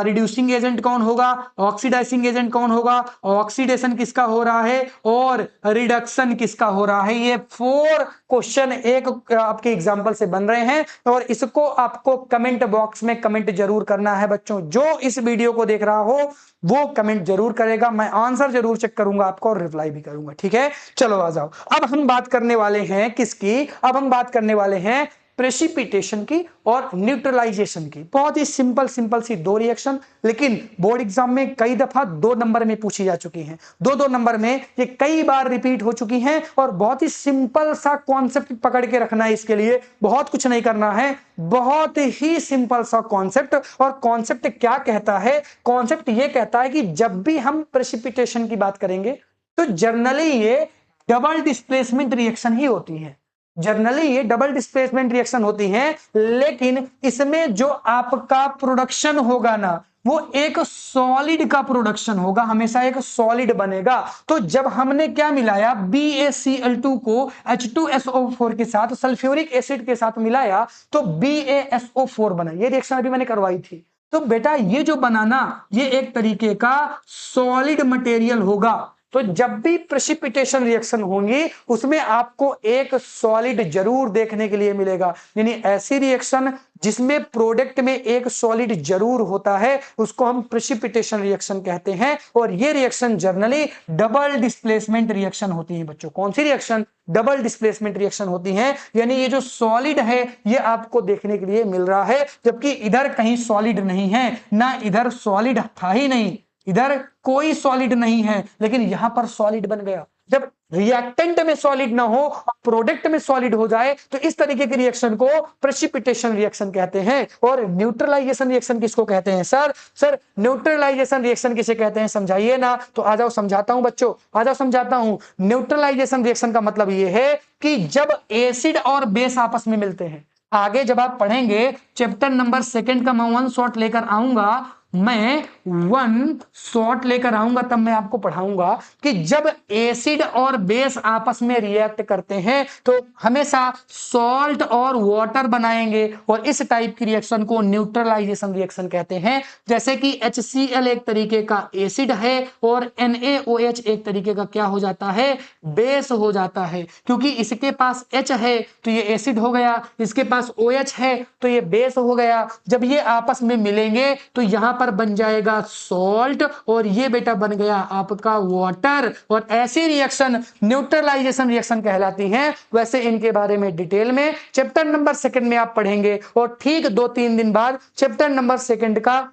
रिड्यूसिंग एजेंट कौन होगा, ऑक्सीडाइजिंग एजेंट कौन होगा, ऑक्सीडेशन किसका हो रहा है, और रिडक्शन किसका हो रहा है। ये 4 क्वेश्चन एक आपके एग्जाम्पल से बन रहे हैं, और इसको आपको कमेंट बॉक्स में कमेंट जरूर करना है बच्चों। जो इस वीडियो को देख रहा हो वो कमेंट जरूर करेगा, मैं आंसर जरूर चेक करूंगा आपको और रिप्लाई भी करूंगा। ठीक है, चलो आ जाओ। अब हम बात करने वाले हैं किसकी, अब हम बात करने वाले हैं प्रेसिपिटेशन की और न्यूट्रलाइजेशन की। बहुत ही सिंपल सिंपल सी 2 रिएक्शन, लेकिन बोर्ड एग्जाम में कई दफा 2 नंबर में पूछी जा चुकी हैं, 2-2 नंबर में ये कई बार रिपीट हो चुकी हैं, और बहुत ही सिंपल सा कॉन्सेप्ट पकड़ के रखना है। इसके लिए बहुत कुछ नहीं करना है, बहुत ही सिंपल सा कॉन्सेप्ट। और कॉन्सेप्ट क्या कहता है, कॉन्सेप्ट ये कहता है कि जब भी हम प्रेसिपिटेशन की बात करेंगे तो जनरली ये डबल डिस्प्लेसमेंट रिएक्शन ही होती है, जनरली ये डबल डिस्प्लेसमेंट रिएक्शन होती है, लेकिन इसमें जो आपका प्रोडक्शन होगा ना वो एक सॉलिड का प्रोडक्शन होगा, हमेशा एक सॉलिड बनेगा। तो जब हमने क्या मिलाया, BaCl2 को H2SO4 के साथ सल्फ्यूरिक एसिड के साथ मिलाया तो BaSO4 बना। ये रिएक्शन अभी मैंने करवाई थी। तो बेटा ये जो बनाना ये एक तरीके का सॉलिड मटेरियल होगा, तो जब भी प्रेसिपिटेशन रिएक्शन होंगी उसमें आपको एक सॉलिड जरूर देखने के लिए मिलेगा, यानी ऐसी रिएक्शन जिसमें प्रोडक्ट में एक सॉलिड जरूर होता है उसको हम प्रेसिपिटेशन रिएक्शन कहते हैं। और ये reaction generally double displacement reaction होती है बच्चों। कौन सी रिएक्शन? डबल डिस्प्लेसमेंट रिएक्शन होती है, यानी ये जो सॉलिड है ये आपको देखने के लिए मिल रहा है, जबकि इधर कहीं सॉलिड नहीं है, ना इधर सॉलिड था ही नहीं, इधर कोई सॉलिड नहीं है, लेकिन यहां पर सॉलिड बन गया। जब रिएक्टेंट में सॉलिड ना हो और प्रोडक्ट में सॉलिड हो जाए तो इस तरीके की रिएक्शन को प्रेसिपिटेशन रिएक्शन कहते हैं। और न्यूट्रलाइजेशन रिएक्शन किसको कहते हैं? सर न्यूट्रलाइजेशन रिएक्शन किसे कहते हैं समझाइए ना। तो आ जाओ समझाता हूं बच्चों, आ जाओ समझाता हूं। न्यूट्रलाइजेशन रिएक्शन का मतलब ये है कि जब एसिड और बेस आपस में मिलते हैं, आगे जब आप पढ़ेंगे चैप्टर नंबर 2 का मैं 1 शॉट लेकर आऊंगा, मैं 1 शॉट लेकर आऊंगा, तब मैं आपको पढ़ाऊंगा कि जब एसिड और बेस आपस में रिएक्ट करते हैं तो हमेशा सॉल्ट और वाटर बनाएंगे, और इस टाइप की रिएक्शन को न्यूट्रलाइजेशन रिएक्शन कहते हैं। जैसे कि HCl एक तरीके का एसिड है और NaOH एक तरीके का क्या हो जाता है? बेस हो जाता है, क्योंकि इसके पास H है तो ये एसिड हो गया, इसके पास OH है तो ये बेस हो गया। जब ये आपस में मिलेंगे तो यहां पर बन जाएगा सॉल्ट और ये बेटा बन गया आपका वाटर, और ऐसी रिएक्शन न्यूट्रलाइजेशन रिएक्शन कहलाती हैं। वैसे इनके बारे में डिटेल में चैप्टर नंबर 2 में आप पढ़ेंगे, और ठीक 2-3 दिन बाद चैप्टर नंबर 2 का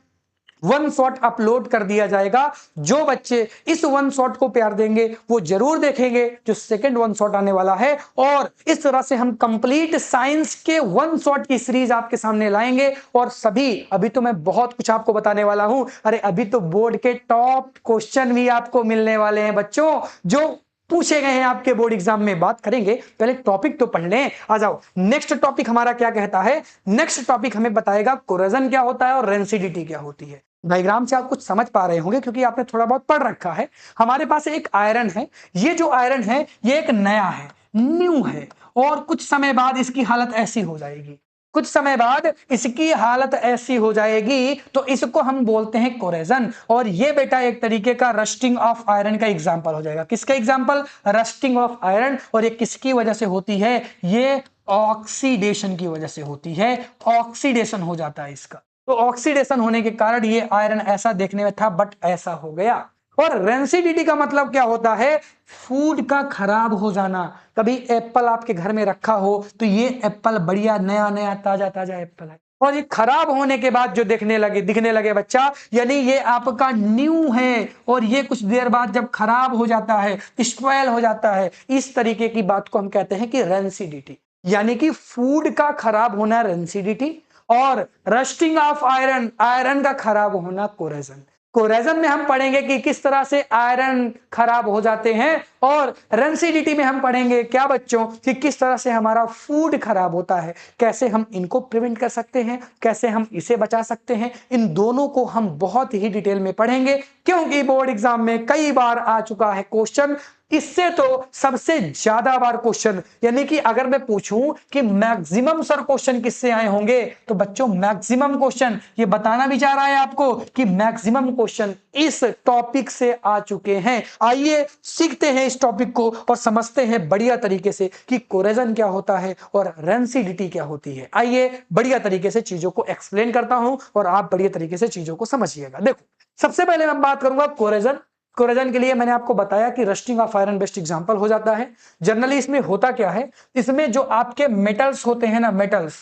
1 शॉट अपलोड कर दिया जाएगा। जो बच्चे इस 1 शॉट को प्यार देंगे वो जरूर देखेंगे जो सेकंड 1 शॉट आने वाला है, और इस तरह से हम कंप्लीट साइंस के 1 शॉट की सीरीज आपके सामने लाएंगे। और सभी, अभी तो मैं बहुत कुछ आपको बताने वाला हूं, अरे अभी तो बोर्ड के टॉप क्वेश्चन भी आपको मिलने वाले हैं बच्चों, जो पूछे गए हैं आपके बोर्ड एग्जाम में। बात करेंगे, पहले टॉपिक तो पढ़ लें। आ जाओ, नेक्स्ट टॉपिक हमारा क्या कहता है? नेक्स्ट टॉपिक हमें बताएगा कोरेजन क्या होता है और रेंसिडिटी क्या होती है। डायग्राम से आप कुछ समझ पा रहे होंगे क्योंकि आपने थोड़ा बहुत पढ़ रखा है। हमारे पास एक आयरन है, ये जो आयरन है ये एक नया है, न्यू है, और कुछ समय बाद इसकी हालत ऐसी हो जाएगी, कुछ समय बाद इसकी हालत ऐसी हो जाएगी, तो इसको हम बोलते हैं कोरेजन। और ये बेटा एक तरीके का रस्टिंग ऑफ आयरन का एग्जांपल हो जाएगा। किसका एग्जांपल? Rusting of iron. और ये किसकी वजह से होती है? ये ऑक्सीडेशन की वजह से होती है, ऑक्सीडेशन हो जाता है इसका। तो ऑक्सीडेशन होने के कारण ये आयरन ऐसा देखने में था बट ऐसा हो गया। और रेंसिडिटी का मतलब क्या होता है? फूड का खराब हो जाना। कभी एप्पल आपके घर में रखा हो तो ये एप्पल बढ़िया नया नया ताजा ताजा एप्पल है, और ये खराब होने के बाद जो दिखने लगे बच्चा, यानी ये आपका न्यू है, और ये कुछ देर बाद जब खराब हो जाता है, स्पॉइल हो जाता है, इस तरीके की बात को हम कहते हैं कि रेंसिडिटी, यानी कि फूड का खराब होना रेंसिडिटी, और रस्टिंग ऑफ आयरन, आयरन का खराब होना कोरेजन। कोरेजन में हम पढ़ेंगे कि किस तरह से आयरन खराब हो जाते हैं, और रेंसिडिटी में हम पढ़ेंगे क्या बच्चों कि किस तरह से हमारा फूड खराब होता है, कैसे हम इनको प्रिवेंट कर सकते हैं, कैसे हम इसे बचा सकते हैं। इन दोनों को हम बहुत ही डिटेल में पढ़ेंगे, क्योंकि बोर्ड एग्जाम में कई बार आ चुका है क्वेश्चन। इससे तो सबसे ज्यादा बार क्वेश्चन, यानी कि अगर मैं पूछूं कि मैक्सिमम सर क्वेश्चन किससे आए होंगे, तो बच्चों मैक्सिमम क्वेश्चन ये बताना भी चाह रहा है आपको कि मैक्सिमम क्वेश्चन इस टॉपिक से आ चुके हैं। आइए सीखते हैं इस टॉपिक को और समझते हैं बढ़िया तरीके से कि कोरेजन क्या होता है और रेंसिडिटी क्या होती है। आइए बढ़िया तरीके से चीजों को एक्सप्लेन करता हूं और आप बढ़िया तरीके से चीजों को समझिएगा। देखो, सबसे पहले मैं बात करूंगा कोरेजन। कोरेजन के लिए मैंने आपको बताया कि rusting of iron best example हो जाता है। जनरली इसमें होता क्या है, इसमें जो आपके मेटल्स होते हैं ना, मेटल्स,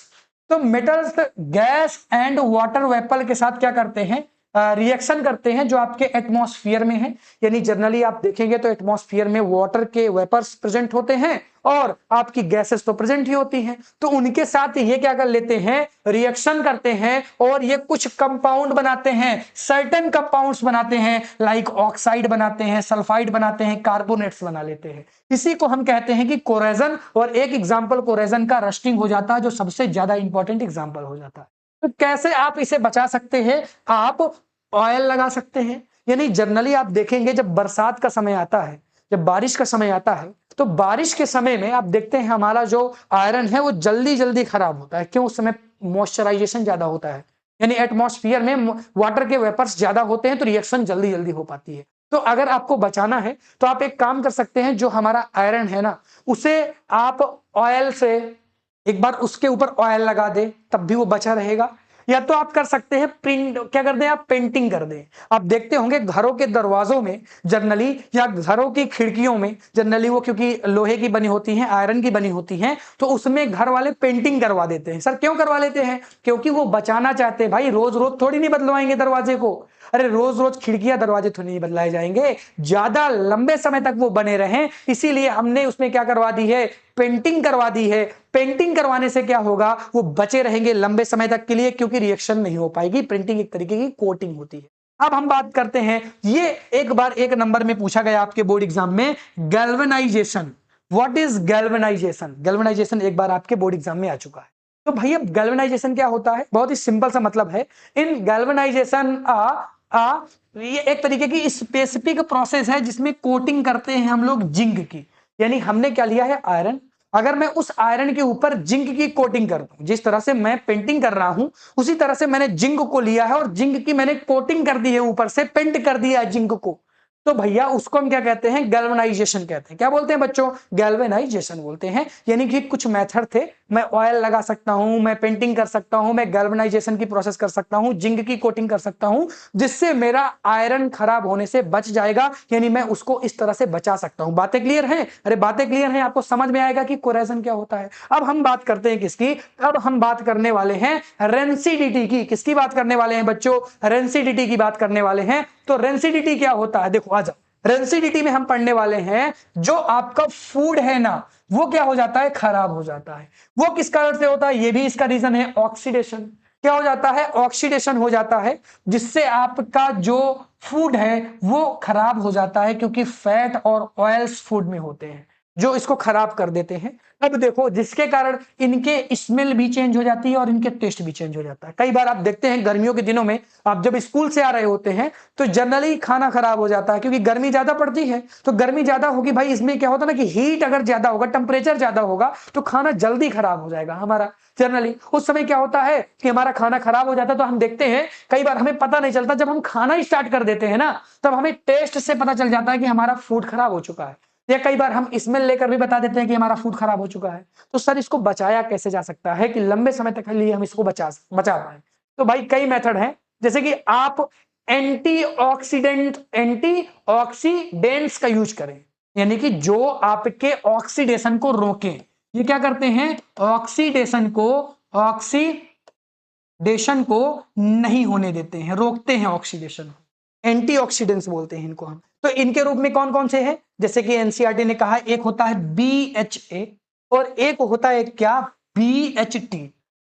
तो metals gas and water vapour के साथ क्या करते हैं? रिएक्शन करते हैं जो आपके एटमॉस्फेयर में है। यानी जनरली आप देखेंगे तो एटमॉस्फेयर में वाटर के वेपर्स प्रेजेंट होते हैं और आपकी गैसेस तो प्रेजेंट ही होती हैं, तो उनके साथ ये क्या कर लेते हैं? रिएक्शन करते हैं और ये कुछ कंपाउंड बनाते हैं, सर्टेन कंपाउंड्स बनाते हैं, लाइक ऑक्साइड बनाते हैं, सल्फाइड बनाते हैं, कार्बोनेट्स बना लेते हैं। इसी को हम कहते हैं कि कोरेजन। और एक एग्जांपल कोरेजन का रस्टिंग हो जाता है, जो सबसे ज्यादा इंपॉर्टेंट एग्जांपल हो जाता है। तो कैसे आप इसे बचा सकते हैं? आप ऑयल लगा सकते हैं। यानी जनरली आप देखेंगे जब बरसात का समय आता है, जब बारिश का समय आता है, तो बारिश के समय में आप देखते हैं हमारा जो आयरन है वो जल्दी जल्दी खराब होता है। क्यों? उस समय मॉइस्चराइजेशन ज्यादा होता है, यानी एटमॉस्फेयर में वाटर के वेपर्स ज्यादा होते हैं तो रिएक्शन जल्दी जल्दी हो पाती है। तो अगर आपको बचाना है तो आप एक काम कर सकते हैं, जो हमारा आयरन है ना, उसे आप ऑयल से एक बार उसके ऊपर ऑयल लगा दे, तब भी वो बचा रहेगा। या तो आप कर सकते हैं प्रिंट, क्या कर दें आप, पेंटिंग कर दें। आप देखते होंगे घरों के दरवाजों में जनरली, या घरों की खिड़कियों में जनरली, वो क्योंकि लोहे की बनी होती हैं, आयरन की बनी होती हैं, तो उसमें घर वाले पेंटिंग करवा देते हैं। सर क्यों करवा लेते हैं? क्योंकि वो बचाना चाहते हैं। भाई रोज रोज थोड़ी नहीं बदलवाएंगे दरवाजे को, अरे रोज रोज खिड़कियां दरवाजे तो नहीं बदलाए जाएंगे, ज्यादा लंबे समय तक वो बने रहें, इसीलिए हमने उसमें क्या करवा दी है, पेंटिंग करवा दी है। पेंटिंग करवाने से क्या होगा, वो बचे रहेंगे लंबे समय तक के लिए, क्योंकि रिएक्शन नहीं हो पाएगी। प्रिंटिंग एक तरीके की कोटिंग होती है। अब हम बात करते हैं, ये एक बार एक नंबर में पूछा गया आपके बोर्ड एग्जाम में, galvanisation. What is galvanisation? Galvanisation एक बार आपके बोर्ड एग्जाम में आ चुका है। तो भैया गैल्वेनाइजेशन क्या होता है? बहुत ही सिंपल सा मतलब है। इन गैल्वेनाइजेशन ये एक तरीके की स्पेसिफिक प्रोसेस है जिसमें कोटिंग करते हैं हम लोग जिंक की। यानी हमने क्या लिया है, आयरन। अगर मैं उस आयरन के ऊपर जिंक की कोटिंग कर दूं, जिस तरह से मैं पेंटिंग कर रहा हूं, उसी तरह से मैंने जिंक को लिया है और जिंक की मैंने कोटिंग कर दी है, ऊपर से पेंट कर दिया है जिंक को, तो भैया उसको हम क्या कहते हैं, गैल्वेनाइजेशन कहते हैं। क्या बोलते हैं बच्चों? गैल्वेनाइजेशन बोलते हैं। यानी कि कुछ मेथड थे, मैं ऑयल लगा सकता हूं, मैं पेंटिंग कर सकता हूं, मैं गैल्वेनाइजेशन की प्रोसेस कर सकता हूं, जिंक की कोटिंग कर सकता हूं, जिससे मेरा आयरन खराब होने से बच जाएगा। यानी मैं उसको इस तरह से बचा सकता हूं। बातें क्लियर हैं? अरे बातें क्लियर हैं, आपको समझ में आएगा कि कोरेजन क्या होता है। अब हम बात करते हैं किसकी? अब हम बात करने वाले हैं रेंसिडिटी की। किसकी बात करने वाले हैं बच्चों? रेंसिडिटी की बात करने वाले हैं। तो रेंसिडिटी क्या होता है, देखो आ जाओ। रेंसिडिटी में हम पढ़ने वाले हैं, जो आपका फूड है ना, वो क्या हो जाता है, खराब हो जाता है। वो किस कारण से होता है? ये भी इसका रीजन है, ऑक्सीडेशन। क्या हो जाता है? ऑक्सीडेशन हो जाता है, जिससे आपका जो फूड है वो खराब हो जाता है, क्योंकि फैट और ऑयल्स फूड में होते हैं जो इसको खराब कर देते हैं। अब देखो, जिसके कारण इनके स्मेल भी चेंज हो जाती है और इनके टेस्ट भी चेंज हो जाता है। कई बार आप देखते हैं गर्मियों के दिनों में, आप जब स्कूल से आ रहे होते हैं तो जनरली खाना खराब हो जाता है, क्योंकि गर्मी ज्यादा पड़ती है। तो गर्मी ज्यादा होगी भाई, इसमें क्या होता है ना कि हीट अगर ज्यादा होगा, टेम्परेचर ज्यादा होगा, तो खाना जल्दी खराब हो जाएगा हमारा। जनरली उस समय क्या होता है कि हमारा खाना खराब हो जाता है। तो हम देखते हैं कई बार हमें पता नहीं चलता, जब हम खाना स्टार्ट कर देते हैं ना, तब हमें टेस्ट से पता चल जाता है कि हमारा फूड खराब हो चुका है। या कई बार हम स्मेल लेकर भी बता देते हैं कि हमारा फूड खराब हो चुका है। तो सर इसको बचाया कैसे जा सकता है कि लंबे समय तक के लिए हम इसको बचा पाए? तो भाई कई मेथड हैं, जैसे कि आप एंटीऑक्सीडेंट्स का यूज करें, यानी कि जो आपके ऑक्सीडेशन को रोकें। ये क्या करते हैं? ऑक्सीडेशन को नहीं होने देते हैं, रोकते हैं ऑक्सीडेशन। एंटीऑक्सीडेंट्स बोलते हैं इनको हम। तो इनके रूप में कौन कौन से हैं? जैसे कि एनसीईआरटी ने कहा, एक होता है BHA और एक होता है क्या, BHT।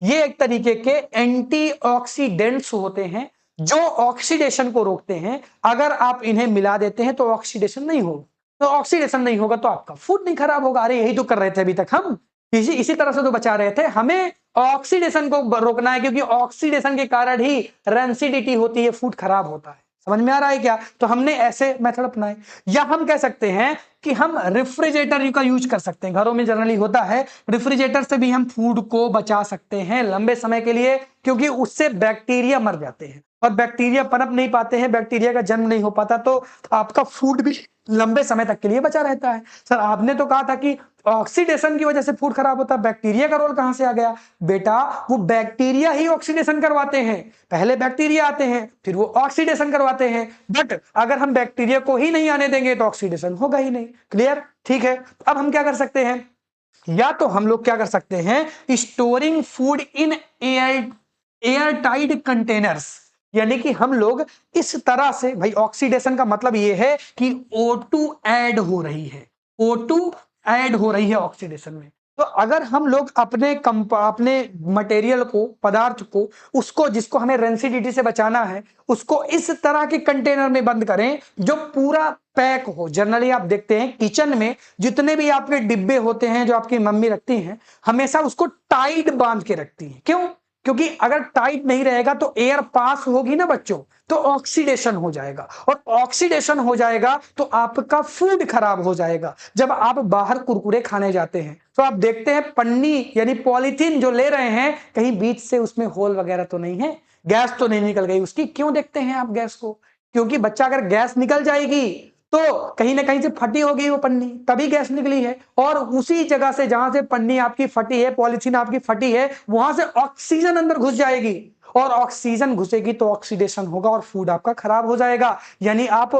ये एक तरीके के एंटीऑक्सीडेंट्स होते हैं जो ऑक्सीडेशन को रोकते हैं। अगर आप इन्हें मिला देते हैं तो ऑक्सीडेशन नहीं होगा। तो ऑक्सीडेशन नहीं होगा तो आपका फूड नहीं खराब होगा। अरे यही तो कर रहे थे अभी तक हम, इसी तरह से तो बचा रहे थे। हमें ऑक्सीडेशन को रोकना है, क्योंकि ऑक्सीडेशन के कारण ही रेंसिडिटी होती है, फूड खराब होता है। समझ में आ रहा है क्या? तो हमने ऐसे मेथड अपनाए। या हम कह सकते हैं कि हम रेफ्रिजरेटर का यूज कर सकते हैं, घरों में जनरली होता है। रेफ्रिजरेटर से भी हम फूड को बचा सकते हैं लंबे समय के लिए, क्योंकि उससे बैक्टीरिया मर जाते हैं और बैक्टीरिया पनप नहीं पाते हैं, बैक्टीरिया का जन्म नहीं हो पाता, तो आपका फूड भी लंबे समय तक के लिए बचा रहता है। सर आपने तो कहा था कि ऑक्सीडेशन की वजह से फूड खराब होता है, बैक्टीरिया का रोल कहां से आ गया? बेटा वो बैक्टीरिया ही ऑक्सीडेशन करवाते हैं। पहले बैक्टीरिया आते हैं, फिर वो ऑक्सीडेशन करवाते हैं। बट अगर हम बैक्टीरिया को ही नहीं आने देंगे तो ऑक्सीडेशन होगा ही नहीं। क्लियर? ठीक है। अब हम क्या कर सकते हैं? या तो हम लोग क्या कर सकते हैं, storing food in air tight containers. यानी कि हम लोग इस तरह से, भाई ऑक्सीडेशन का मतलब यह है कि O2 ऐड हो रही है, O2 ऐड हो रही है ऑक्सीडेशन में। तो अगर हम लोग अपने मटेरियल को, पदार्थ को, उसको जिसको हमें रेंसिडिटी से बचाना है, उसको इस तरह के कंटेनर में बंद करें जो पूरा पैक हो। जनरली आप देखते हैं किचन में जितने भी आपके डिब्बे होते हैं जो आपकी मम्मी रखती हैं, हमेशा उसको टाइट बांध के रखती हैं। क्यों? क्योंकि अगर टाइट नहीं रहेगा तो एयर पास होगी ना बच्चों, तो ऑक्सीडेशन हो जाएगा, और ऑक्सीडेशन हो जाएगा तो आपका फूड खराब हो जाएगा। जब आप बाहर कुरकुरे खाने जाते हैं तो आप देखते हैं पन्नी यानी पॉलीथीन जो ले रहे हैं, कहीं बीच से उसमें होल वगैरह तो नहीं है, गैस तो नहीं निकल गई उसकी। क्यों देखते हैं आप गैस को? क्योंकि बच्चा अगर गैस निकल जाएगी तो कहीं ना कहीं से फटी होगी वो पन्नी, तभी गैस निकली है। और उसी जगह से जहां से पन्नी आपकी फटी है, पॉलीथीन आपकी फटी है, वहां से ऑक्सीजन अंदर घुस जाएगी, और ऑक्सीजन घुसेगी तो ऑक्सीडेशन होगा और फूड आपका खराब हो जाएगा। यानी आप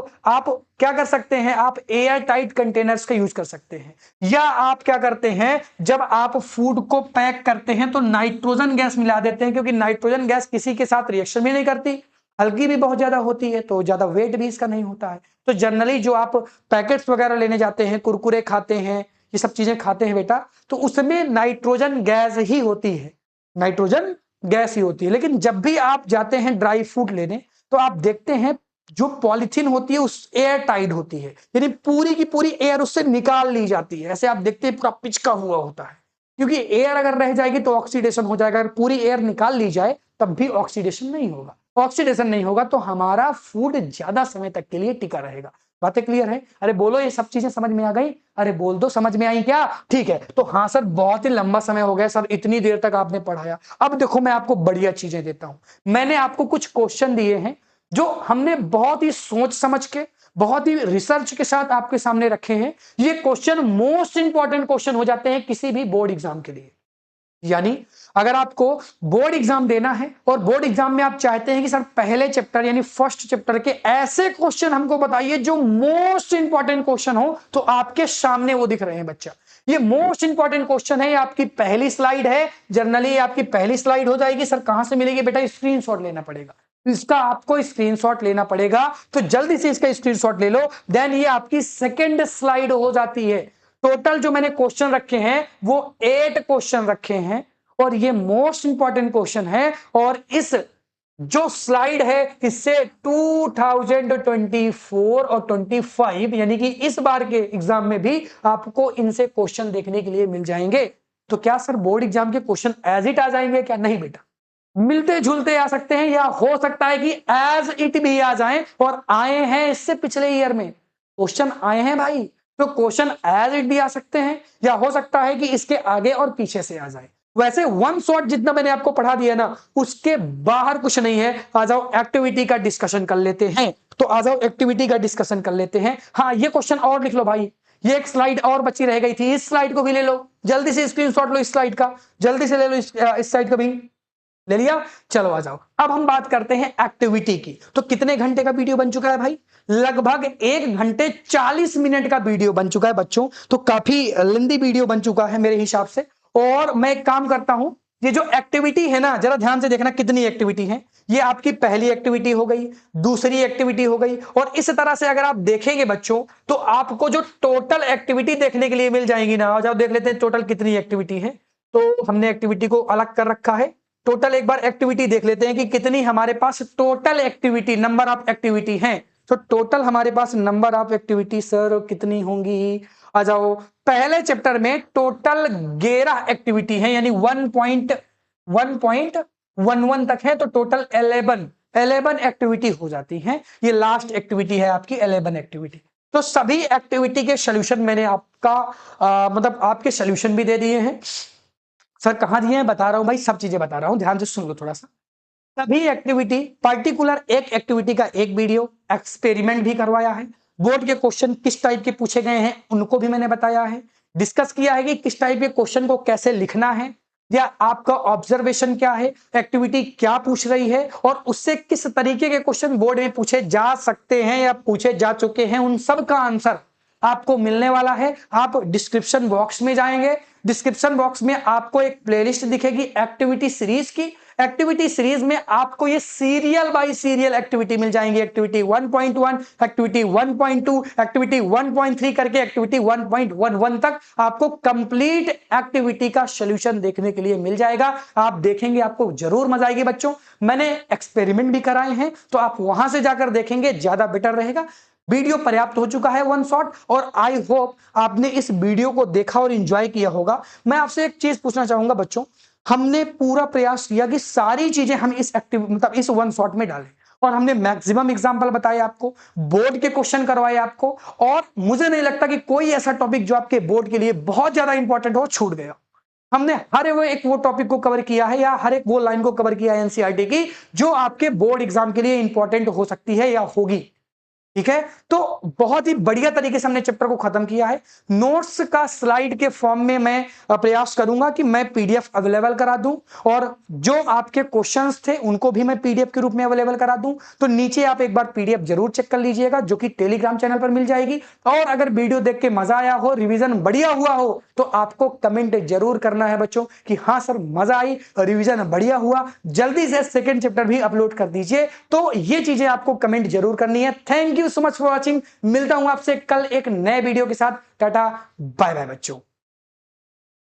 क्या कर सकते हैं, आप एयर टाइट कंटेनर्स का यूज कर सकते हैं, या आप क्या करते हैं, जब आप फूड को पैक करते हैं तो नाइट्रोजन गैस मिला देते हैं, क्योंकि नाइट्रोजन गैस किसी के साथ रिएक्शन भी नहीं करती, हल्की भी बहुत ज्यादा होती है, तो ज्यादा वेट भी इसका नहीं होता है। तो जनरली जो आप पैकेट्स वगैरह लेने जाते हैं, कुरकुरे खाते हैं, ये सब चीजें खाते हैं बेटा, तो उसमें नाइट्रोजन गैस ही होती है, नाइट्रोजन गैस ही होती है। लेकिन जब भी आप जाते हैं ड्राई फ्रूट लेने, तो आप देखते हैं जो पॉलीथीन होती है उस एयर टाइट होती है, यानी पूरी की पूरी एयर उससे निकाल ली जाती है। ऐसे आप देखते हैं पूरा पिचका हुआ होता है, क्योंकि एयर अगर रह जाएगी तो ऑक्सीडेशन हो जाएगा। अगर पूरी एयर निकाल ली जाए तब भी ऑक्सीडेशन नहीं होगा, ऑक्सीडेशन नहीं होगा तो हमारा फूड ज्यादा समय तक के लिए टिका रहेगा। बातें क्लियर है? अरे बोलो, ये सब चीजें समझ में आ गई? अरे बोल दो, समझ में आई क्या? ठीक है, तो हाँ सर बहुत ही लंबा समय हो गया सर, इतनी देर तक आपने पढ़ाया। अब देखो मैं आपको बढ़िया चीजें देता हूं। मैंने आपको कुछ क्वेश्चन दिए हैं जो हमने बहुत ही सोच समझ के, बहुत ही रिसर्च के साथ आपके सामने रखे हैं। ये क्वेश्चन मोस्ट इंपॉर्टेंट क्वेश्चन हो जाते हैं किसी भी बोर्ड एग्जाम के लिए। यानी अगर आपको बोर्ड एग्जाम देना है और बोर्ड एग्जाम में आप चाहते हैं कि सर पहले चैप्टर यानी फर्स्ट चैप्टर के ऐसे क्वेश्चन हमको बताइए जो मोस्ट इंपॉर्टेंट क्वेश्चन हो, तो आपके सामने वो दिख रहे हैं बच्चा। ये मोस्ट इंपॉर्टेंट क्वेश्चन है, आपकी पहली स्लाइड है, जनरली आपकी पहली स्लाइड हो जाएगी। सर कहां से मिलेगी बेटा? स्क्रीनशॉट लेना पड़ेगा, इसका आपको स्क्रीनशॉट लेना पड़ेगा, तो जल्दी से इसका स्क्रीनशॉट ले लो। देन ये आपकी सेकंड स्लाइड हो जाती है। टोटल जो मैंने क्वेश्चन रखे हैं वो 8 क्वेश्चन रखे हैं, और ये मोस्ट इंपॉर्टेंट क्वेश्चन है। और इस जो स्लाइड है इससे 2024 और 25 यानी कि इस बार के एग्जाम में भी आपको इनसे क्वेश्चन देखने के लिए मिल जाएंगे। तो क्या सर बोर्ड एग्जाम के क्वेश्चन एज इट आ जाएंगे क्या? नहीं बेटा, मिलते जुलते आ सकते हैं, या हो सकता है कि एज इट भी आ जाएं, और आए हैं इससे पिछले ईयर में क्वेश्चन आए हैं भाई, तो क्वेश्चन एज इट भी आ सकते हैं, या हो सकता है कि इसके आगे और पीछे से आ जाए। वैसे वन शॉट जितना मैंने आपको पढ़ा दिया ना, उसके बाहर कुछ नहीं है। आ जाओ एक्टिविटी का डिस्कशन कर लेते हैं। तो आ जाओ एक्टिविटी का डिस्कशन कर लेते हैं। हाँ, ये क्वेश्चन और लिख लो भाई, ये एक स्लाइड और बची रह गई थी, इस स्लाइड को भी ले लो, जल्दी से स्क्रीनशॉट लो इस स्लाइड का, जल्दी से ले लो इस स्लाइड का भी ले लिया। चलो आ जाओ, अब हम बात करते हैं एक्टिविटी की। तो कितने घंटे का वीडियो बन चुका है भाई? लगभग 1 घंटे 40 मिनट का वीडियो बन चुका है बच्चों, तो काफी लेंथी वीडियो बन चुका है मेरे हिसाब से। और मैं एक काम करता हूं, ये जो एक्टिविटी है ना, जरा ध्यान से देखना कितनी एक्टिविटी है। ये आपकी पहली एक्टिविटी हो गई, दूसरी एक्टिविटी हो गई, और इस तरह से अगर आप देखेंगे बच्चों तो आपको जो टोटल एक्टिविटी देखने के लिए मिल जाएगी ना। आ जाओ देख लेते हैं टोटल कितनी एक्टिविटी है। तो हमने एक्टिविटी को अलग कर रखा है, टोटल एक बार एक्टिविटी देख लेते हैं कि कितनी हमारे पास total activity, number of activity है। तो टोटल हमारे पास नंबर ऑफ एक्टिविटी सर कितनी होंगी? आ जाओ, पहले चैप्टर में टोटल 11 एक्टिविटी है, यानी 1.11 तक है, तो टोटल 11 एक्टिविटी हो जाती है। ये लास्ट एक्टिविटी है आपकी 11 एक्टिविटी। तो सभी एक्टिविटी के सोल्यूशन मैंने आपका मतलब आपके सोल्यूशन भी दे दिए हैं। सर कहां दिए हैं बता रहा हूं भाई, सब चीजें बता रहा हूं, ध्यान से सुन लो थोड़ा सा। सभी एक्टिविटी, पर्टिकुलर एक एक्टिविटी का एक वीडियो, एक्सपेरिमेंट भी करवाया है, बोर्ड के क्वेश्चन किस टाइप के पूछे गए हैं उनको भी मैंने बताया है, डिस्कस किया है कि किस टाइप के क्वेश्चन को कैसे लिखना है, या आपका ऑब्जर्वेशन क्या है, एक्टिविटी क्या पूछ रही है, और उससे किस तरीके के क्वेश्चन बोर्ड में पूछे जा सकते हैं या पूछे जा चुके हैं, उन सब का आंसर आपको मिलने वाला है। आप डिस्क्रिप्शन बॉक्स में जाएंगे, डिस्क्रिप्शन बॉक्स में आपको एक प्लेलिस्ट दिखेगी एक्टिविटी सीरीज की। एक्टिविटी सीरीज में आपको ये सीरियल बाय सीरियल एक्टिविटी मिल जाएंगी, एक्टिविटी 1.1, एक्टिविटी 1.2, एक्टिविटी 1.3 करके एक्टिविटी 1.11 तक आपको कंप्लीट एक्टिविटी का सॉल्यूशन देखने के लिए मिल जाएगा। आप देखेंगे आपको जरूर मजा आएगी बच्चों। मैंने एक्सपेरिमेंट भी कराए हैं, तो आप वहां से जाकर देखेंगे, ज्यादा बेटर रहेगा। वीडियो पर्याप्त हो चुका है वन शॉट, और आई होप आपने इस वीडियो को देखा और एंजॉय किया होगा। मैं आपसे एक चीज पूछना चाहूंगा बच्चों, हमने पूरा प्रयास किया कि सारी चीजें हम इस मतलब इस वन शॉट में डालें, और हमने मैक्सिमम एग्जांपल बताए आपको, बोर्ड के क्वेश्चन करवाए आपको, और मुझे नहीं लगता कि कोई ऐसा टॉपिक जो आपके बोर्ड के लिए बहुत ज्यादा इंपॉर्टेंट हो छूट गया। हमने हर वो टॉपिक को कवर किया है या हर एक वो लाइन को कवर किया है एनसीईआरटी की जो आपके बोर्ड एग्जाम के लिए इंपॉर्टेंट हो सकती है या होगी। ठीक है, तो बहुत ही बढ़िया तरीके से हमने चैप्टर को खत्म किया है। नोट्स का स्लाइड के फॉर्म में मैं प्रयास करूंगा कि मैं पीडीएफ अवेलेबल करा दूं और जो आपके क्वेश्चंस थे उनको भी मैं पीडीएफ के रूप में अवेलेबल करा दूं। तो नीचे आप एक बार पीडीएफ जरूर चेक कर लीजिएगा जो कि टेलीग्राम चैनल पर मिल जाएगी। और अगर वीडियो देख के मजा आया हो, रिवीजन बढ़िया हुआ हो, तो आपको कमेंट जरूर करना है बच्चों कि हाँ सर मजा आई, रिवीजन बढ़िया हुआ, जल्दी से सेकंड चैप्टर भी अपलोड कर दीजिए। तो ये चीजें आपको कमेंट जरूर करनी है। Thank you so much for watching. मिलता हूं आपसे कल एक नए वीडियो के साथ। टाटा बाय बाय बच्चों।